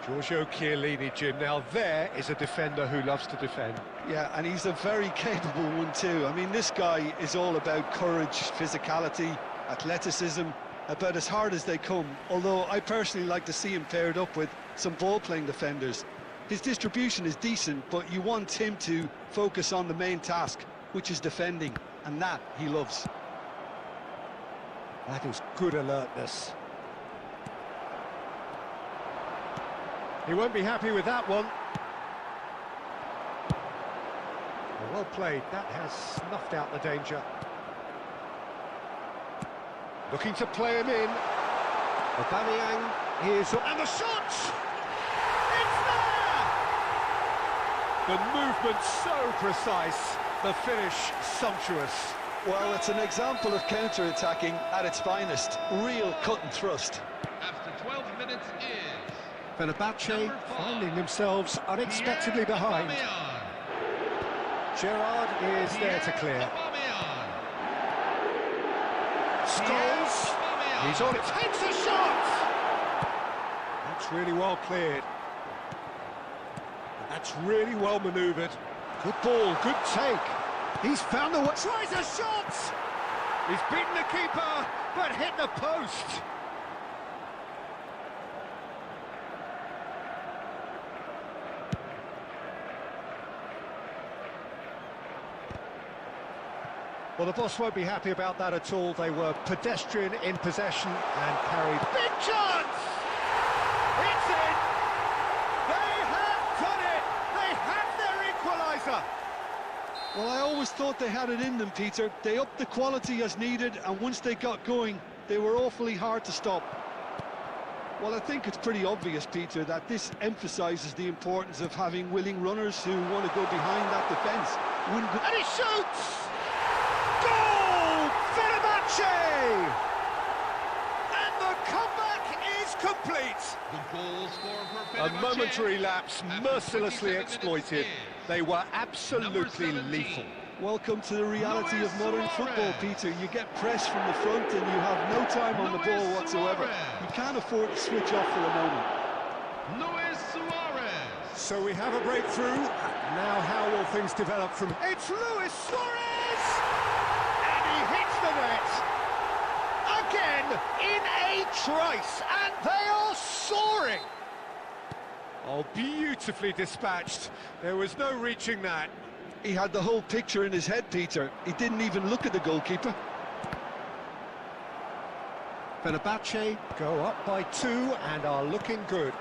Giorgio Chiellini, Jim. Now there is a defender who loves to defend. Yeah, and he's a very capable one too. I mean, this guy is all about courage, physicality, athleticism, about as hard as they come. Although I personally like to see him paired up with some ball-playing defenders. His distribution is decent, but you want him to focus on the main task, which is defending, and that he loves. That is good alertness. He won't be happy with that one. Well played, that has snuffed out the danger. Looking to play him in. Aubameyang is... and the shot! It's there! The movement so precise, the finish sumptuous. Well, it's an example of counter-attacking at its finest. Real cut and thrust. After 12 minutes is... Fenerbahce finding themselves unexpectedly behind. Gerrard is there to clear. Scholes, he's on it, takes a shot! That's really well cleared. That's really well manoeuvred. Good ball, good take. He's found the way, tries a shot! He's beaten the keeper, but hit the post. Well, the boss won't be happy about that at all. They were pedestrian in possession and carried... Big chance! It's in! They have done it! They have their equaliser! Well, I always thought they had it in them, Peter. They upped the quality as needed, and once they got going, they were awfully hard to stop. Well, I think it's pretty obvious, Peter, that this emphasises the importance of having willing runners who want to go behind that defence. And he shoots! Goal! Fenerbahce! And the comeback is complete! The goal scorer for A Fenerbahce. momentary lapse, After mercilessly 27 exploited. minutes They were Number absolutely 17. lethal. Welcome to the reality Luis of modern Suarez. football, Peter. You get pressed from the front and you have no time on the Luis ball whatsoever. Suarez. You can't afford to switch off for a moment. Luis Suarez. So we have a breakthrough. Now how will things develop from... It's Luis Suarez! And he hits the net. Again, in a trice. And they are soaring. Oh, beautifully dispatched. There was no reaching that. He had the whole picture in his head, Peter. He didn't even look at the goalkeeper. Fenerbahce go up by 2 and are looking good.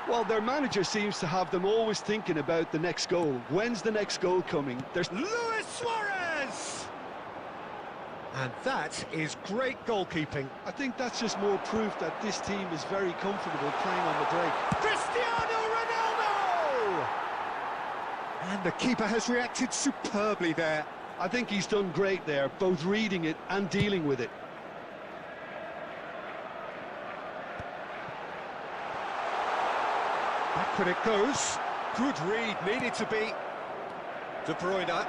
Well, their manager seems to have them always thinking about the next goal. When's the next goal coming? There's Luis Suarez! And that is great goalkeeping. I think that's just more proof that this team is very comfortable playing on the break. Cristiano Ronaldo! And the keeper has reacted superbly there. I think he's done great there, both reading it and dealing with it. Backward it goes. Good read, needed to be. De Bruyne.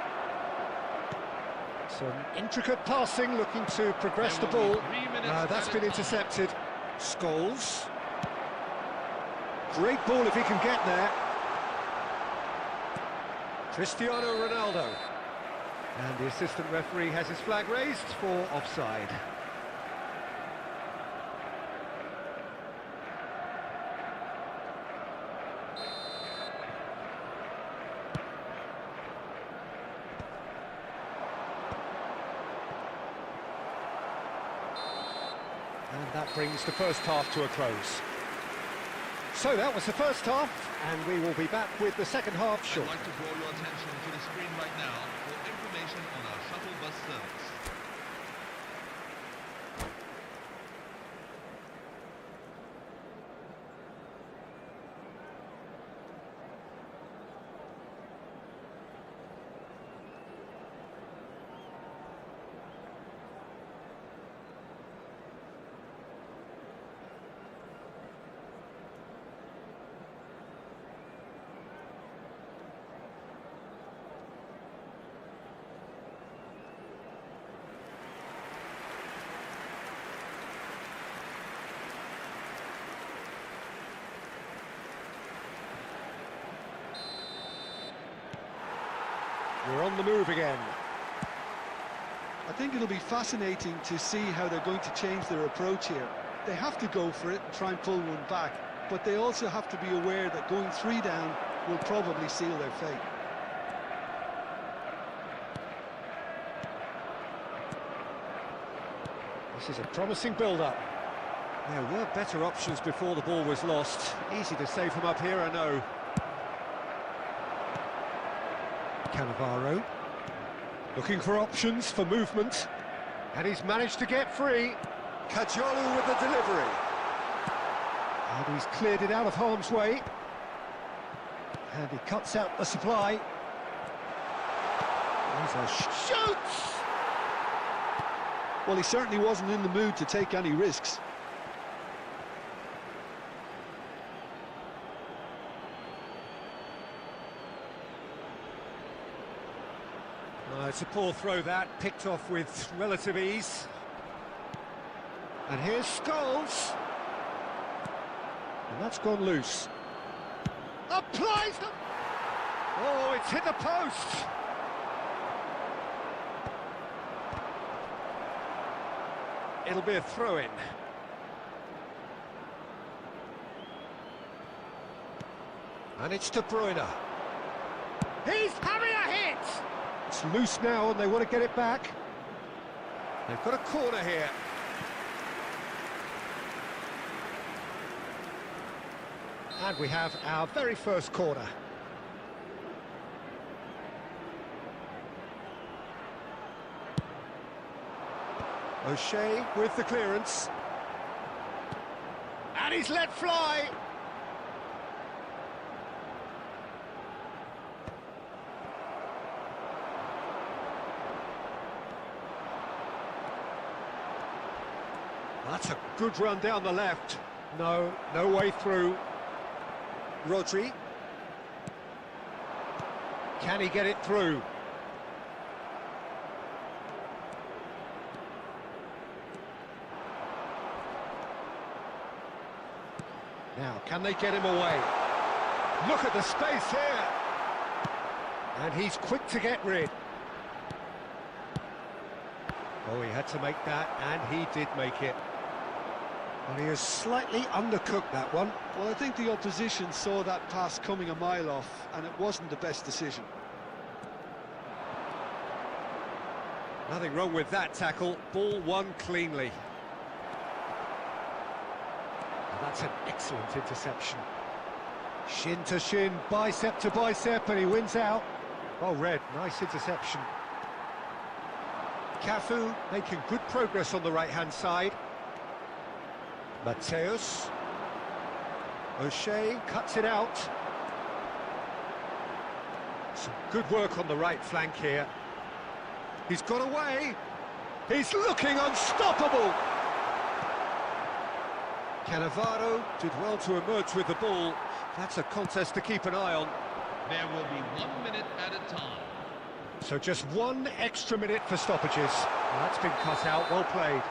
Some intricate passing, looking to progress the There will ball. be 3 minutes That's been added intercepted. Scholes. Great ball if he can get there. Cristiano Ronaldo. And the assistant referee has his flag raised for offside. And that brings the first half to a close. So that was the first half, and we will be back with the second half I'd shortly. like to draw your attention to the screen right now for information on our shuttle bus service. We're on the move again. I think it'll be fascinating to see how they're going to change their approach here. They have to go for it and try and pull one back, but they also have to be aware that going 3 down will probably seal their fate. This is a promising build-up. There were better options before the ball was lost. Easy to save from up here, I know. Cannavaro. Looking for options for movement. And he's managed to get free. Cajolu with the delivery. And he's cleared it out of harm's way. And he cuts out the supply. He's a shoots! Well, he certainly wasn't in the mood to take any risks. It's a poor throw that, picked off with relative ease. And here's Scholes. And that's gone loose. Applies them! Oh, it's hit the post! It'll be a throw-in. And it's De Bruyne. He's having a hit! It's loose now and they want to get it back. They've got a corner here. And we have our very first corner. O'Shea with the clearance. And he's let fly! That's a good run down the left. No way through. Rodri. Can he get it through? Now, can they get him away? Look at the space here! And he's quick to get rid. Oh, he had to make that, and he did make it. And he has slightly undercooked that one. Well, I think the opposition saw that pass coming a mile off, and it wasn't the best decision. Nothing wrong with that tackle. Ball won cleanly. And that's an excellent interception. Shin to shin, bicep to bicep, and he wins out. Well read, nice interception. Cafu making good progress on the right-hand side. Mateus. O'Shea cuts it out. Some good work on the right flank here. He's got away. He's looking unstoppable. Cannavaro did well to emerge with the ball. That's a contest to keep an eye on. There will be 1 minute at a time. So just 1 extra minute for stoppages. Well, that's been cut out, well played.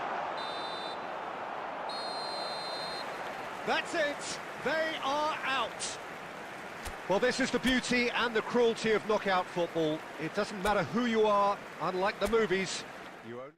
That's it, they are out. Well, this is the beauty and the cruelty of knockout football. It doesn't matter who you are, unlike the movies. You only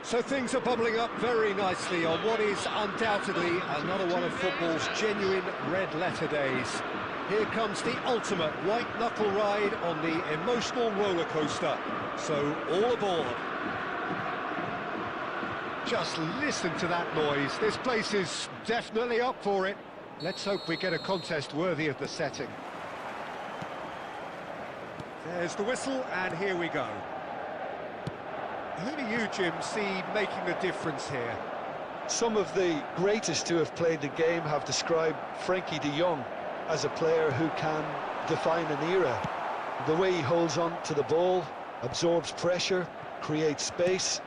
So things are bubbling up very nicely on what is undoubtedly another one of football's genuine red-letter days. Here comes the ultimate white-knuckle ride on the emotional roller coaster. So all aboard. Just listen to that noise. This place is definitely up for it. Let's hope we get a contest worthy of the setting. There's the whistle, and here we go. Who do you, Jim, see making the difference here? Some of the greatest to have played the game have described Frankie de Jong as a player who can define an era. The way he holds on to the ball, absorbs pressure, creates space.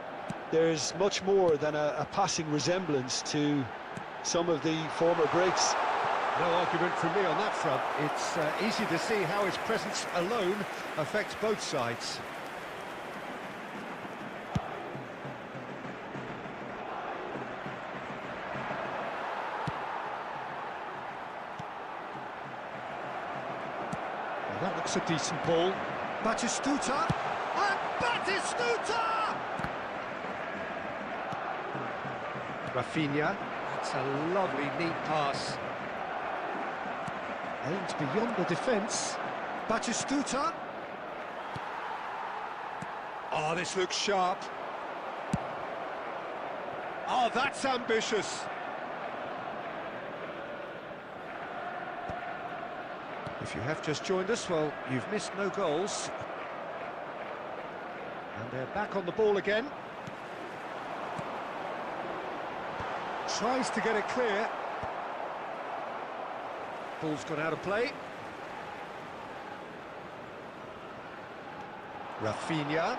There's much more than a passing resemblance to some of the former greats. No argument from me on that front. It's easy to see how his presence alone affects both sides. Well, that looks a decent ball. Batistuta! And Batistuta! Rafinha. That's a lovely, neat pass. Aims beyond the defence. Batistuta. Oh, this looks sharp. Oh, that's ambitious. If you have just joined us, well, you've missed no goals. And they're back on the ball again. Tries to get it clear. Ball's gone out of play. Rafinha.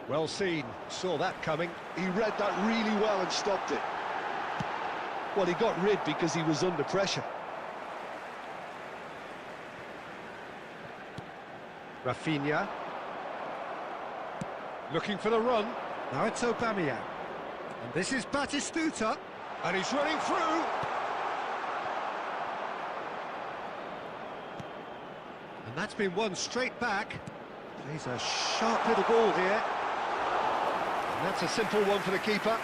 Well seen, saw that coming. He read that really well and stopped it. Well, he got rid because he was under pressure. Rafinha. Looking for the run. Now it's Aubameyang. And this is Batistuta. And he's running through. And that's been won straight back. Plays a sharp little ball here. And that's a simple one for the keeper.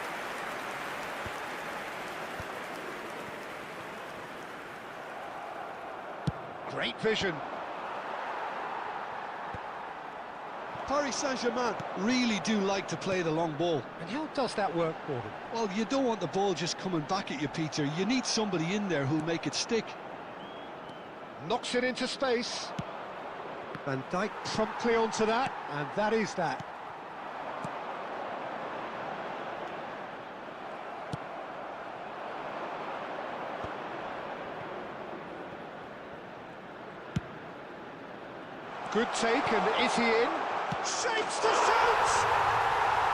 Great vision. Paris Saint-Germain really do like to play the long ball. And how does that work, Gordon? Well, you don't want the ball just coming back at you, Peter. You need somebody in there who'll make it stick. Knocks it into space. Van Dijk promptly onto that, and that is that. Good take, and is he in? Shapes to shoot!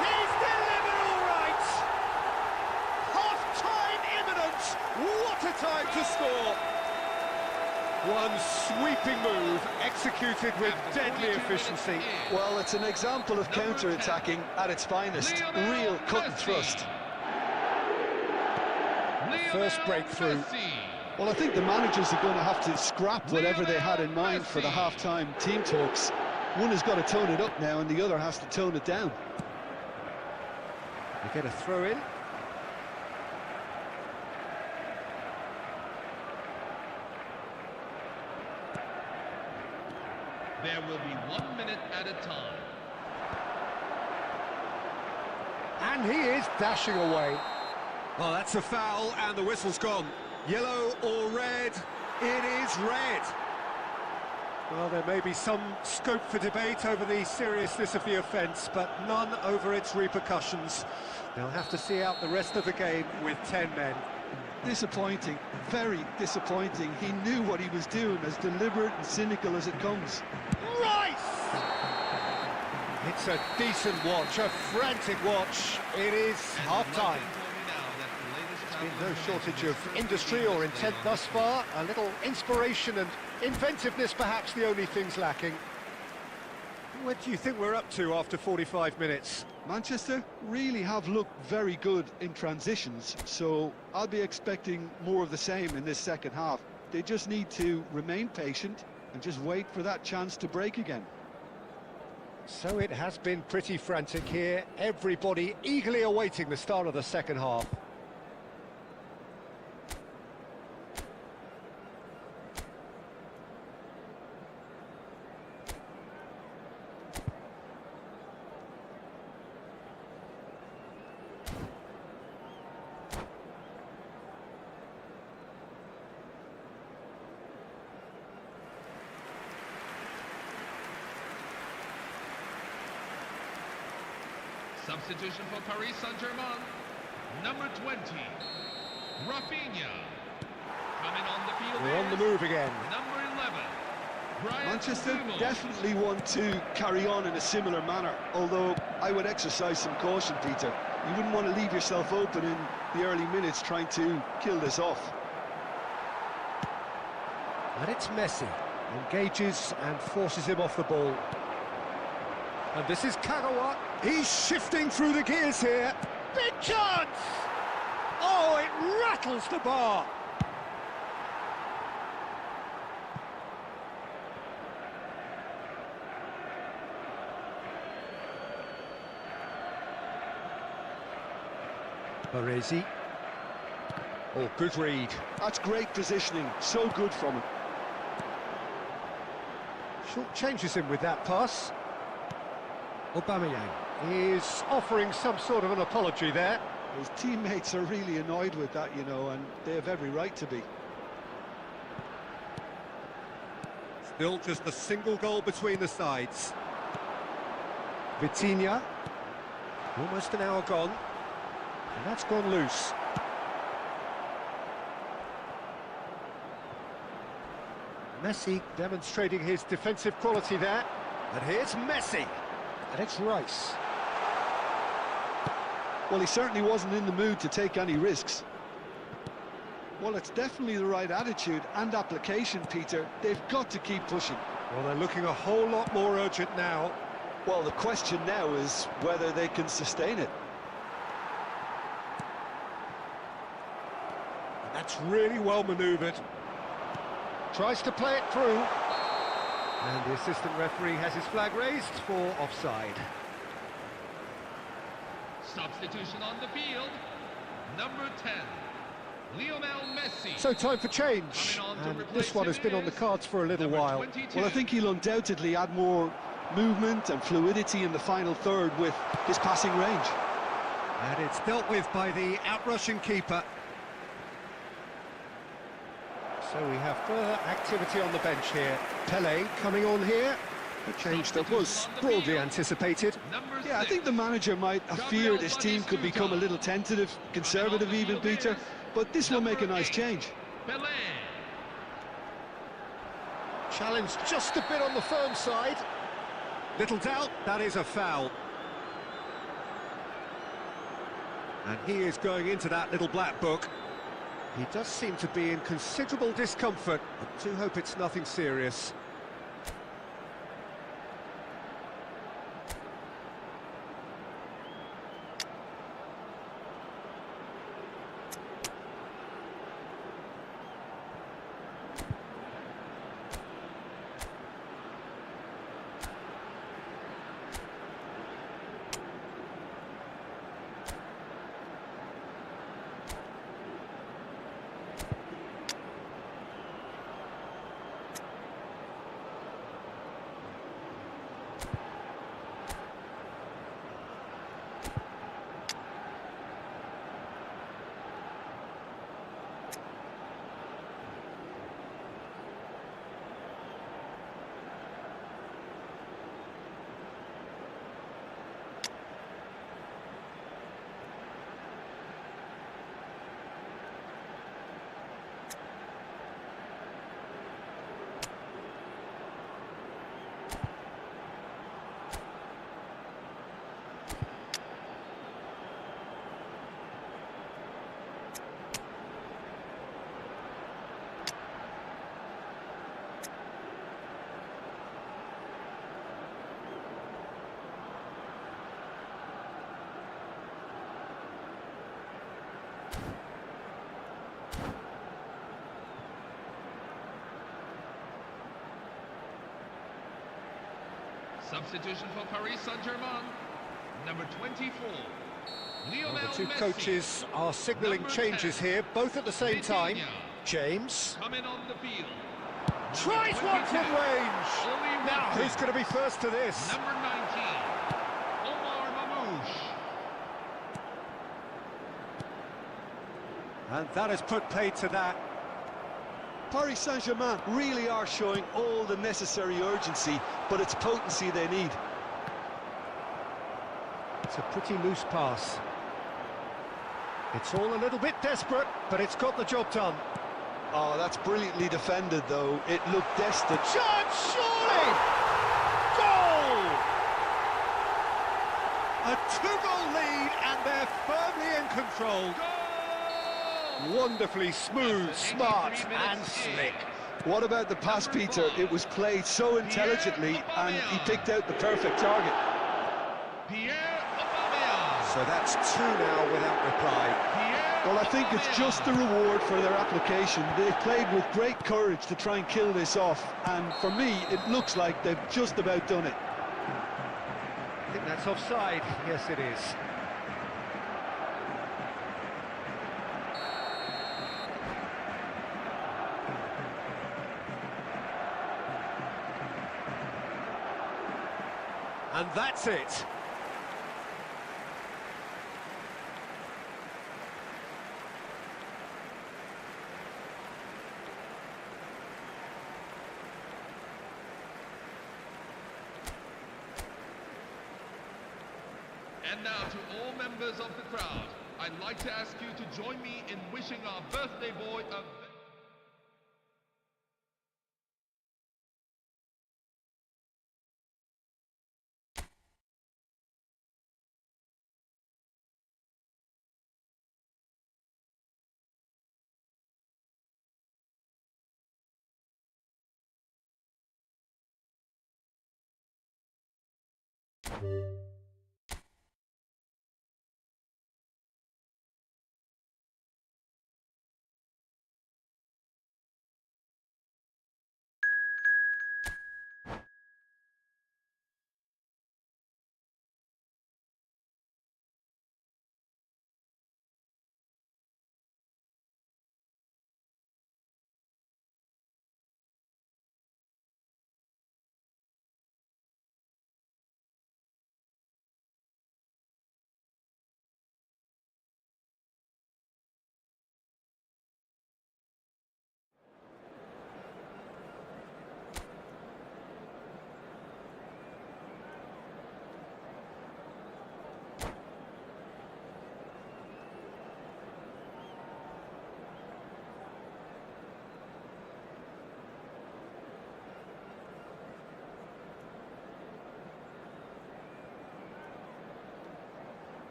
He's delivered all right! Half-time imminent! What a time to score! One sweeping move, executed with deadly efficiency. Well, it's an example of counter-attacking at its finest. Real cut and thrust. First breakthrough. Well, I think the managers are going to have to scrap whatever they had in mind for the half-time team talks. One has got to tone it up now, and the other has to tone it down. We get a throw in. There will be 1 minute at a time. And he is dashing away. Well, that's a foul, and the whistle's gone. Yellow or red? It is red. Well, there may be some scope for debate over the seriousness of the offence, but none over its repercussions. They'll have to see out the rest of the game with 10 men. Disappointing, very disappointing. He knew what he was doing, as deliberate and cynical as it comes. Rice! It's a decent watch, a frantic watch. It is half-time. Been no shortage of industry or intent thus far. A little inspiration and inventiveness, perhaps the only things lacking. What do you think we're up to after 45 minutes? Manchester really have looked very good in transitions, so I'll be expecting more of the same in this second half. They just need to remain patient and just wait for that chance to break again. So it has been pretty frantic here. Everybody eagerly awaiting the start of the second half. Substitution for Paris Saint-Germain. Number 20, Rafinha. Coming on the field We're on the is move again. number 11, Brian Manchester Mbeumo. definitely want to carry on in a similar manner, although I would exercise some caution, Peter. You wouldn't want to leave yourself open in the early minutes trying to kill this off. And it's Messi. Engages and forces him off the ball. And this is Kagawa. He's shifting through the gears here. Big chance! Oh, it rattles the bar. Baresi. Oh, good read. That's great positioning, so good from him. Short changes him with that pass. Aubameyang is offering some sort of an apology there. His teammates are really annoyed with that, you know, and they have every right to be. Still just a single goal between the sides. Vitinha. Almost an hour gone. And that's gone loose. Messi demonstrating his defensive quality there. And here's Messi. And it's Rice. Well, he certainly wasn't in the mood to take any risks. Well, it's definitely the right attitude and application, Peter. They've got to keep pushing. Well, they're looking a whole lot more urgent now. Well, the question now is whether they can sustain it. And that's really well manoeuvred. Tries to play it through. And the assistant referee has his flag raised for offside. Substitution on the field. Number 10, Lionel Messi. So time for change. Coming on to And replace this one him has been on the is cards for a little number while. 22. Well, I think he'll undoubtedly add more movement and fluidity in the final third with his passing range. And it's dealt with by the outrushing keeper. So we have further activity on the bench here. Pele coming on here. A change that was broadly anticipated. Number Yeah, I 6, think the manager might have feared his team could become a little tentative, conservative even, Peter, but this will make a nice change. Pelé. Challenge just a bit on the firm side. Little doubt, that is a foul. And he is going into that little black book. He does seem to be in considerable discomfort. I do hope it's nothing serious. Substitution for Paris Saint-Germain, number 24. Well, Lionel the two Messi. coaches are signalling Number changes 10, here, both at the same time. Vitinha. James Coming on the field. tries one from 22, range. Oli Now, Watkins. who's going to be first to this? Number 19, Omar Mamouche. And that has put paid to that. Paris Saint-Germain really are showing all the necessary urgency, but it's potency they need. It's a pretty loose pass. It's all a little bit desperate, but it's got the job done. Oh, that's brilliantly defended, though. It looked destined. Chance, surely! Goal! A two-goal lead, and they're firmly in control. Wonderfully smooth, smart, and slick. What about the pass, Peter? It was played so intelligently, and he picked out the perfect target. Pierre Aubameyang. So that's two now without reply. Pierre Well, I think it's Aubameyang. just the reward for their application. They've played with great courage to try and kill this off, and for me, it looks like they've just about done it. I think that's offside. Yes, it is. And that's it. And now to all members of the crowd, I'd like to ask you to join me in wishing our birthday boy a...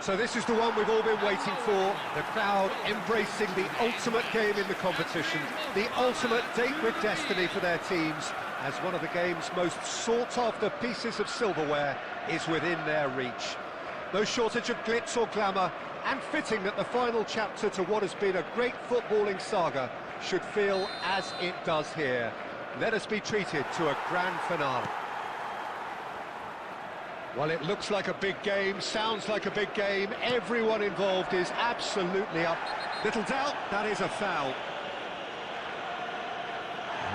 So this is the one we've all been waiting for. The crowd embracing the ultimate game in the competition, the ultimate date with destiny for their teams, as one of the game's most sought-after pieces of silverware is within their reach. No shortage of glitz or glamour, and fitting that the final chapter to what has been a great footballing saga should feel as it does here. Let us be treated to a grand finale. Well, it looks like a big game, sounds like a big game. Everyone involved is absolutely up. Little doubt, that is a foul.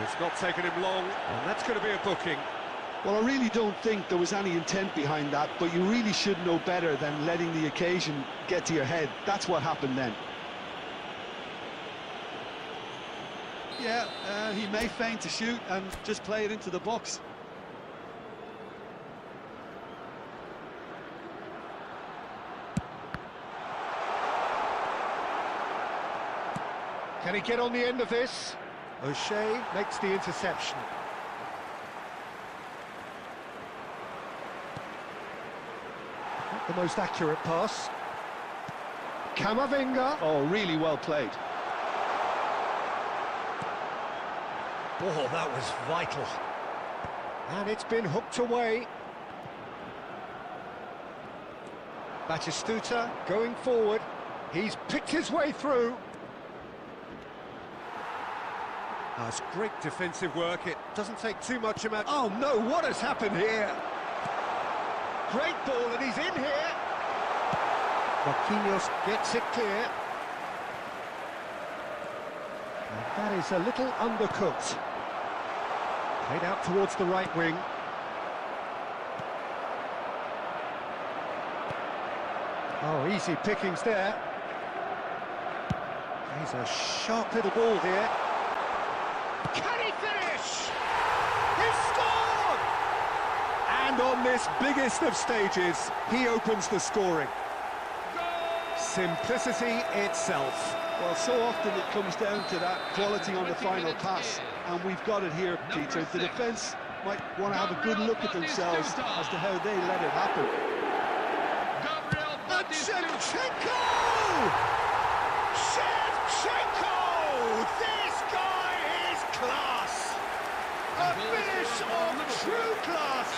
It's not taken him long, and that's going to be a booking. Well, I really don't think there was any intent behind that, but you really should know better than letting the occasion get to your head. That's what happened then. Yeah, he may feign to shoot and just play it into the box. Can he get on the end of this? O'Shea makes the interception. Not the most accurate pass. Camavinga. Oh, really well played. Oh, that was vital. And it's been hooked away. Batistuta going forward. He's picked his way through. That's great defensive work. It doesn't take too much amount. Oh no, what has happened here? Great ball, and he's in here. Marquinhos gets it clear. And that is a little undercooked. Played out towards the right wing. Oh, easy pickings there. He's a sharp little ball here. Can he finish? He's scored! And on this biggest of stages, he opens the scoring. Simplicity itself. Well, so often it comes down to that quality on the final pass, and we've got it here, Peter. The defence might want to have a good look at themselves as to how they let it happen. Shevchenko! Shevchenko! This guy is class! A finish of true class!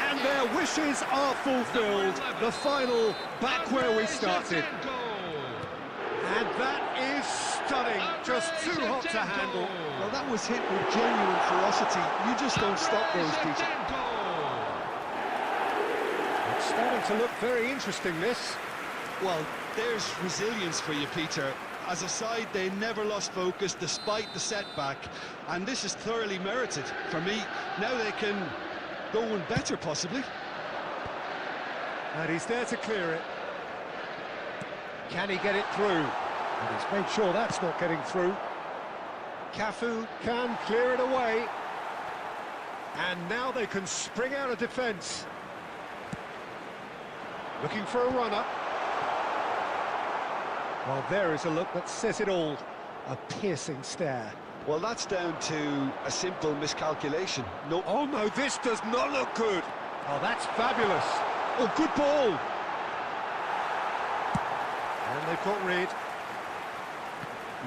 And their wishes are fulfilled. The final back where we started. And that is stunning. Just too hot to handle. Well, that was hit with genuine ferocity. You just don't stop those, Peter. It's starting to look very interesting, this. Well, there's resilience for you, Peter. As a side, they never lost focus despite the setback, and this is thoroughly merited. For me, now they can go one better, possibly. And he's there to clear it. Can he get it through? And he's made sure that's not getting through. Cafu can clear it away. And now they can spring out of defence. Looking for a runner. Well, there is a look that says it all. A piercing stare. Well, that's down to a simple miscalculation. No. Oh no, this does not look good. Oh, that's fabulous. Oh, good ball. And they've got rid.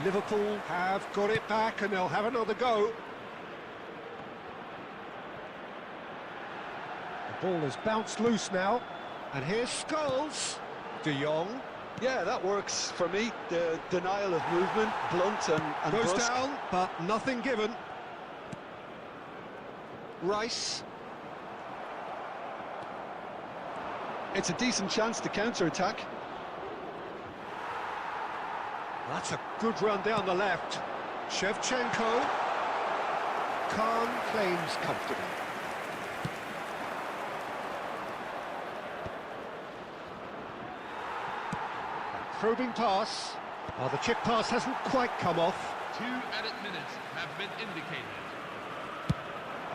Liverpool have got it back and they'll have another go. The ball has bounced loose now. And here's Scholes. De Jong. Yeah, that works for me. The denial of movement, blunt and Goes brusque. down, but nothing given. Rice. It's a decent chance to counter-attack. That's a good run down the left. Shevchenko. Khan claims comfortably. Probing pass. Oh, the chip pass hasn't quite come off. 2 added minutes have been indicated.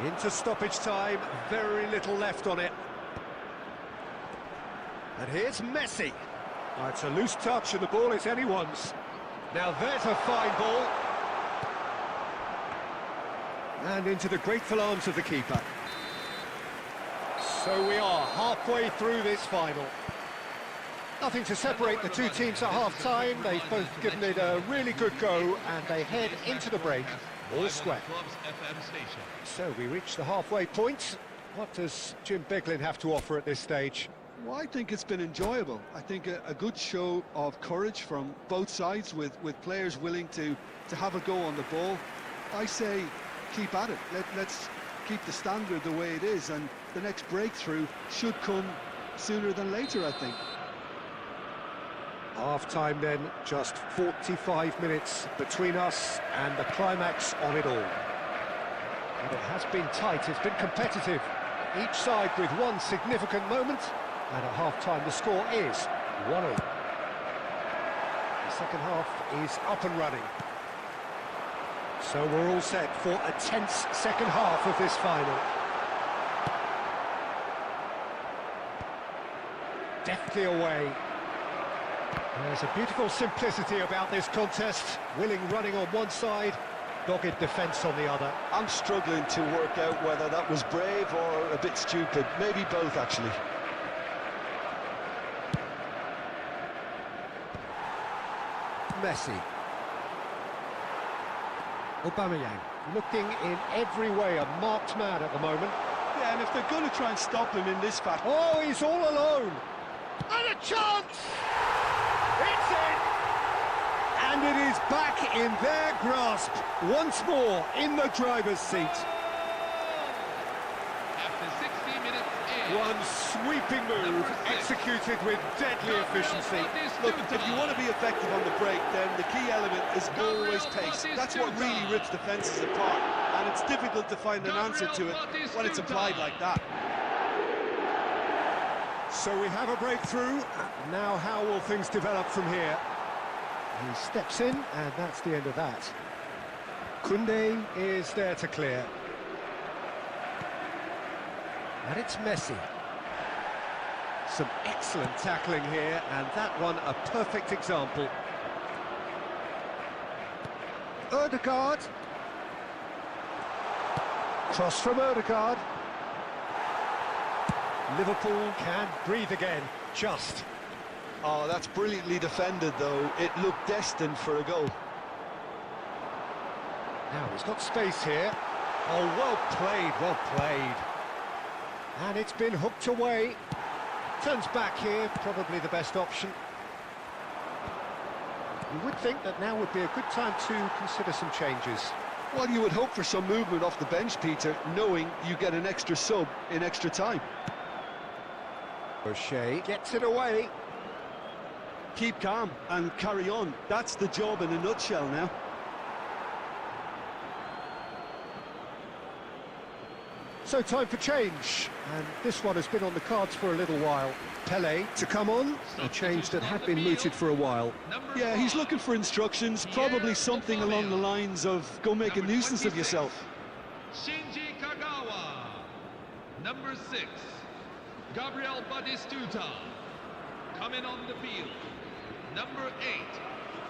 Into stoppage time, very little left on it. And here's Messi. Oh, it's a loose touch and the ball is anyone's. Now there's a fine ball. And into the grateful arms of the keeper. So we are halfway through this final. Nothing to separate the two teams at half-time. They've both given it a really good go, and they head into the break all square. So we reach the halfway point. What does Jim Beglin have to offer at this stage? Well, I think it's been enjoyable. I think a good show of courage from both sides, with players willing to have a go on the ball. I say keep at it. Let's keep the standard the way it is, and the next breakthrough should come sooner than later, I think. Half-time then, just 45 minutes between us and the climax on it all. And it has been tight, it's been competitive. Each side with one significant moment, and at half-time the score is 1-0. The second half is up and running. So we're all set for a tense second half of this final. Deftly away. There's a beautiful simplicity about this contest. Willing running on one side, dogged defence on the other. I'm struggling to work out whether that was brave or a bit stupid. Maybe both, actually. Messi. Aubameyang, looking in every way a marked man at the moment. Yeah, and if they're going to try and stop him in this fashion... Oh, he's all alone! And a chance! It's in! And it is back in their grasp, once more in the driver's seat. After 60 minutes in, One sweeping move, executed with deadly efficiency. Look, if you want to be effective on the break, then the key element is always pace. That's what really rips defences apart, and it's difficult to find an answer to it when it's applied like that. So we have a breakthrough. Now how will things develop from here? He steps in, and that's the end of that. Koundé is there to clear. And it's Messi. Some excellent tackling here, and that one a perfect example. Ødegaard. Cross from Ødegaard. Liverpool can breathe again, just. Oh, that's brilliantly defended, though. It looked destined for a goal. Now he's got space here. Oh, well played, well played. And it's been hooked away. Turns back here, probably the best option. You would think that now would be a good time to consider some changes. Well, you would hope for some movement off the bench, Peter, knowing you get an extra sub in extra time. O'Shea gets it away. Keep calm and carry on. That's the job in a nutshell now. So time for change, and this one has been on the cards for a little while. Pelé to come on, a change that had been mooted for a while. Yeah, he's looking for instructions, probably something along the lines of go make a nuisance of yourself. Shinji Kagawa. Number 6, Gabriel Batistuta. Coming on the field. Number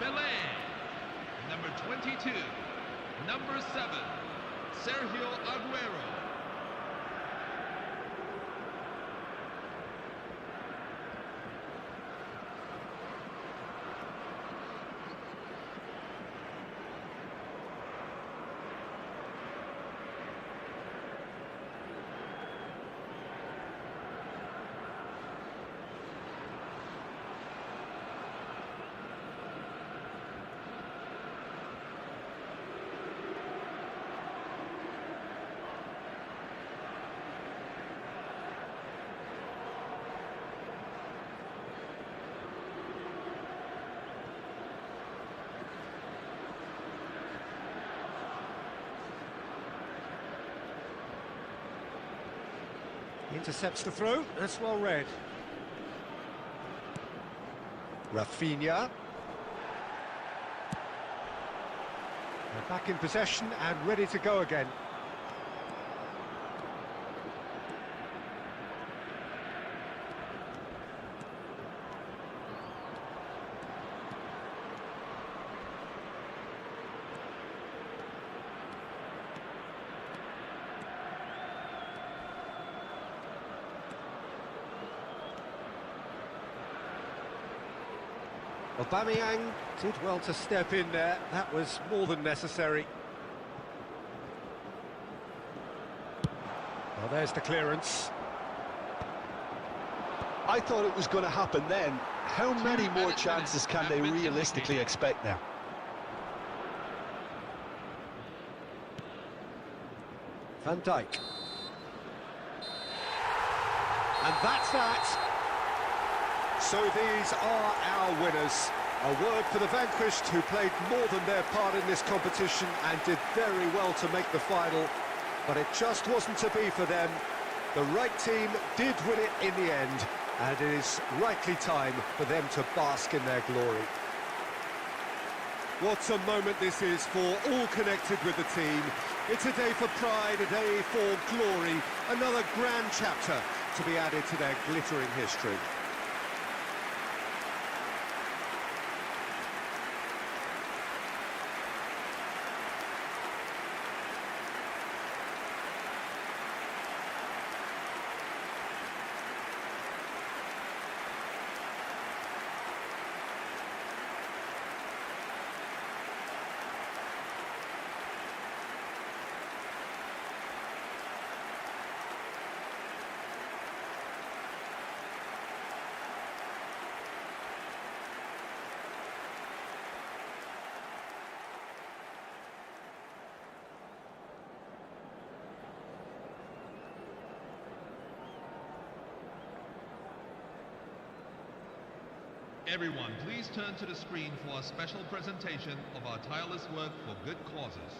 8, Pelé. Number 22, number 7, Sergio Aguero. Intercepts the throw, that's well read. Rafinha. They're back in possession and ready to go again. Aubameyang did well to step in there. That was more than necessary. Well, there's the clearance. I thought it was going to happen then. How many more chances can they realistically expect now? Van Dijk. And that's that. So these are our winners. A word for the vanquished, who played more than their part in this competition and did very well to make the final. But it just wasn't to be for them. The right team did win it in the end, and it is rightly time for them to bask in their glory. What a moment this is for all connected with the team. It's a day for pride, a day for glory, another grand chapter to be added to their glittering history. Everyone, please turn to the screen for a special presentation of our tireless work for good causes.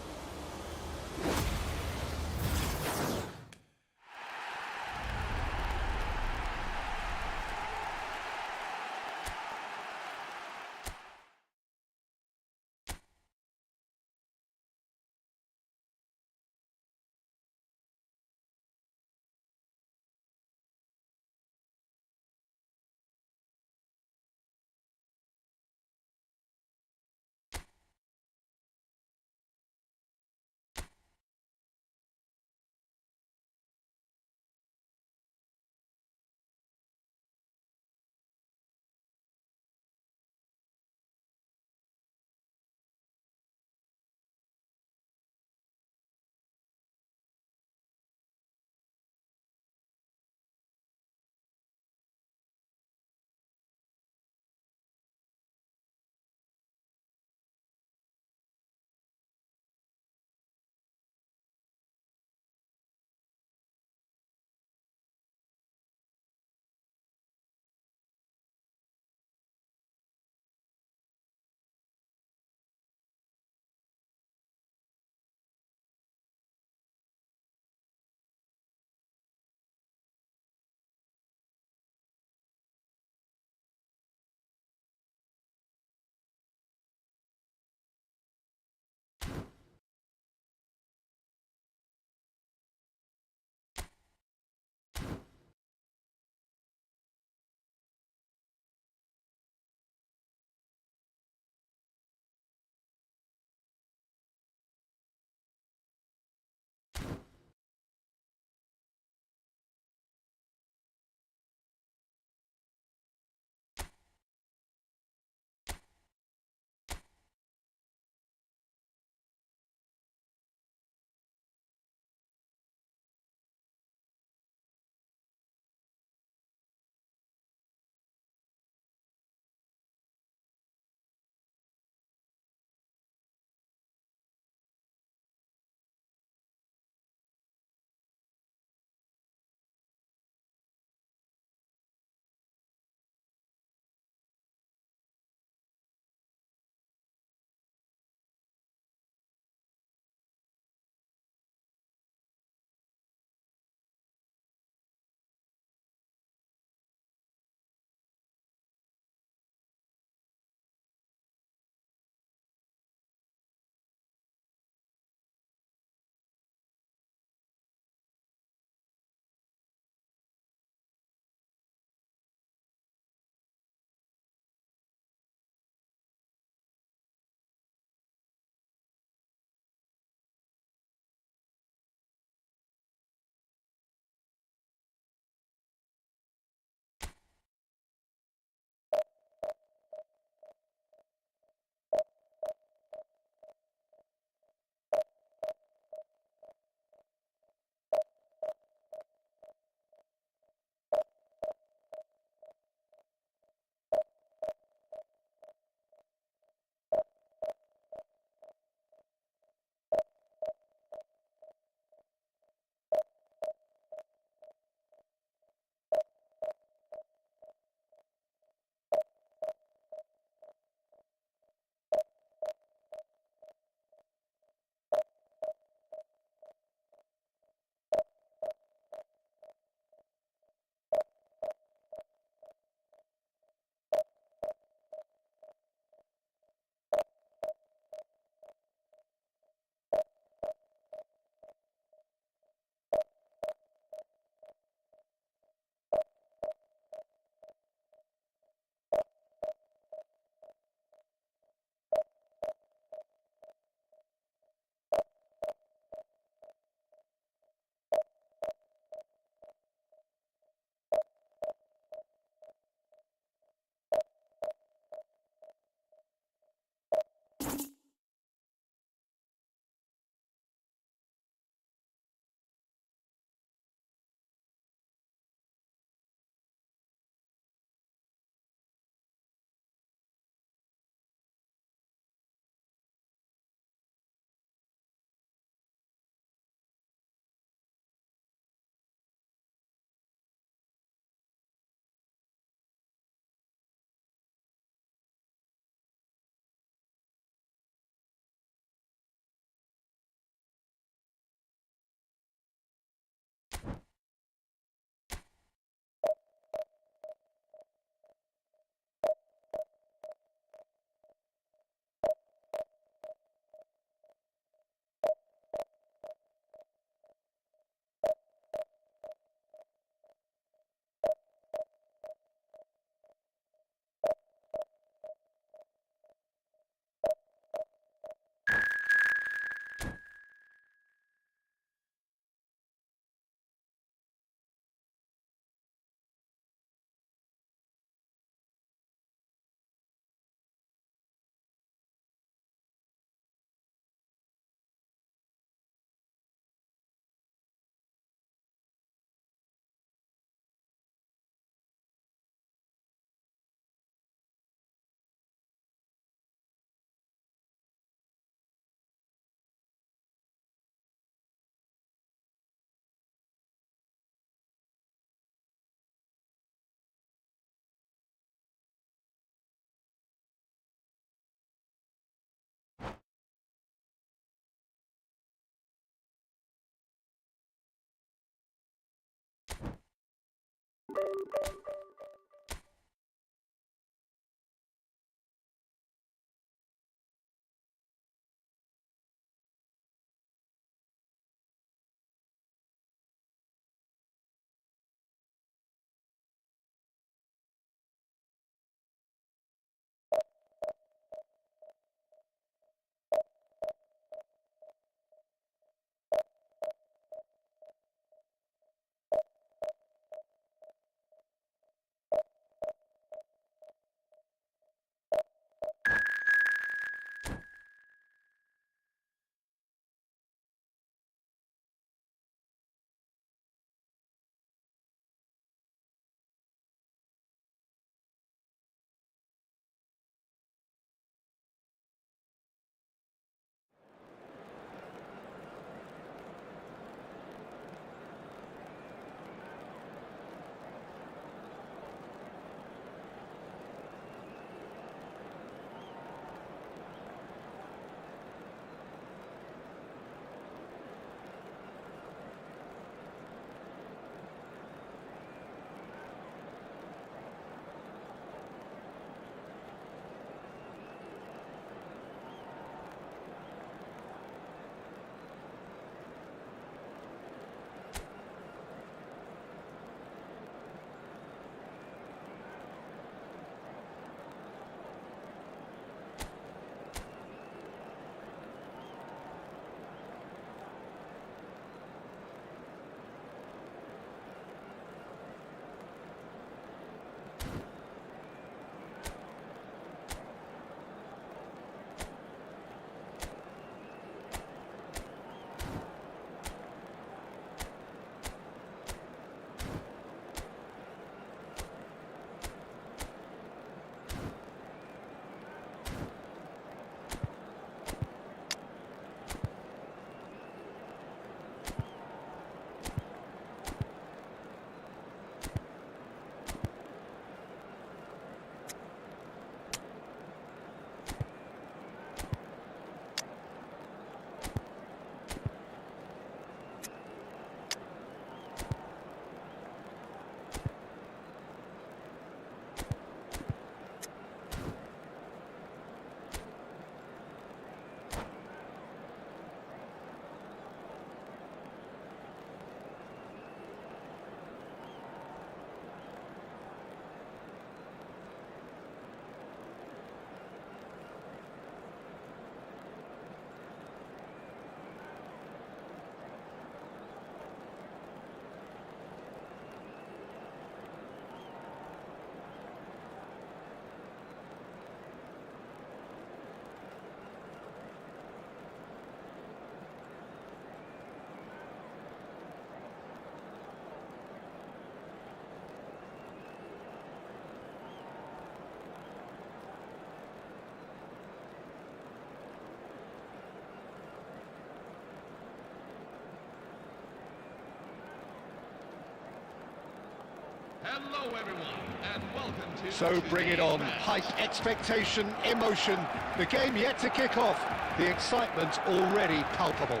Hello everyone, and welcome to So bring it on. today's match. Hype, expectation, emotion. The game yet to kick off. The excitement already palpable.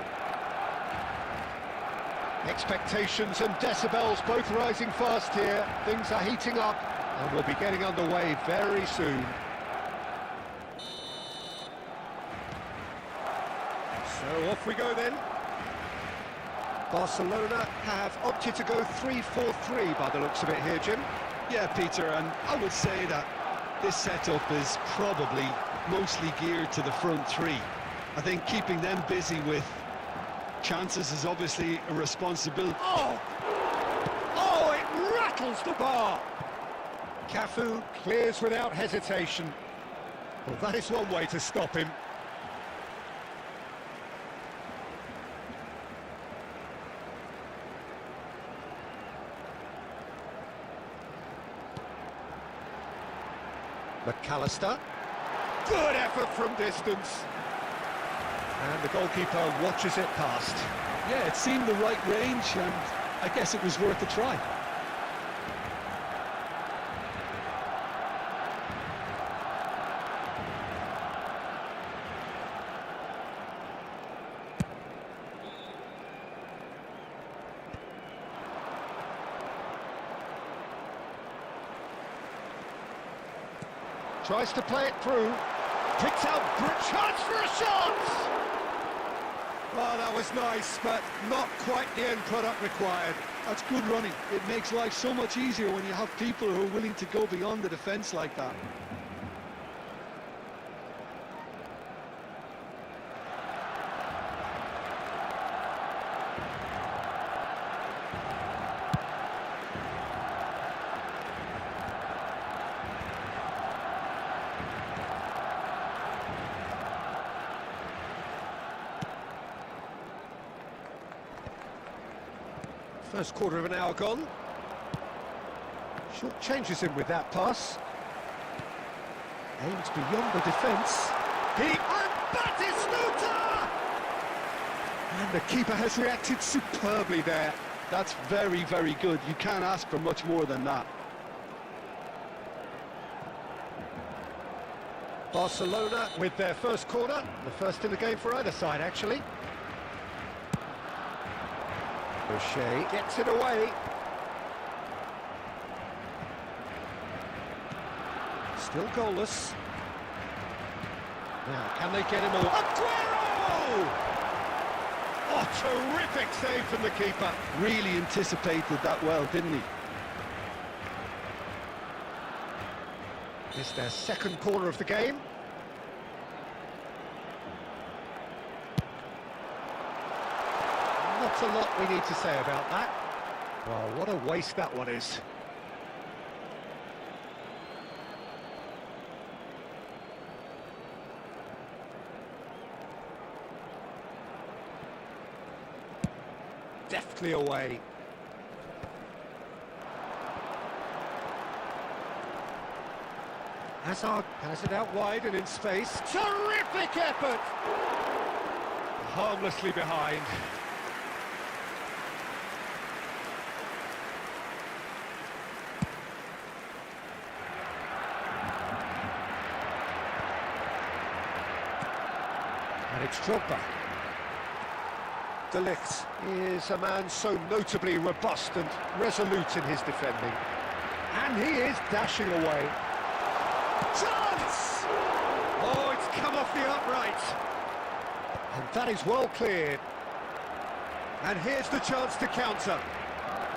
Expectations and decibels both rising fast here. Things are heating up and we'll be getting underway very soon. So off we go then. Barcelona have opted to go 3-4-3 by the looks of it here, Jim. Yeah, Peter, and I would say that this setup is probably mostly geared to the front three. I think keeping them busy with chances is obviously a responsibility. Oh! Oh, it rattles the bar! Cafu clears without hesitation. Well, that is one way to stop him. McAllister. Good effort from distance. And the goalkeeper watches it past. Yeah, it seemed the right range, and I guess it was worth a try. Tries to play it through. Picks out chance for a shot! Oh, that was nice, but not quite the end product required. That's good running. It makes life so much easier when you have people who are willing to go beyond the defence like that. First quarter of an hour gone. Short changes him with that pass. Aims beyond the defence. And Batistuta! And the keeper has reacted superbly there. That's very, very good. You can't ask for much more than that. Barcelona with their first corner. The first in the game for either side, actually. O'Shea gets it away. Still goalless. Now, can they get him all? Aguero! Oh, terrific save from the keeper. Really anticipated that well, didn't he? It's their second corner of the game. Not a lot we need to say about that. Well, what a waste that one is. Deftly away. Hazard has it out wide and in space. Terrific effort! Harmlessly behind. And it's Drogba. De Ligt is a man so notably robust and resolute in his defending. And he is dashing away. Chance! Oh, it's come off the upright. And that is well cleared. And here's the chance to counter.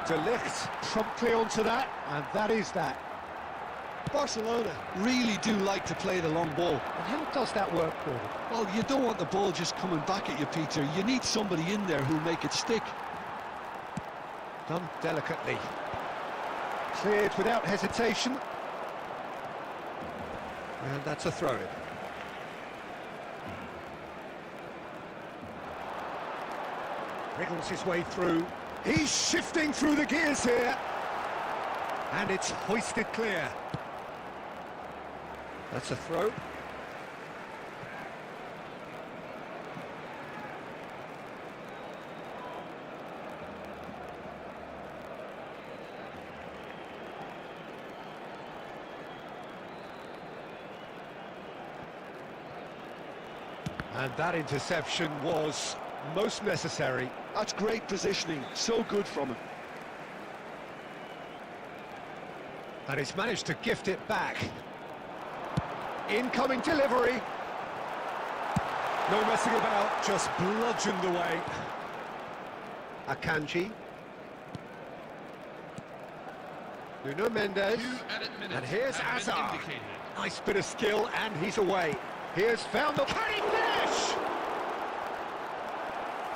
De Ligt promptly onto that, and that is that. Barcelona really do like to play the long ball. And how does that work, Gordon? Well, you don't want the ball just coming back at you, Peter. You need somebody in there who'll make it stick. Done delicately. Cleared without hesitation. And that's a throw-in. Wriggles his way through. He's shifting through the gears here. And it's hoisted clear. That's a throw. And that interception was most necessary. That's great positioning. So good from him. And he's managed to gift it back. Incoming delivery. No messing about, just bludgeoned away. Akanji. Nuno Mendes. And here's Hazard. Nice bit of skill, and he's away. Here's found the... Can he finish?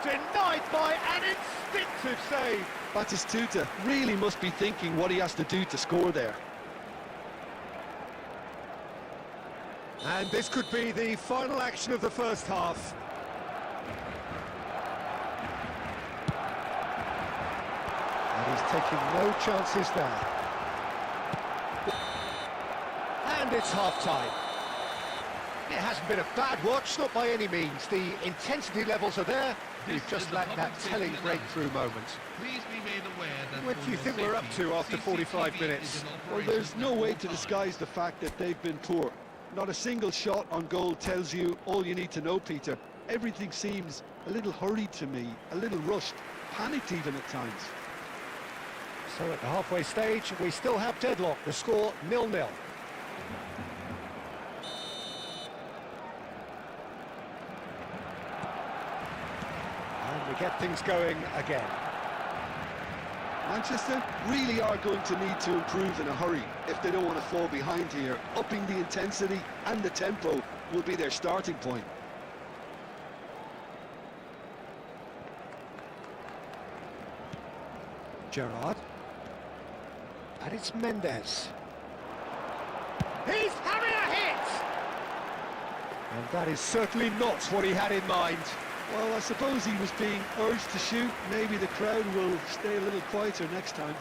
Denied by an instinctive save. Batistuta really must be thinking what he has to do to score there. And this could be the final action of the first half. And he's taking no chances there. And it's half-time. It hasn't been a bad watch, not by any means. The intensity levels are there. We've just lacked that telling breakthrough moment. Please be made aware that What do you think we're up to after 45 minutes? Well, there's no way to disguise the fact that they've been poor. Not a single shot on goal tells you all you need to know, Peter. Everything seems a little hurried to me, a little rushed, panicked even at times. So at the halfway stage, we still have deadlock. The score 0-0. to get things going again. Manchester really are going to need to improve in a hurry if they don't want to fall behind here. Upping the intensity and the tempo will be their starting point. Gerrard. And it's Mendes. He's having a hit! And that is certainly not what he had in mind. Well, I suppose he was being urged to shoot. Maybe the crowd will stay a little quieter next time.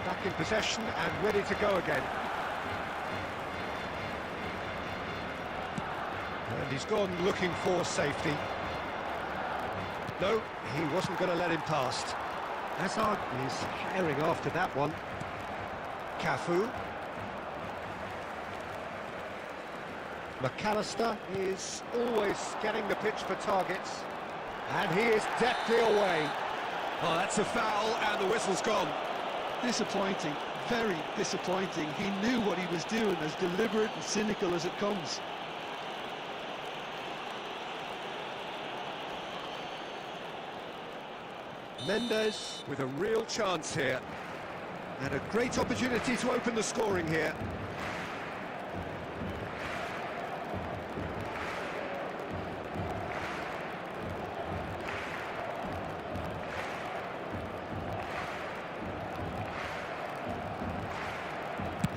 Back in possession and ready to go again. And he's gone looking for safety. No, he wasn't going to let him past. Hazard is herring after that one. Cafu. McAllister is always scanning the pitch for targets. And he is deftly away. Oh, that's a foul and the whistle's gone. Disappointing, very disappointing. He knew what he was doing, as deliberate and cynical as it comes. Mendes with a real chance here. And a great opportunity to open the scoring here.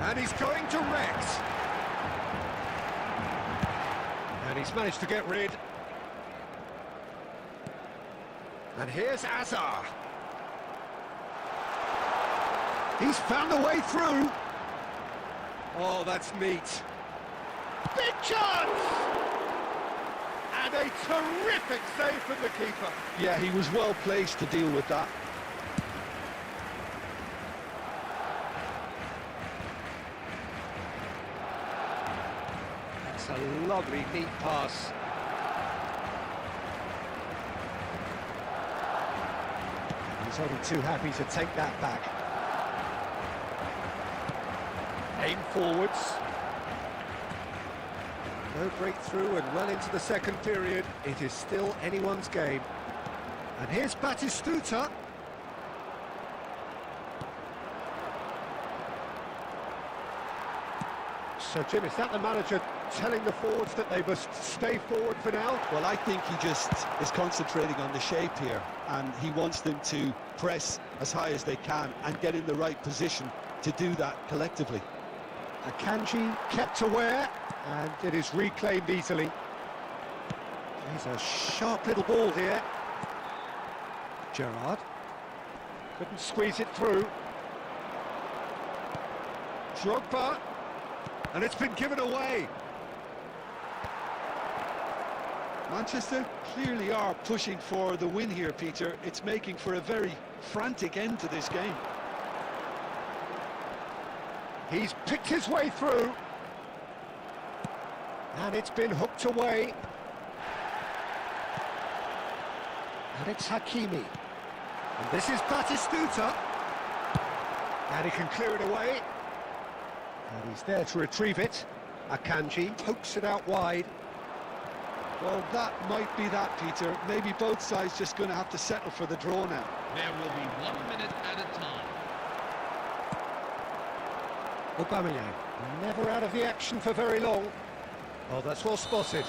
And he's going direct. And he's managed to get rid. And here's Hazard. He's found a way through. Oh, that's neat. Big chance! And a terrific save from the keeper. Yeah, he was well placed to deal with that. It's a lovely, neat pass. He's only too happy to take that back. Aim forwards. No breakthrough and well into the second period. It is still anyone's game. And here's Batistuta. So, Jim, is that the manager telling the forwards that they must stay forward for now? Well, I think he just is concentrating on the shape here, and he wants them to press as high as they can and get in the right position to do that collectively. Akanji kept aware, and it is reclaimed easily. He's a sharp little ball here. Gerrard couldn't squeeze it through. Drogba, and it's been given away. Manchester clearly are pushing for the win here, Peter. It's making for a very frantic end to this game. He's picked his way through. And it's been hooked away. And it's Hakimi. And this is Batistuta. And he can clear it away. And he's there to retrieve it. Akanji pokes it out wide. Well, that might be that, Peter. Maybe both sides just going to have to settle for the draw now. There will be 1 minute at a time. Aubameyang, never out of the action for very long. Oh, that's well spotted.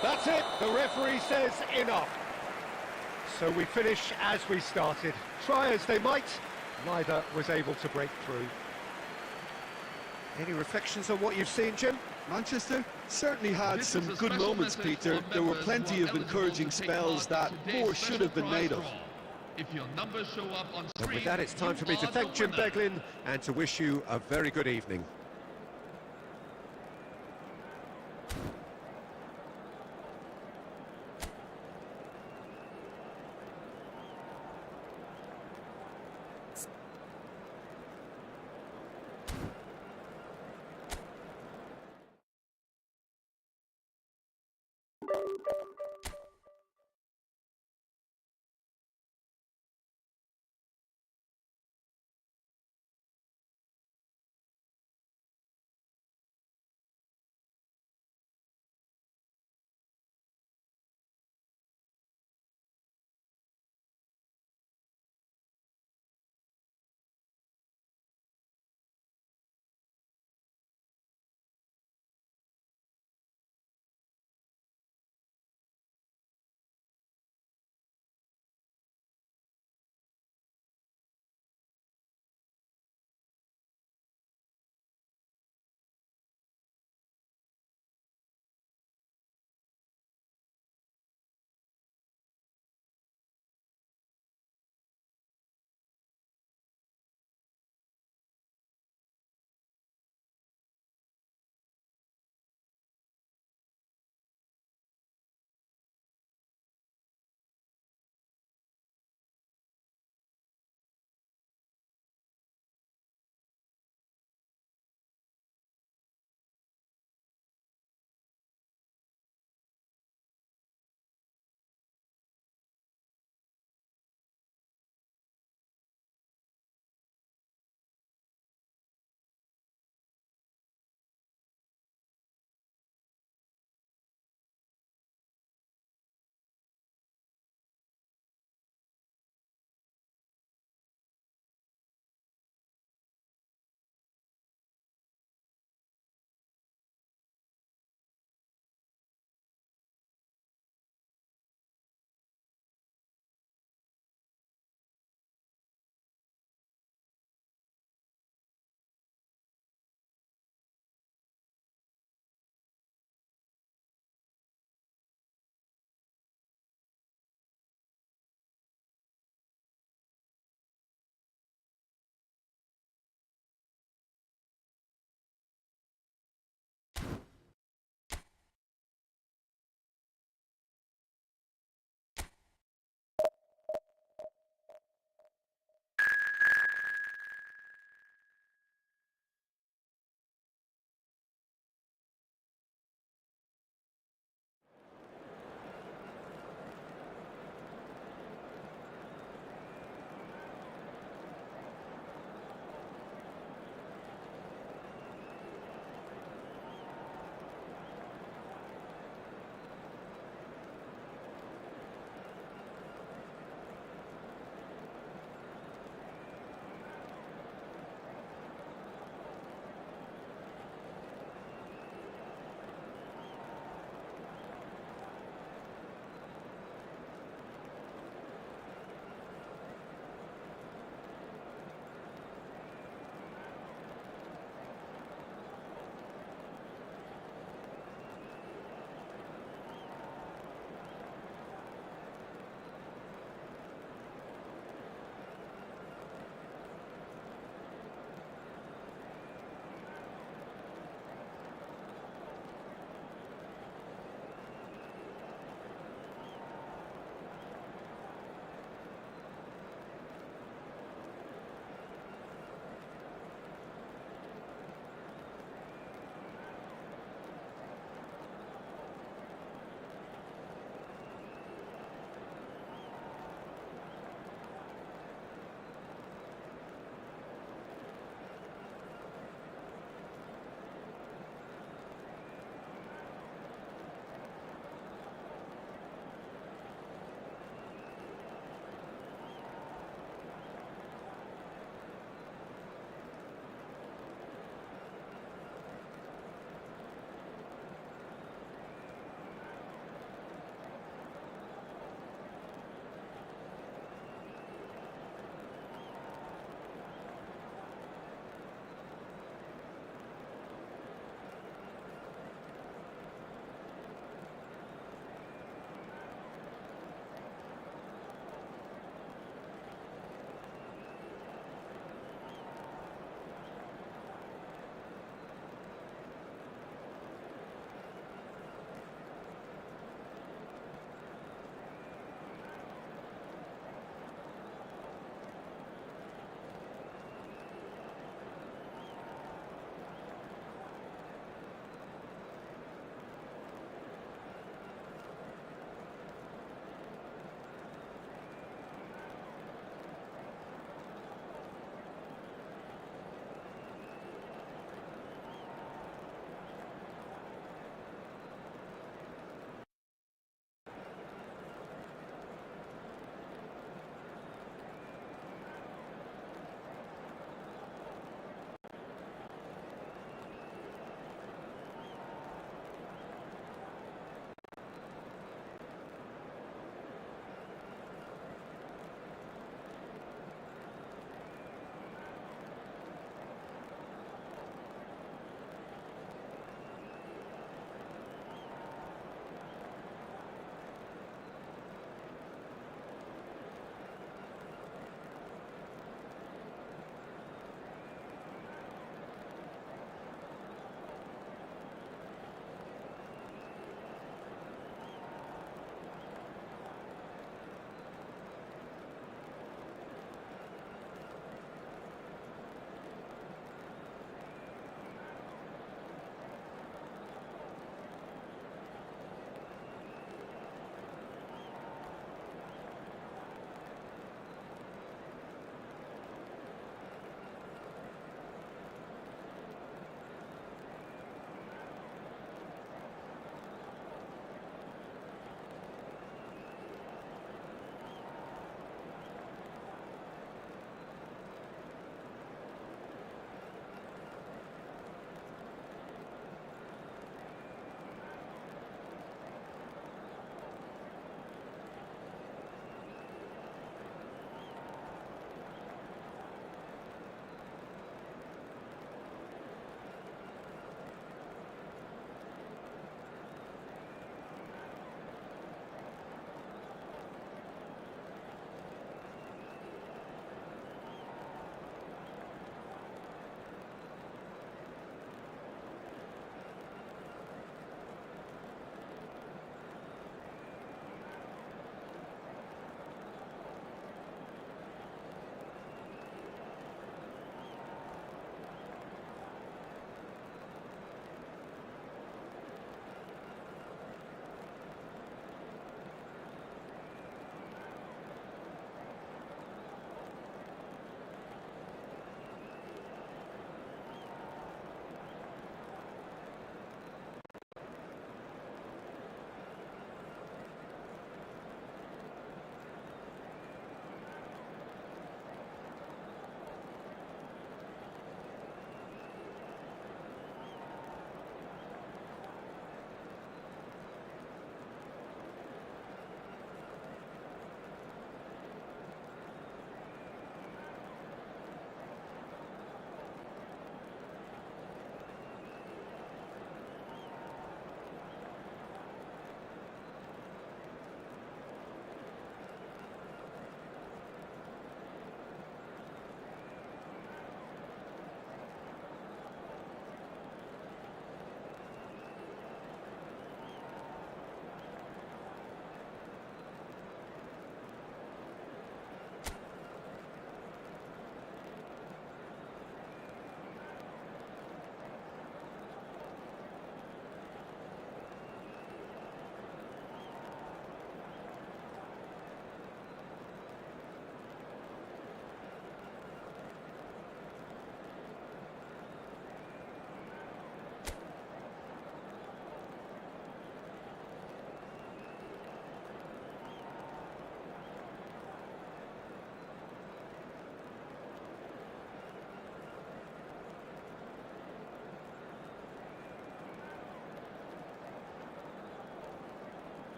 That's it, the referee says enough. So we finish as we started. Try as they might, neither was able to break through. Any reflections on what you've seen, Jim? Manchester certainly had This some is a good special moments, message Peter. for There were members plenty who are of eligible encouraging to take spells part that in today's more should have been special made prize of. draw. If your numbers show up on And screen, with that, it's time for me you to are thank the Jim winner. Beglin and to wish you a very good evening.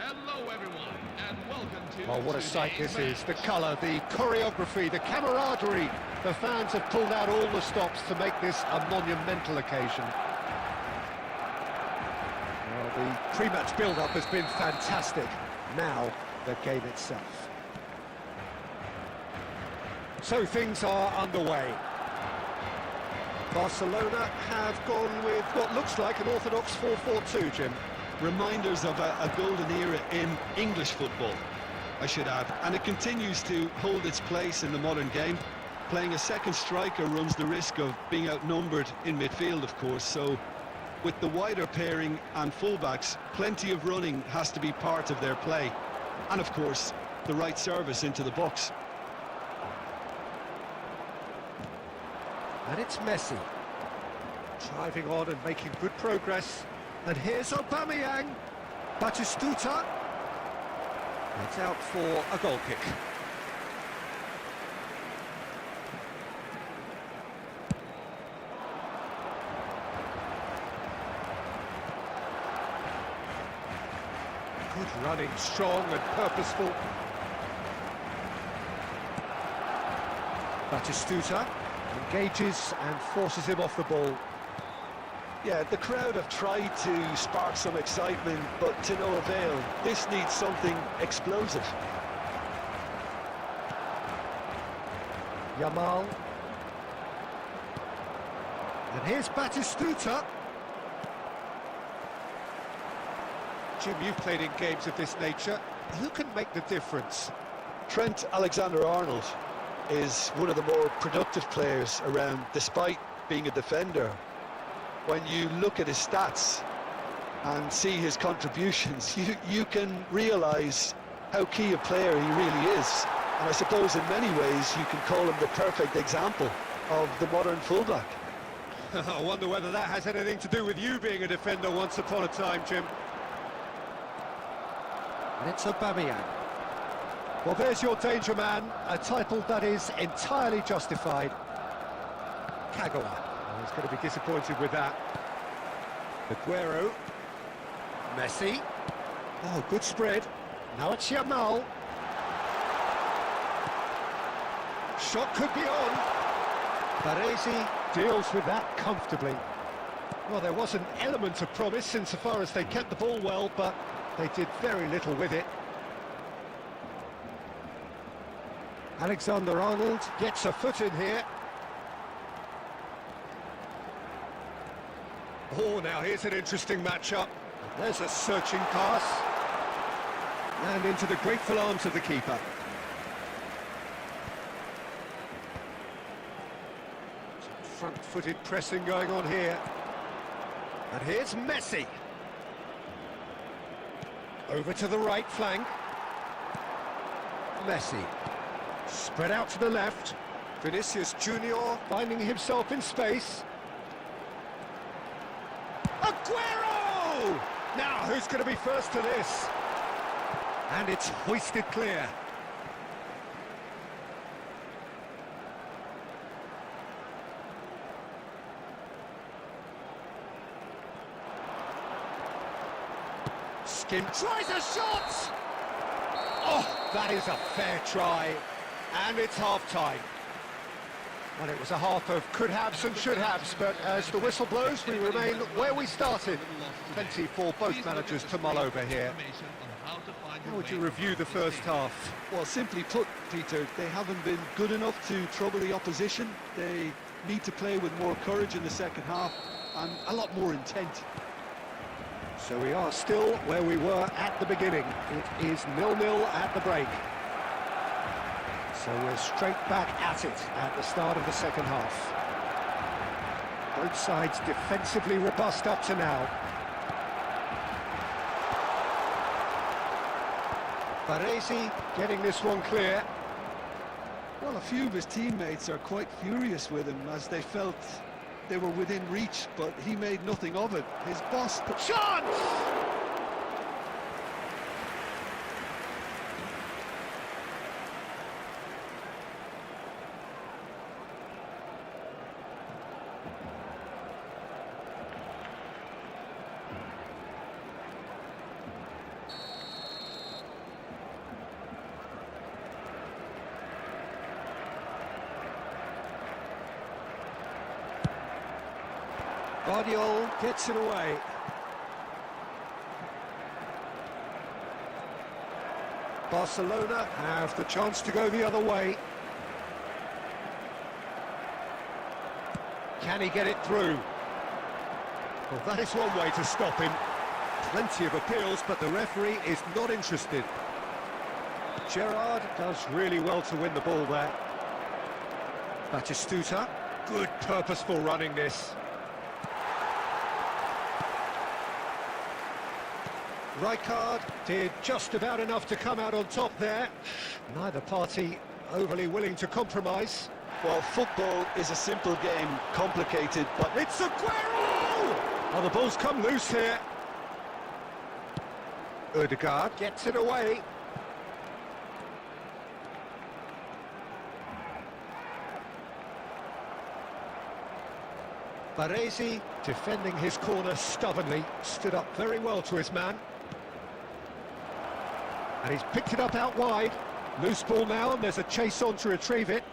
Hello, everyone, and welcome to Oh, what a sight today's this is. The match. colour, the choreography, the camaraderie. The fans have pulled out all the stops to make this a monumental occasion. Well, the pre-match build-up has been fantastic. Now, the game itself. So things are underway. Barcelona have gone with what looks like an orthodox 4-4-2, Jim. Reminders of a golden era in English football, I should add, and it continues to hold its place in the modern game. Playing a second striker runs the risk of being outnumbered in midfield, of course, so with the wider pairing and fullbacks, plenty of running has to be part of their play, and of course the right service into the box. And it's Messi, driving on and making good progress. And here's Aubameyang, Batistuta. It's out for a goal kick. Good running, strong and purposeful. Batistuta engages and forces him off the ball. Yeah, the crowd have tried to spark some excitement, but to no avail. This needs something explosive. Yamal. And here's Batistuta. Jim, you've played in games of this nature. Who can make the difference? Trent Alexander-Arnold is one of the more productive players around, despite being a defender. When you look at his stats and see his contributions, you can realise how key a player he really is. And I suppose in many ways you can call him the perfect example of the modern fullback. I wonder whether that has anything to do with you being a defender once upon a time, Jim. And it's Aubameyang. Well, there's your danger man, a title that is entirely justified. Kagawa. He's going to be disappointed with that. Aguero. Messi. Oh, good spread. Now it's Yamal. Shot could be on. Baresi deals with that comfortably. Well, there was an element of promise insofar as they kept the ball well, but they did very little with it. Alexander-Arnold gets a foot in here. Oh, now here's an interesting matchup. There's a searching pass. And into the grateful arms of the keeper. Some front-footed pressing going on here. And here's Messi. Over to the right flank. Messi. Spread out to the left. Vinicius Junior finding himself in space. Aguero! Now, who's going to be first to this? And it's hoisted clear. Skim tries a shot! Oh, that is a fair try. And it's half-time. Well, it was a half of could-haves and should-haves, but as the whistle blows, we remain where we started. Plenty for both managers to mull over here. How would you review the first half? Well, simply put, Peter, they haven't been good enough to trouble the opposition. They need to play with more courage in the second half and a lot more intent. So we are still where we were at the beginning. It is 0-0 at the break. So we're straight back at it at the start of the second half. Both sides defensively robust up to now. Baresi getting this one clear. Well, a few of his teammates are quite furious with him as they felt they were within reach, but he made nothing of it. His boss... Chance! Guardiola gets it away. Barcelona have the chance to go the other way. Can he get it through? Well, that is one way to stop him. Plenty of appeals, but the referee is not interested. Gerrard does really well to win the ball there. Batistuta, good purposeful running this. Rijkaard did just about enough to come out on top there. Neither party overly willing to compromise. Well, football is a simple game, complicated, but It's Aguero! Oh, the ball's come loose here. Ødegaard gets it away. Baresi, defending his corner stubbornly, stood up very well to his man. And he's picked it up out wide. Loose ball now, and there's a chase on to retrieve it.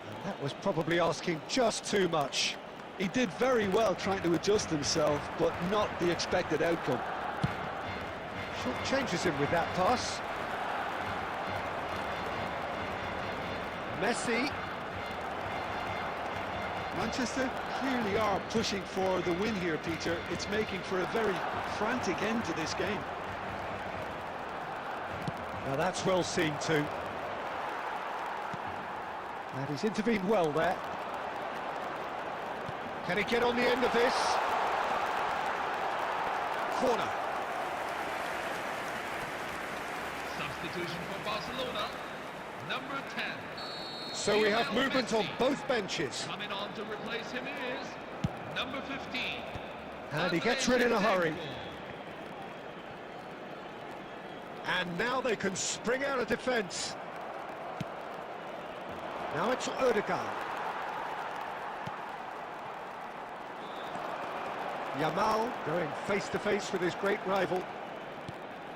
And that was probably asking just too much. He did very well trying to adjust himself, but not the expected outcome. Short changes him with that pass. Messi. Manchester clearly are pushing for the win here, Peter. It's making for a very frantic end to this game. Now that's well seen too. And he's intervened well there. Can he get on the end of this? Corner. Substitution for Barcelona, number 10. So we have Lionel movement on Messi. both benches. Coming on to replace him is number 15. And he gets rid in a hurry. And now they can spring out of defence. Now it's Ødegaard. Yamal going face-to-face with his great rival.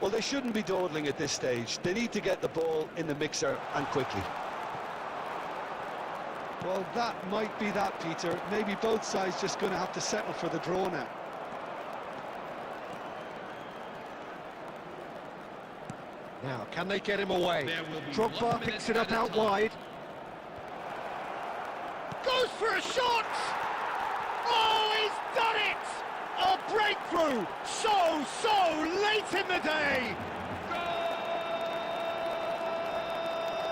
well, they shouldn't be dawdling at this stage. They need to get the ball in the mixer and quickly. Well, that might be that, Peter. Maybe both sides just going to have to settle for the draw now. Now, can they get him away? There will be 1 Drogba minute picks it up at a out time. wide. Goes for a shot! Oh, he's done it! A breakthrough! So late in the day!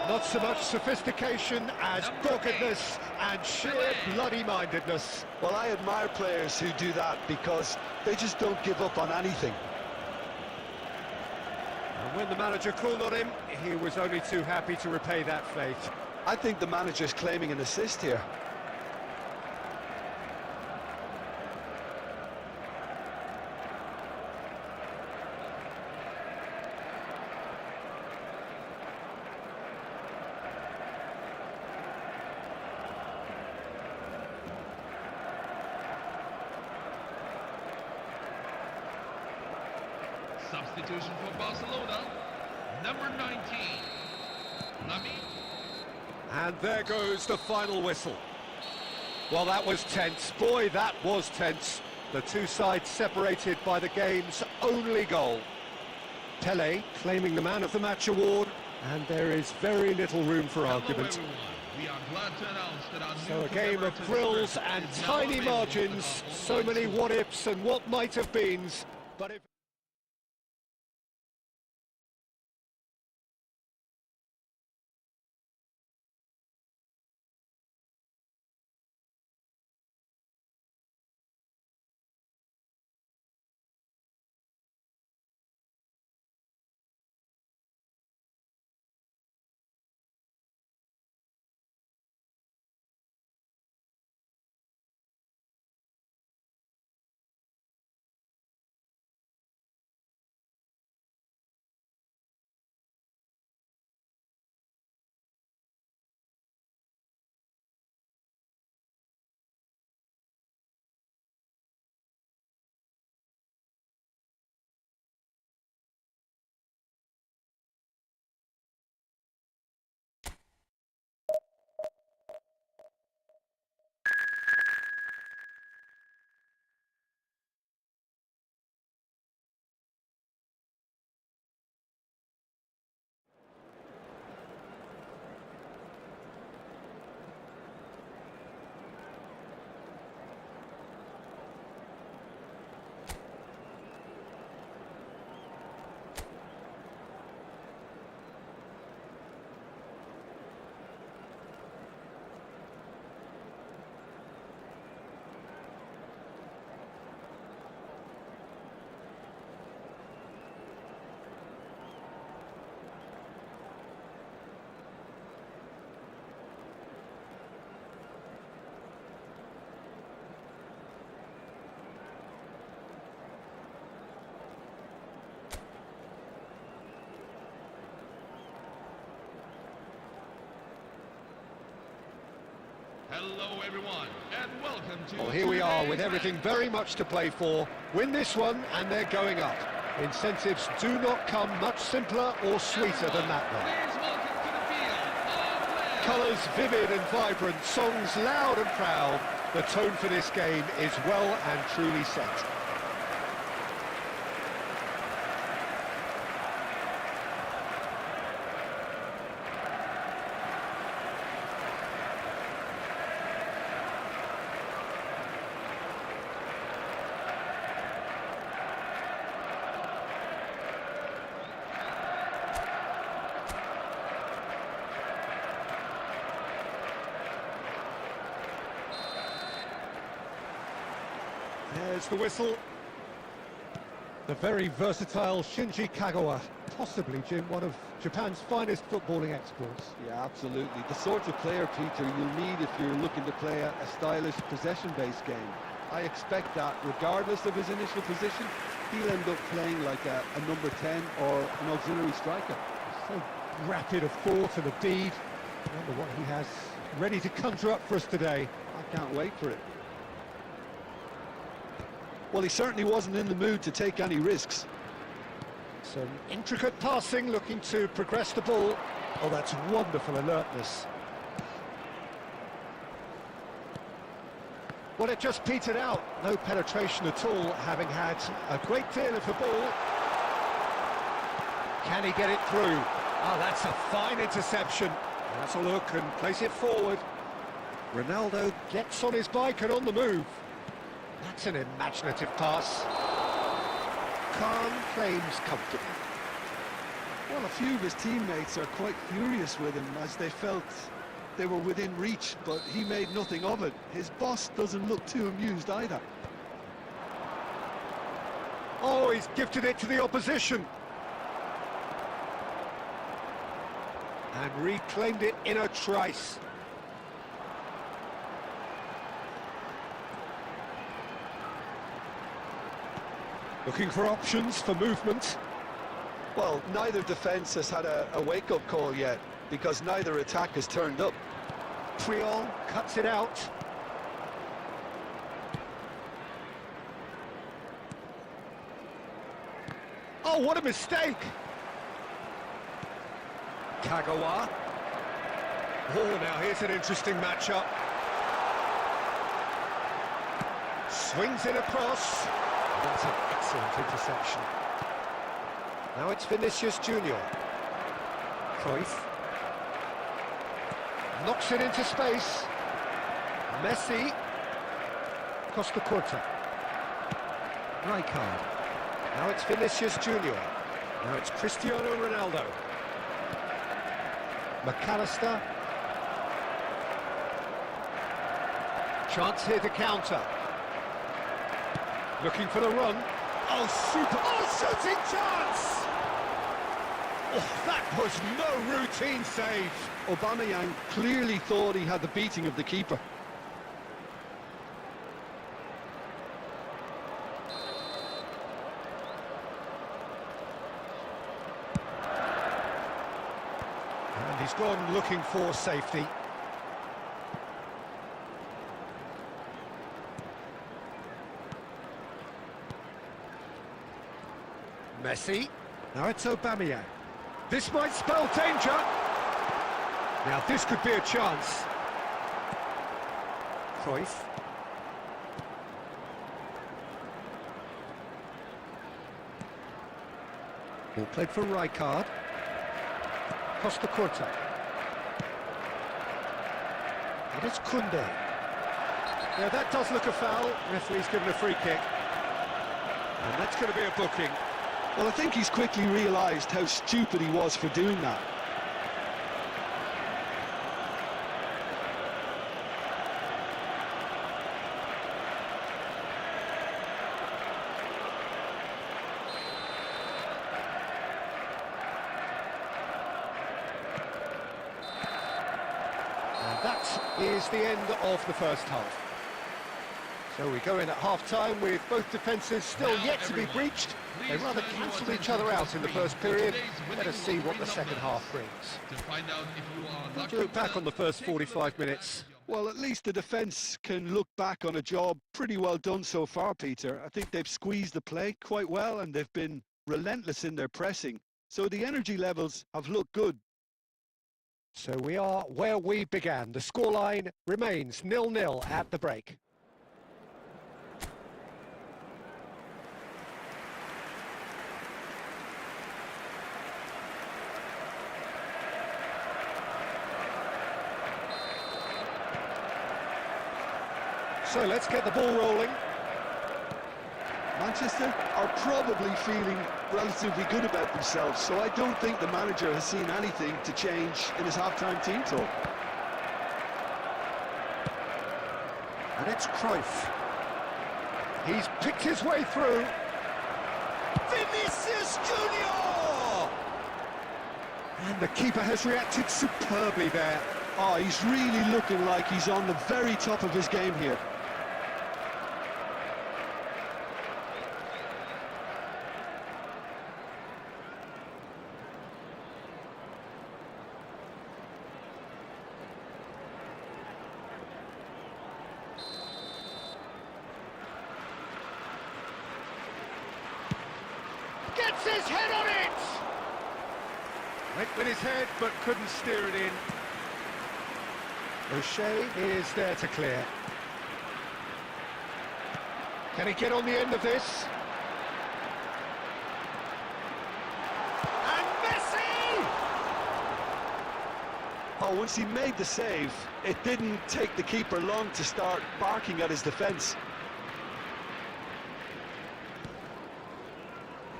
Not so much sophistication as doggedness and sheer bloody-mindedness. Well, I admire players who do that because they just don't give up on anything. And when the manager called on him, he was only too happy to repay that faith. I think the manager's claiming an assist here. Substitution for Barcelona, number 19. Lamy. And there goes the final whistle. Well, that was tense. Boy, that was tense. The two sides separated by the game's only goal. Pele claiming the Man of the Match award, and there is very little room for argument. Hello, everyone. We are glad to announce that our So new a game of commemorative thrills shirt and is now tiny available margins, at our so online many store. what-ifs and what might have beens, but if... Hello everyone, and welcome to... Well, here we are with today's everything match. very much to play for. Win this one and they're going up. Incentives do not come much simpler or sweeter than that one. Please welcome to the field, our players. Colours vivid and vibrant, songs loud and proud. The tone for this game is well and truly set. There's the whistle. The very versatile Shinji Kagawa, possibly, Jim, one of Japan's finest footballing exports. Yeah, absolutely. The sort of player, Peter, you'll need if you're looking to play a stylish possession-based game. I expect that, regardless of his initial position, he'll end up playing like a number 10 or an auxiliary striker. So rapid of thought and of deed. I wonder what he has ready to conjure up for us today. I can't wait for it. Well, he certainly wasn't in the mood to take any risks. Some intricate passing, looking to progress the ball. Oh, that's wonderful alertness. Well, it just petered out. No penetration at all, having had a great deal of the ball. Can he get it through? Oh, that's a fine interception. That's a look and place it forward. Ronaldo gets on his bike and on the move. That's an imaginative pass. Khan claims comfortably. Well, a few of his teammates are quite furious with him as they felt they were within reach, but he made nothing of it. His boss doesn't look too amused either. Oh, he's gifted it to the opposition. And reclaimed it in a trice. Looking for options for movement. Well, neither defence has had a wake-up call yet, because neither attack has turned up. Triol cuts it out. Oh, what a mistake! Kagawa. Oh, now here's an interesting matchup. Swings it across. That's an excellent interception. Now it's Vinicius Junior. Cruyff. Knocks it into space. Messi. Costa Curta. Rijkaard. Now it's Vinicius Junior. Now it's Cristiano Ronaldo. McAllister. Chance here to counter. Looking for the run. Oh, super. Oh, shooting chance! Oh, that was no routine save. Aubameyang clearly thought he had the beating of the keeper. And he's gone looking for safety. Messi. Now it's Aubameyang. This might spell danger. Now this could be a chance. Cruyff. Ball played for Rijkaard. Costa Curta. And it's Koundé. Now that does look a foul. Referee's given a free kick. And that's going to be a booking. Well, I think he's quickly realised how stupid he was for doing that. And that is the end of the first half. So we go in at half-time with both defences still Now, yet to be everyone, breached. please They rather turn your cancelled each attention other to out the in the screen first for period. today's winning Let us see what the lottery second numbers. half brings. To find out if you are What lucky do you look back enough on the to first take a look 45 at minutes? your Well, at least the defence can look back on a job pretty well done so far, Peter. I think they've squeezed the play quite well and they've been relentless in their pressing. So the energy levels have looked good. So we are where we began. The scoreline remains 0-0 at the break. So let's get the ball rolling. Manchester are probably feeling relatively good about themselves, so I don't think the manager has seen anything to change in his half-time team talk. And it's Cruyff. He's picked his way through. Vinicius Junior! And the keeper has reacted superbly there. Oh, he's really looking like he's on the very top of his game here. Gets his head on it! Went with his head, but couldn't steer it in. O'Shea is there to clear. Can he get on the end of this? And Messi! Oh, once he made the save, it didn't take the keeper long to start barking at his defence.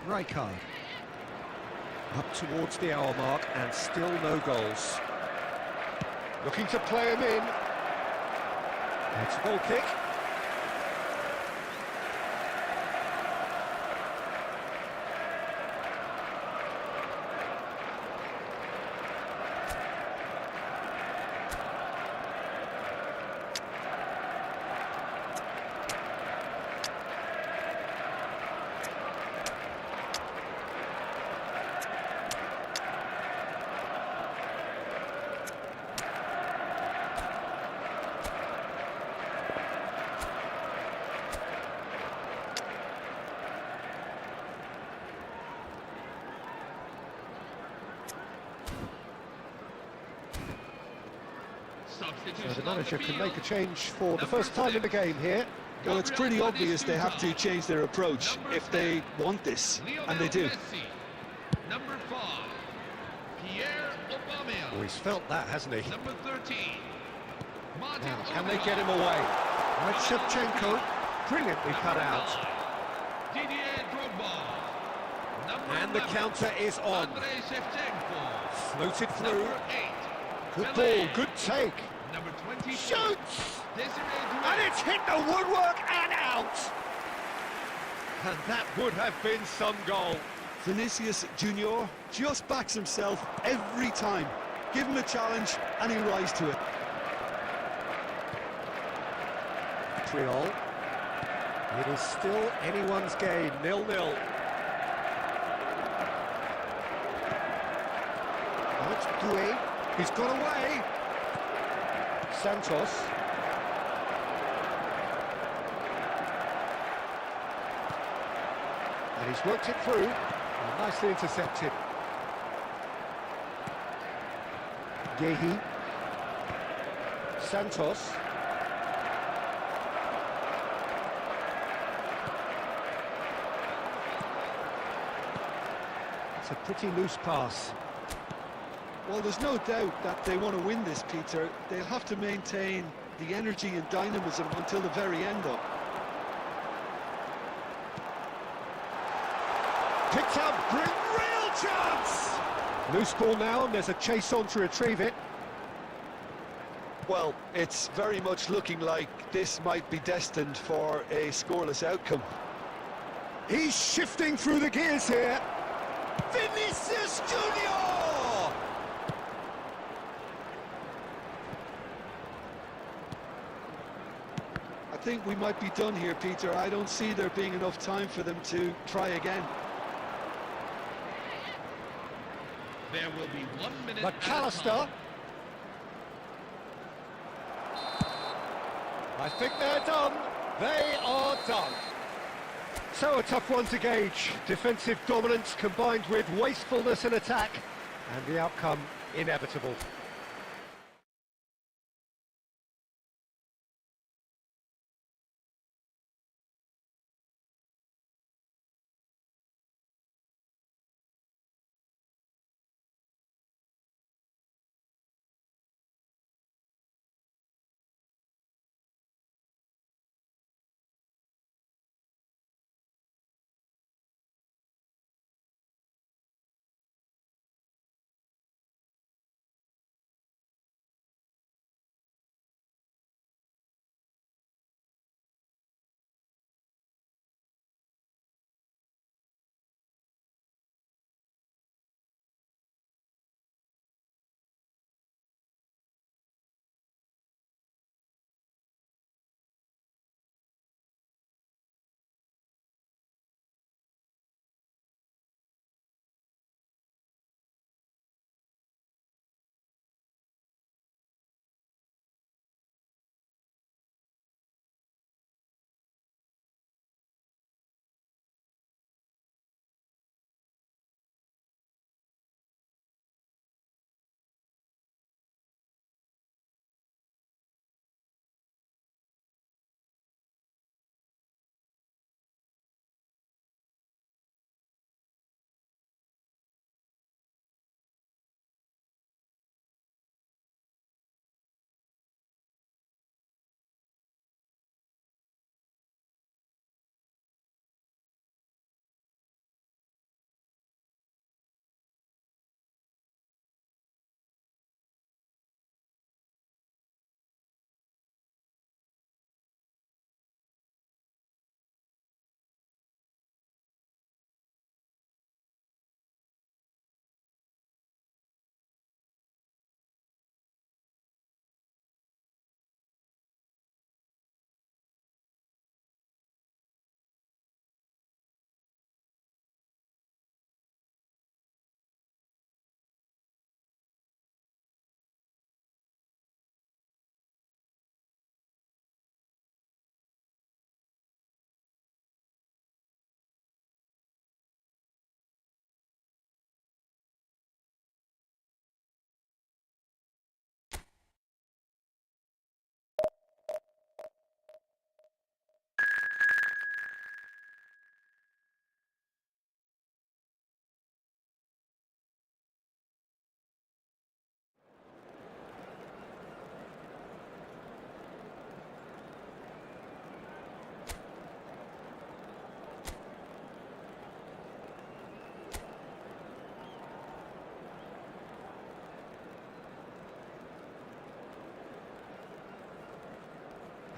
Rijkaard. Up towards the hour mark and still no goals. Looking to play him in. It's a goal kick. So the manager can make a change for the first time in the game here. Well, it's pretty obvious they have to change their approach if they want this, and they do. Number 5, Pierre Aubameyang. Oh, he's felt that, hasn't he? Number 13, Martin Now, can they Odegaard. get him away? Right, Shevchenko, brilliantly cut out. Didier Drogba. Number And the 11, counter is on. Andrei Shevchenko. Floated through. Number 8, Good Pelé. ball, good take. Number 22, Shoots! Desiree And it's hit the woodwork and out! And that would have been some goal. Vinicius Junior just backs himself every time. Give him a challenge and he'll rise to it. Triol. It is still anyone's game, 0-0. Now it's Doué. He's got away. Santos. And he's worked it through. And nicely intercepted. Gehi. Santos. It's a pretty loose pass. Well, there's no doubt that they want to win this, Peter. They'll have to maintain the energy and dynamism until the very end, though. Picked up, great, real chance! Loose ball now, and there's a chase on to retrieve it. Well, it's very much looking like this might be destined for a scoreless outcome. He's shifting through the gears here. Vinicius Junior! I think we might be done here, Peter. I don't see there being enough time for them to try again. There will be 1 minute. McAllister. I think they're done. They are done. So a tough one to gauge. Defensive dominance combined with wastefulness in attack, and the outcome inevitable.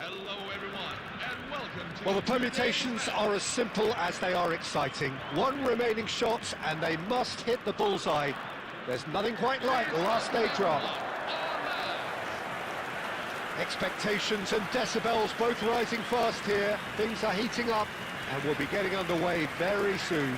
Hello everyone, and welcome to Well, the permutations are as simple as they are exciting. One remaining shot, and they must hit the bullseye. There's nothing quite like last day draft. Expectations and decibels both rising fast here. Things are heating up, and we'll be getting underway very soon.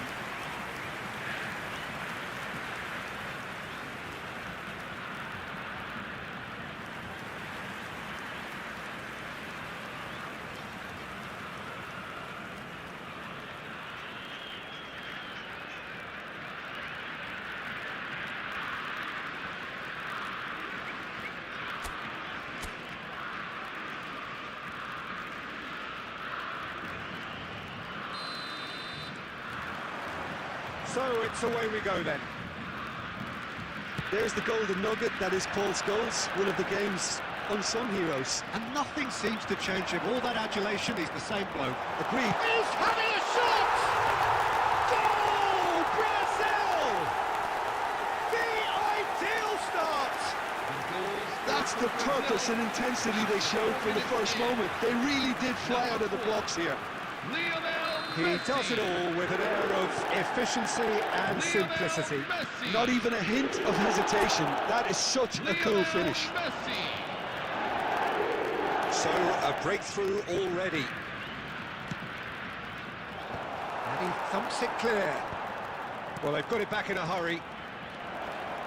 So it's away we go then. There's the golden nugget that is Paul Scholes, one of the game's unsung heroes. And nothing seems to change him. All that adulation, he's the same bloke. Agreed. He's having a shot! Goal! Brazil! The ideal start! That's the purpose and intensity they showed from the first moment. They really did fly out of the blocks here. He does it all with an air of efficiency and simplicity. Not even a hint of hesitation. That is such a cool finish. So, a breakthrough already. And he thumps it clear. Well, they've got it back in a hurry.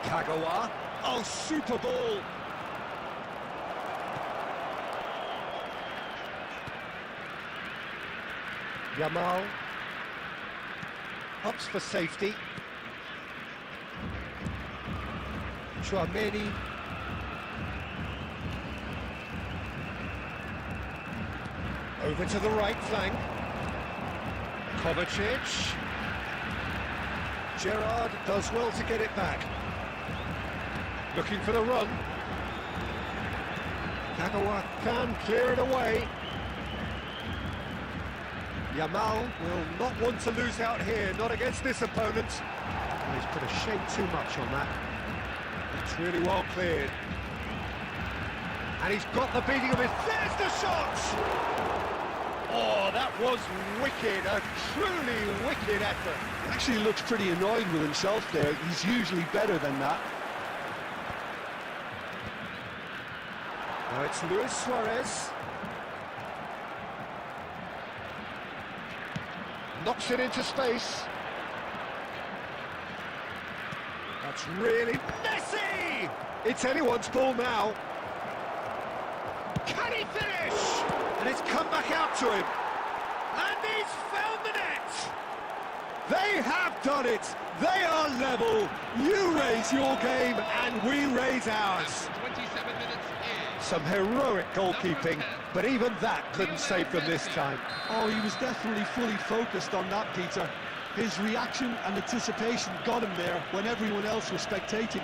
Kagawa. Oh, super ball. Yamal. Hops for safety. Chouameni. Over to the right flank. Kovacic. Gerrard does well to get it back. Looking for the run. Kagawa can clear it away. Yamal will not want to lose out here, not against this opponent. Oh, he's put a shade too much on that. It's really well cleared. And he's got the beating of it. There's the shot! Oh, that was wicked, a truly wicked effort. Actually looks pretty annoyed with himself there. He's usually better than that. Now it's Luis Suarez. Knocks it into space. That's really Messi! It's anyone's ball now. Can he finish? And it's come back out to him. And he's found the net! They have done it! They are level! You raise your game and we raise ours. 27 minutes in. Some heroic goalkeeping, but even that couldn't save them this time. Oh, he was definitely fully focused on that, Peter. His reaction and anticipation got him there when everyone else was spectating.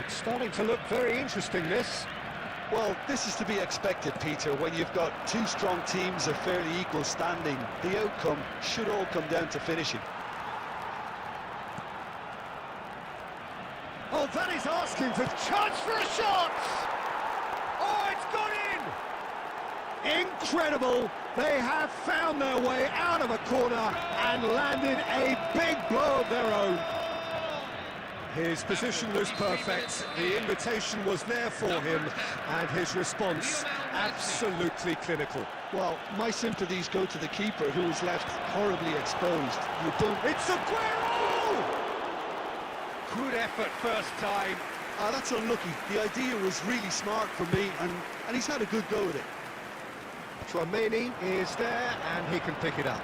It's starting to look very interesting, this. Well, this is to be expected, Peter. When you've got two strong teams of fairly equal standing, the outcome should all come down to finishing. Oh, that is asking for chance for a shot! Oh, it's gone in! Incredible! They have found their way out of a corner and landed a big blow of their own. His position was perfect, the invitation was there for him, and his response absolutely clinical. Well, my sympathies go to the keeper, who was left horribly exposed. You don't... It's Aguero! Good effort first time. Ah, that's unlucky. The idea was really smart from me, and he's had a good go at it. Chouameni is there, and he can pick it up.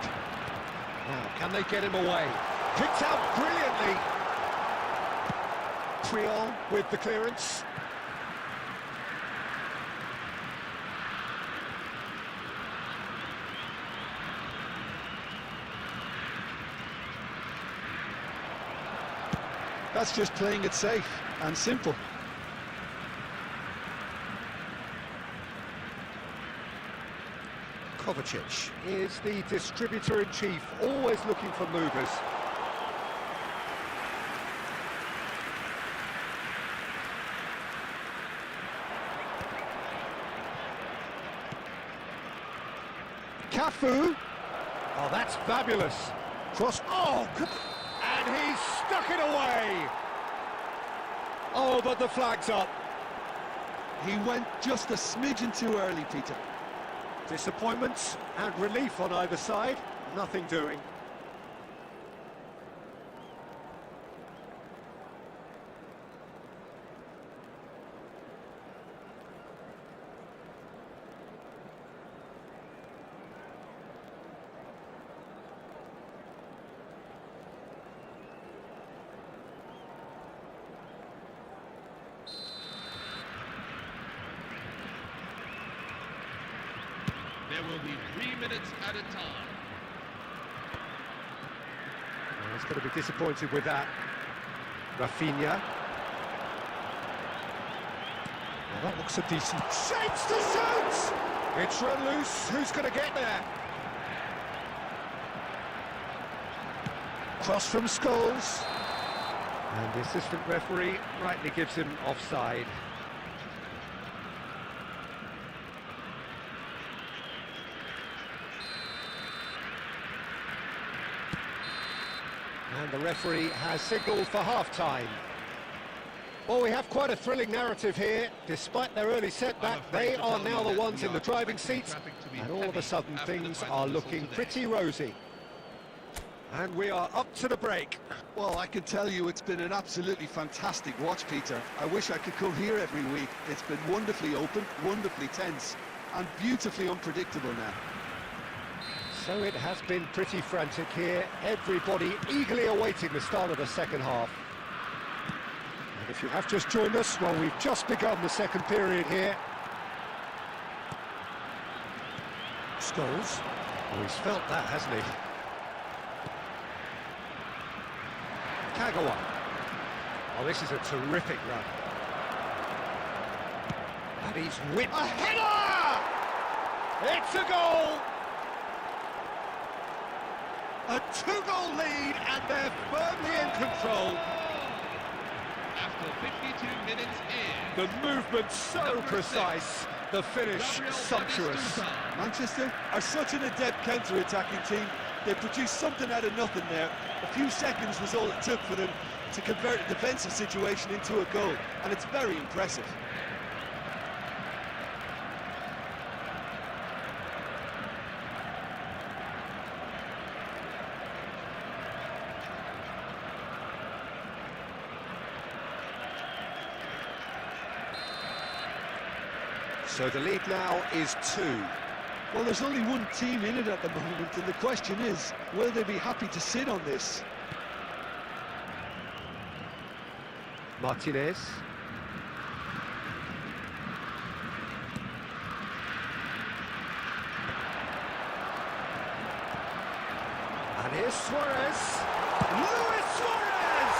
Now, can they get him away? Picked out brilliantly. Triol with the clearance. That's just playing it safe and simple. Kovacic is the distributor-in-chief, always looking for movers. Cafu. Oh, that's fabulous. Cross. Oh, and he's stuck it away. Oh, but the flag's up. He went just a smidgen too early, Peter. Disappointment and relief on either side. Nothing doing. There will be 3 minutes at a time. Oh, he's going to be disappointed with that. Rafinha. Well, that looks a decent... Shapes to shoot! It's run loose. Who's going to get there? Cross from Scholes. And the assistant referee rightly gives him offside. And the referee has signalled for half-time. Well, we have quite a thrilling narrative here. Despite their early setback, they are now the ones in the driving seat. And all of a sudden, things are looking pretty rosy. And we are up to the break. Well, I can tell you it's been an absolutely fantastic watch, Peter. I wish I could come here every week. It's been wonderfully open, wonderfully tense, and beautifully unpredictable now. So it has been pretty frantic here. Everybody eagerly awaiting the start of the second half. And if you have just joined us, well, we've just begun the second period here. Scholes. Oh, he's felt that, hasn't he? Kagawa. Oh, this is a terrific run. And he's whipped. A header! It's a goal! A two-goal lead, and they're firmly in control. After 52 minutes in. The movement so precise, the finish sumptuous. Manchester are such an adept counter-attacking team. They produced something out of nothing there. A few seconds was all it took for them to convert a defensive situation into a goal, and it's very impressive. So the lead now is 2. Well, there's only one team in it at the moment, and the question is, will they be happy to sit on this? Martinez. And here's Suarez. Luis Suarez!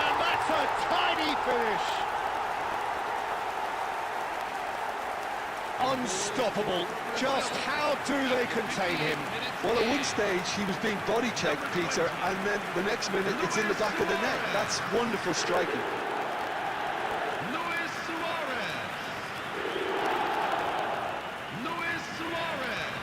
And that's a tiny finish. Unstoppable. Just how do they contain him? Well, at one stage he was being body checked, Peter, and then the next minute it's in the back of the net. That's wonderful striking. Luis Suarez. Luis Suarez.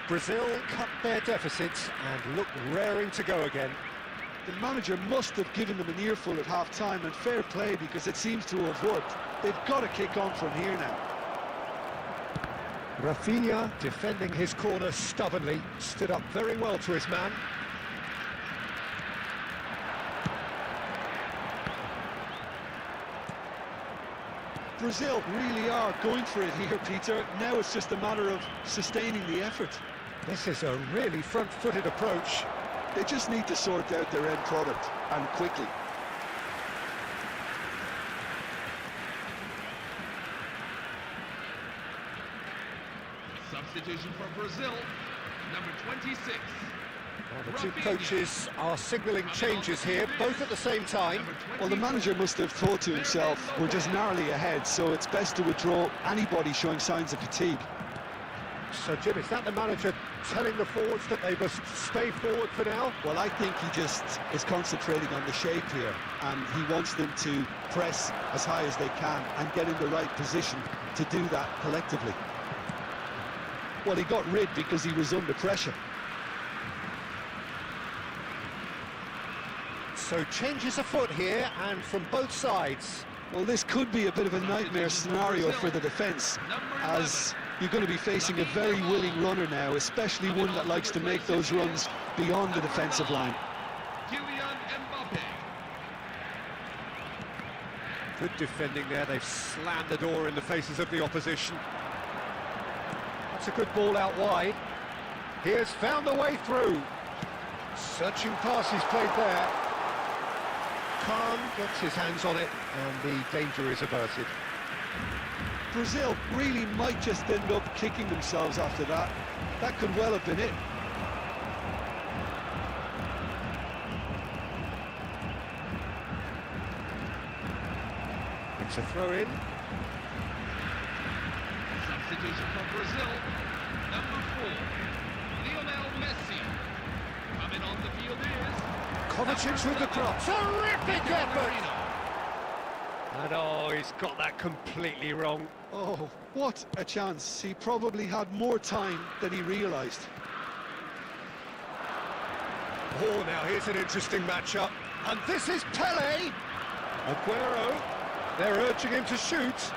Brazil cut their deficits and look raring to go again. The manager must have given them an earful at half-time, and fair play, because it seems to have worked. They've got to kick on from here now. Rafinha, defending his corner stubbornly, stood up very well to his man. Brazil really are going for it here, Peter. Now it's just a matter of sustaining the effort. This is a really front-footed approach. They just need to sort out their end product, and quickly. Substitution for Brazil, number 26. Well, the two coaches are signalling changes here, both at the same time. Well, the manager must have thought to himself, we're just narrowly ahead, so it's best to withdraw anybody showing signs of fatigue. So, Jim, is that the manager telling the forwards that they must stay forward for now? Well, I think he just is concentrating on the shape here, and he wants them to press as high as they can and get in the right position to do that collectively. Well, he got rid because he was under pressure. So changes afoot here, and from both sides. Well, this could be a bit of a nightmare scenario for the defence, as you're going to be facing a very willing runner now, especially one that likes to make those runs beyond the defensive line. Good defending there, they've slammed the door in the faces of the opposition. That's a good ball out wide. He has found a way through. Searching pass he's played there. Khan gets his hands on it, and the danger is averted. Brazil really might just end up kicking themselves after that. That could well have been it. It's a throw-in. Substitution for Brazil, number 4, Lionel Messi. Coming on the field is... Kovacic with the cross. Terrific effort! And oh, he's got that completely wrong. Oh, what a chance. He probably had more time than he realised. Oh, now here's an interesting matchup. And this is Pele. Aguero. They're urging him to shoot.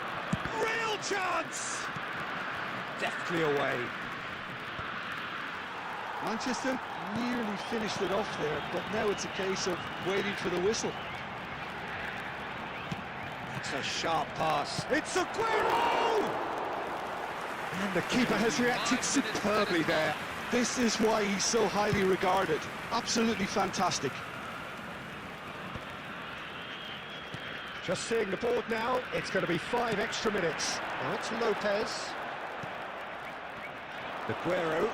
Real chance! deftly away. Manchester nearly finished it off there, but now it's a case of waiting for the whistle. It's a sharp pass. It's Aguero! And the keeper has reacted superbly there. This is why he's so highly regarded. Absolutely fantastic. Just seeing the board now, it's going to be 5 extra minutes. Now it's Lopez. Aguero.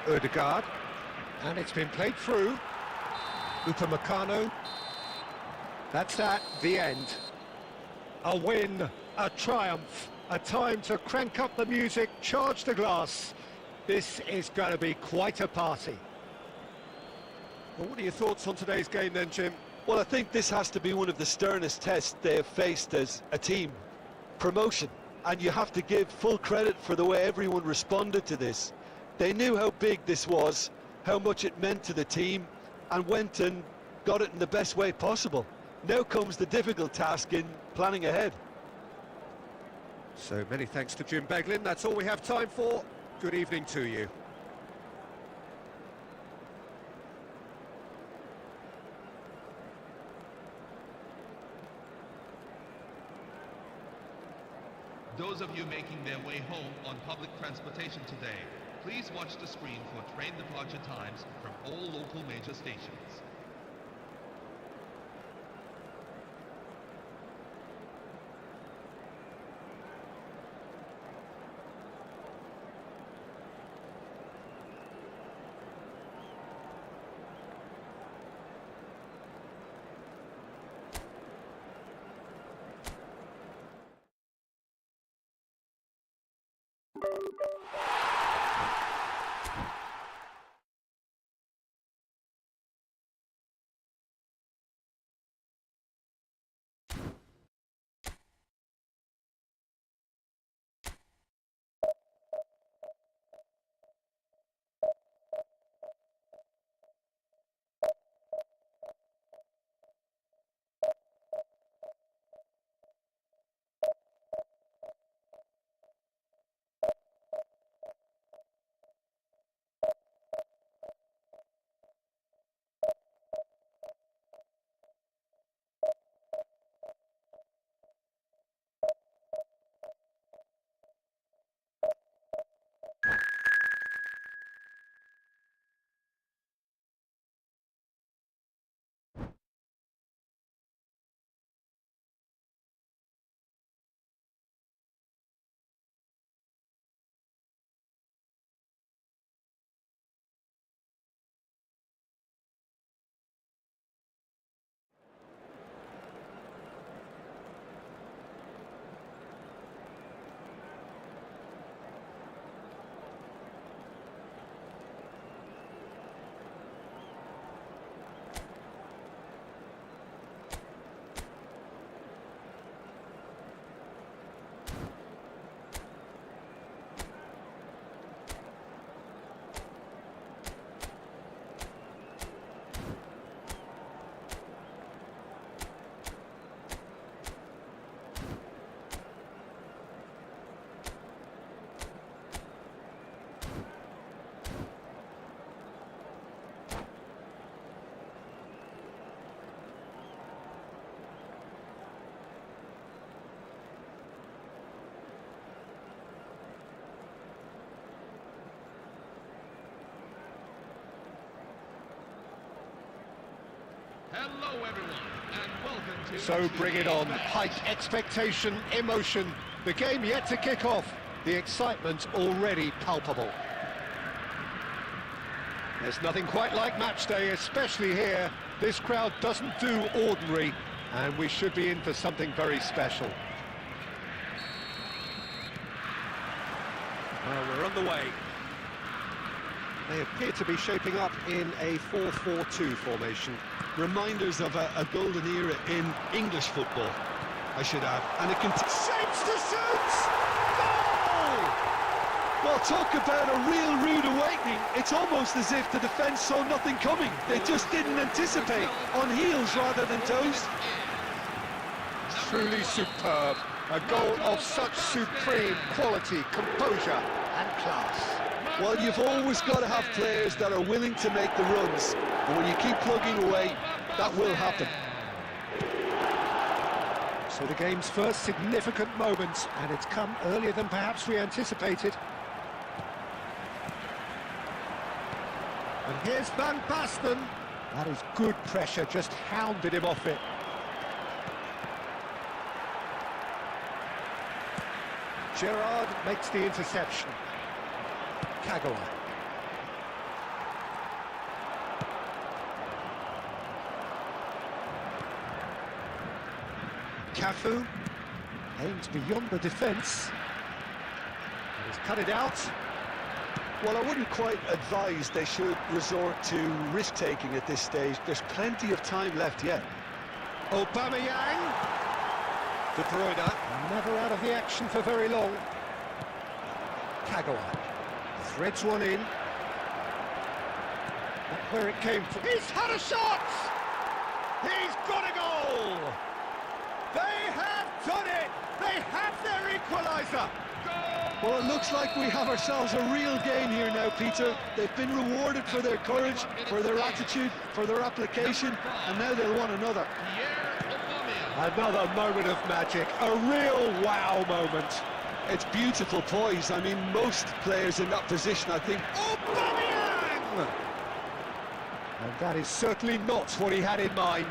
Odegaard. And it's been played through. Upamecano. That's that, the end. A win, a triumph, a time to crank up the music, charge the glass. This is going to be quite a party. Well, what are your thoughts on today's game then, Jim? Well, I think this has to be one of the sternest tests they have faced as a team. Promotion. And you have to give full credit for the way everyone responded to this. They knew how big this was, how much it meant to the team, and went and got it in the best way possible. Now comes the difficult task in planning ahead. So many thanks to Jim Beglin. That's all we have time for. Good evening to you. Those of you making their way home on public transportation today, please watch the screen for train departure times from all local major stations. Hello everyone, and welcome to... So bring it on. Height, expectation, emotion. The game yet to kick off. The excitement already palpable. There's nothing quite like match day, especially here. This crowd doesn't do ordinary, and we should be in for something very special. Well, we're on the way. They appear to be shaping up in a 4-4-2 formation. Reminders of a golden era in English football, I should add. And it can... Shapes to shoot! Goal! Well, talk about a real rude awakening. It's almost as if the defence saw nothing coming. They just didn't anticipate, on heels rather than toes. Truly superb. A goal of such supreme quality, composure and class. Well, you've always got to have players that are willing to make the runs. And when you keep plugging away, that will happen. So the game's first significant moment, and it's come earlier than perhaps we anticipated. And here's Van Basten. That is good pressure, just hounded him off it. Gerrard makes the interception. Kagawa. Cafu aims beyond the defence. He's cut it out. Well, I wouldn't quite advise they should resort to risk-taking at this stage. There's plenty of time left yet. Aubameyang. De Bruyne, never out of the action for very long. Kagawa threads one in. Not where it came from. He's had a shot! He's got a goal! They have done it! They have their equaliser! Well, it looks like we have ourselves a real game here now, Peter. They've been rewarded for their courage, for their attitude, for their application, and now they'll want another. Another moment of magic, a real wow moment. It's beautiful poise. I mean, most players in that position, I think. Aubameyang! And that is certainly not what he had in mind.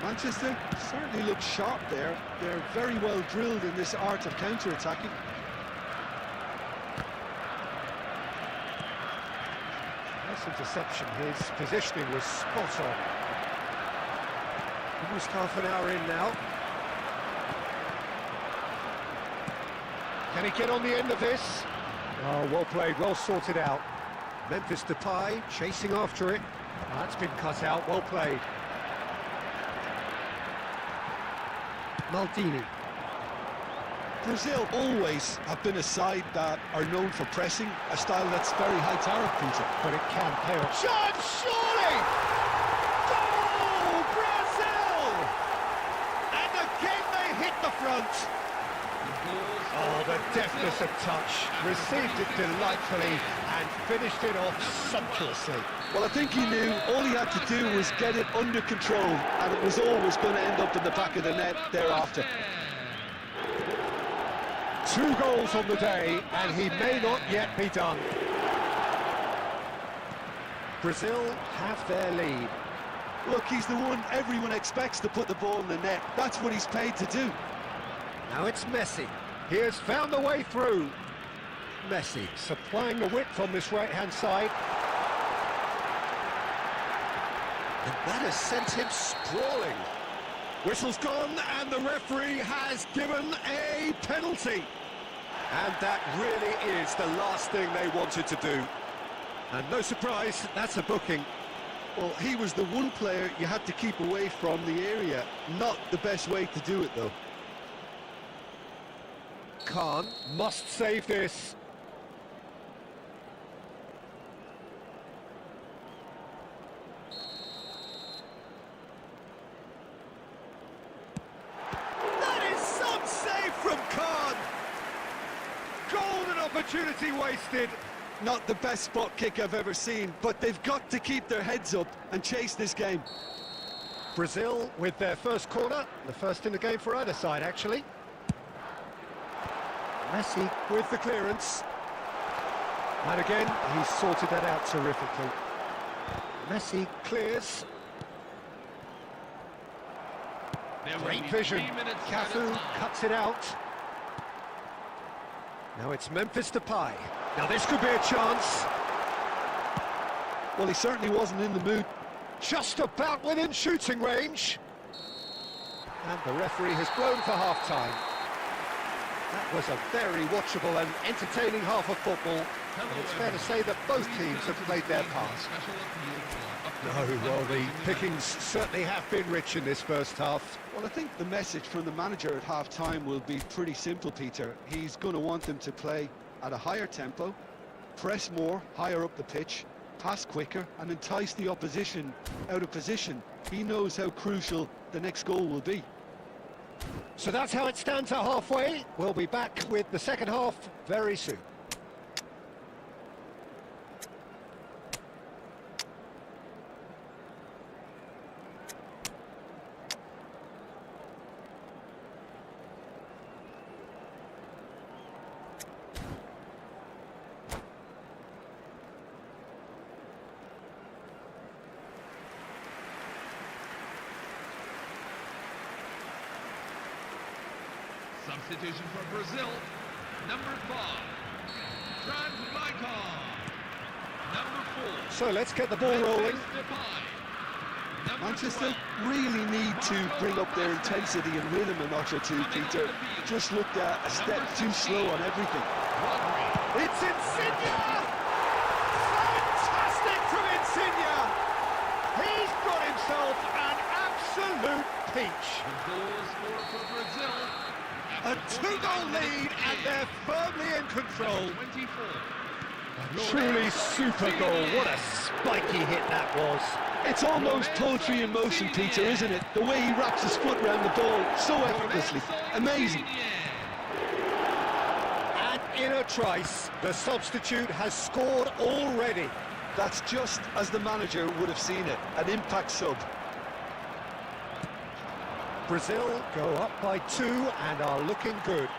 Manchester certainly look sharp there. They're very well drilled in this art of counter-attacking. Nice interception, his positioning was spot on. Almost half an hour in now. Can he get on the end of this? Oh, well played, well sorted out. Memphis Depay chasing after it. Oh, that's been cut out, well played. Maldini. Brazil always have been a side that are known for pressing, a style that's very high-towered, Peter. But it can pay off. Shot, surely! Goal, Brazil! And again they hit the front. Oh, the deftness of touch. Received it delightfully and finished it off sumptuously. Well, I think he knew all he had to do was get it under control, and it was always going to end up in the back of the net thereafter. 2 goals on the day, and he may not yet be done. Brazil have their lead. Look, he's the one everyone expects to put the ball in the net. That's what he's paid to do. Now it's Messi. He has found a way through. Messi supplying the width on this right-hand side. And that has sent him sprawling. Whistle's gone, and the referee has given a penalty. And that really is the last thing they wanted to do. And no surprise, that's a booking. Well, he was the one player you had to keep away from the area. Not the best way to do it, though. Khan must save this. That is some save from Khan. Golden opportunity wasted. Not the best spot kick I've ever seen, but they've got to keep their heads up and chase this game. Brazil with their first corner, the first in the game for either side, actually. Messi with the clearance. And again, he's sorted that out terrifically. Messi clears. Great vision. Cafu cuts it out. Now it's Memphis Depay. Now this could be a chance. Well, he certainly wasn't in the mood. Just about within shooting range. And the referee has blown for half-time. That was a very watchable and entertaining half of football. And it's fair to say that both teams have played their part. No, well, the pickings certainly have been rich in this first half. Well, I think the message from the manager at half-time will be pretty simple, Peter. He's going to want them to play at a higher tempo, press more, higher up the pitch, pass quicker, and entice the opposition out of position. He knows how crucial the next goal will be. So that's how it stands at halfway. We'll be back with the second half very soon. Substitution for Brazil, number 5, Rankpush. Number 4. So let's get the ball rolling. Manchester really need to bring up their intensity and rhythm a notch or two, Peter. Just looked a step too slow on everything. It's Insigne! Fantastic from Insigne! He's got himself an absolute peach. The goal scored for Brazil. A 2-goal lead, and they're firmly in control. 24. Truly super goal. What a spiky hit that was. It's almost poetry in motion, Peter, isn't it? The way he wraps his foot around the ball so effortlessly. Amazing. And in a trice, the substitute has scored already. That's just as the manager would have seen it, an impact sub. Brazil go up by 2 and are looking good.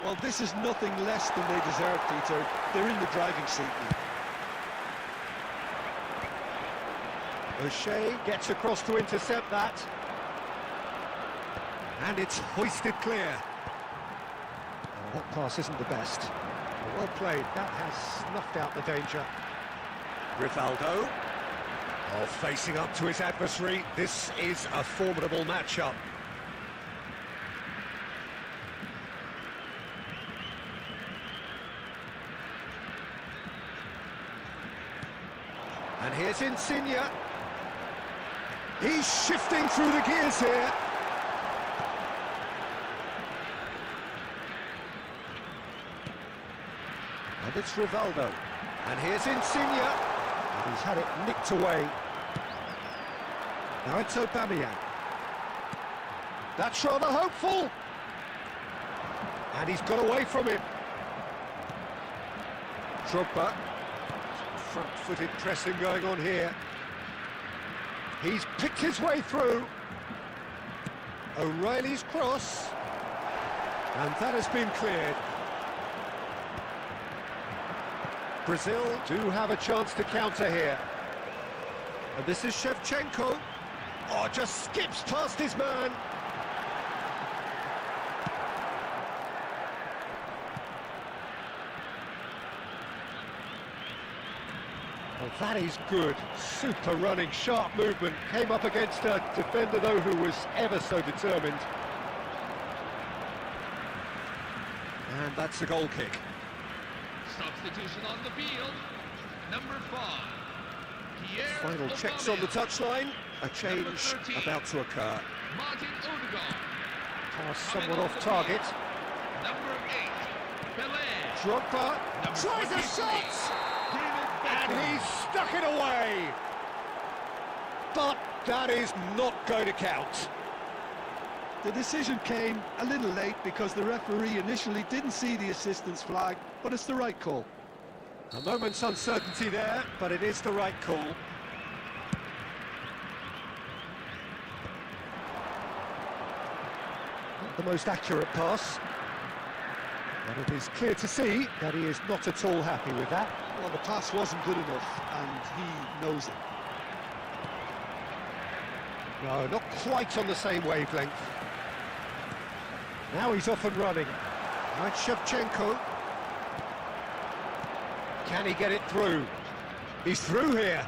Well, this is nothing less than they deserve, Peter. They're in the driving seat now. O'Shea gets across to intercept that. And it's hoisted clear. Oh, that pass isn't the best. Well played, that has snuffed out the danger. Rivaldo. Oh, facing up to his adversary. This is a formidable matchup. And here's Insigne. He's shifting through the gears here. And it's Rivaldo. And here's Insigne. And he's had it nicked away. Now it's Aubameyang. That's rather hopeful. And he's got away from him. Drogba. Front-footed pressing going on here. He's picked his way through. O'Reilly's cross. And that has been cleared. Brazil do have a chance to counter here. And this is Shevchenko. Oh, just skips past his man. Well, that is good. Super running, sharp movement. Came up against a defender, though, who was ever so determined. And that's a goal kick. Substitution on the field, number 5. Final checks on the touchline. A change about to occur. Martin Odegaard. Pass somewhat off target. Number 8, Pelé. Drogba tries a shot! And he's stuck it away! But that is not going to count. The decision came a little late because the referee initially didn't see the assistance flag, but it's the right call. A moment's uncertainty there, but it is the right call. Not the most accurate pass. But it is clear to see that he is not at all happy with that. Well, the pass wasn't good enough, and he knows it. No, not quite on the same wavelength. Now he's off and running. Right, Shevchenko. Can he get it through? He's through here.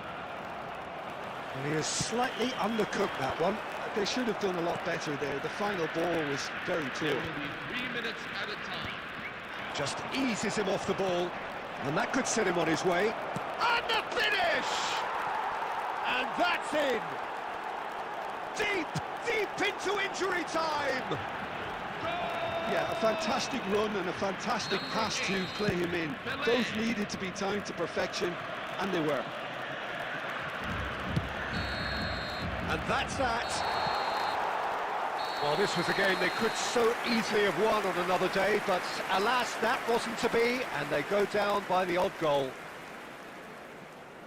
And he has slightly undercooked that one. They should have done a lot better there. The final ball was very clear. It will be 3 minutes at a time. Just eases him off the ball. And that could set him on his way. And the finish! And that's in! Deep into injury time! Yeah, a fantastic run and a fantastic pass to play him in. Both needed to be timed to perfection, and they were. And that's that. Well, this was a game they could so easily have won on another day, but alas, that wasn't to be, and they go down by the odd goal.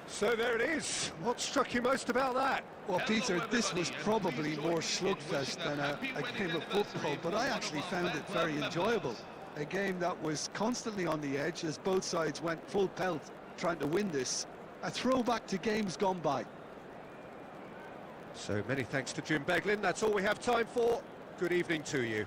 So there it is. What struck you most about that? Well, Peter, this was probably more slugfest than a game of football, but I actually found it very enjoyable. A game that was constantly on the edge as both sides went full pelt trying to win this. A throwback to games gone by. So many thanks to Jim Beglin. That's all we have time for. Good evening to you.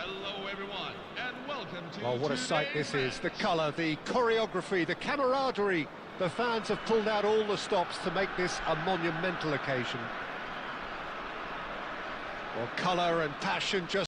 Hello, everyone, and welcome to Well, what a sight today's this is. The match. colour, the choreography, the camaraderie. The fans have pulled out all the stops to make this a monumental occasion. Well, colour and passion just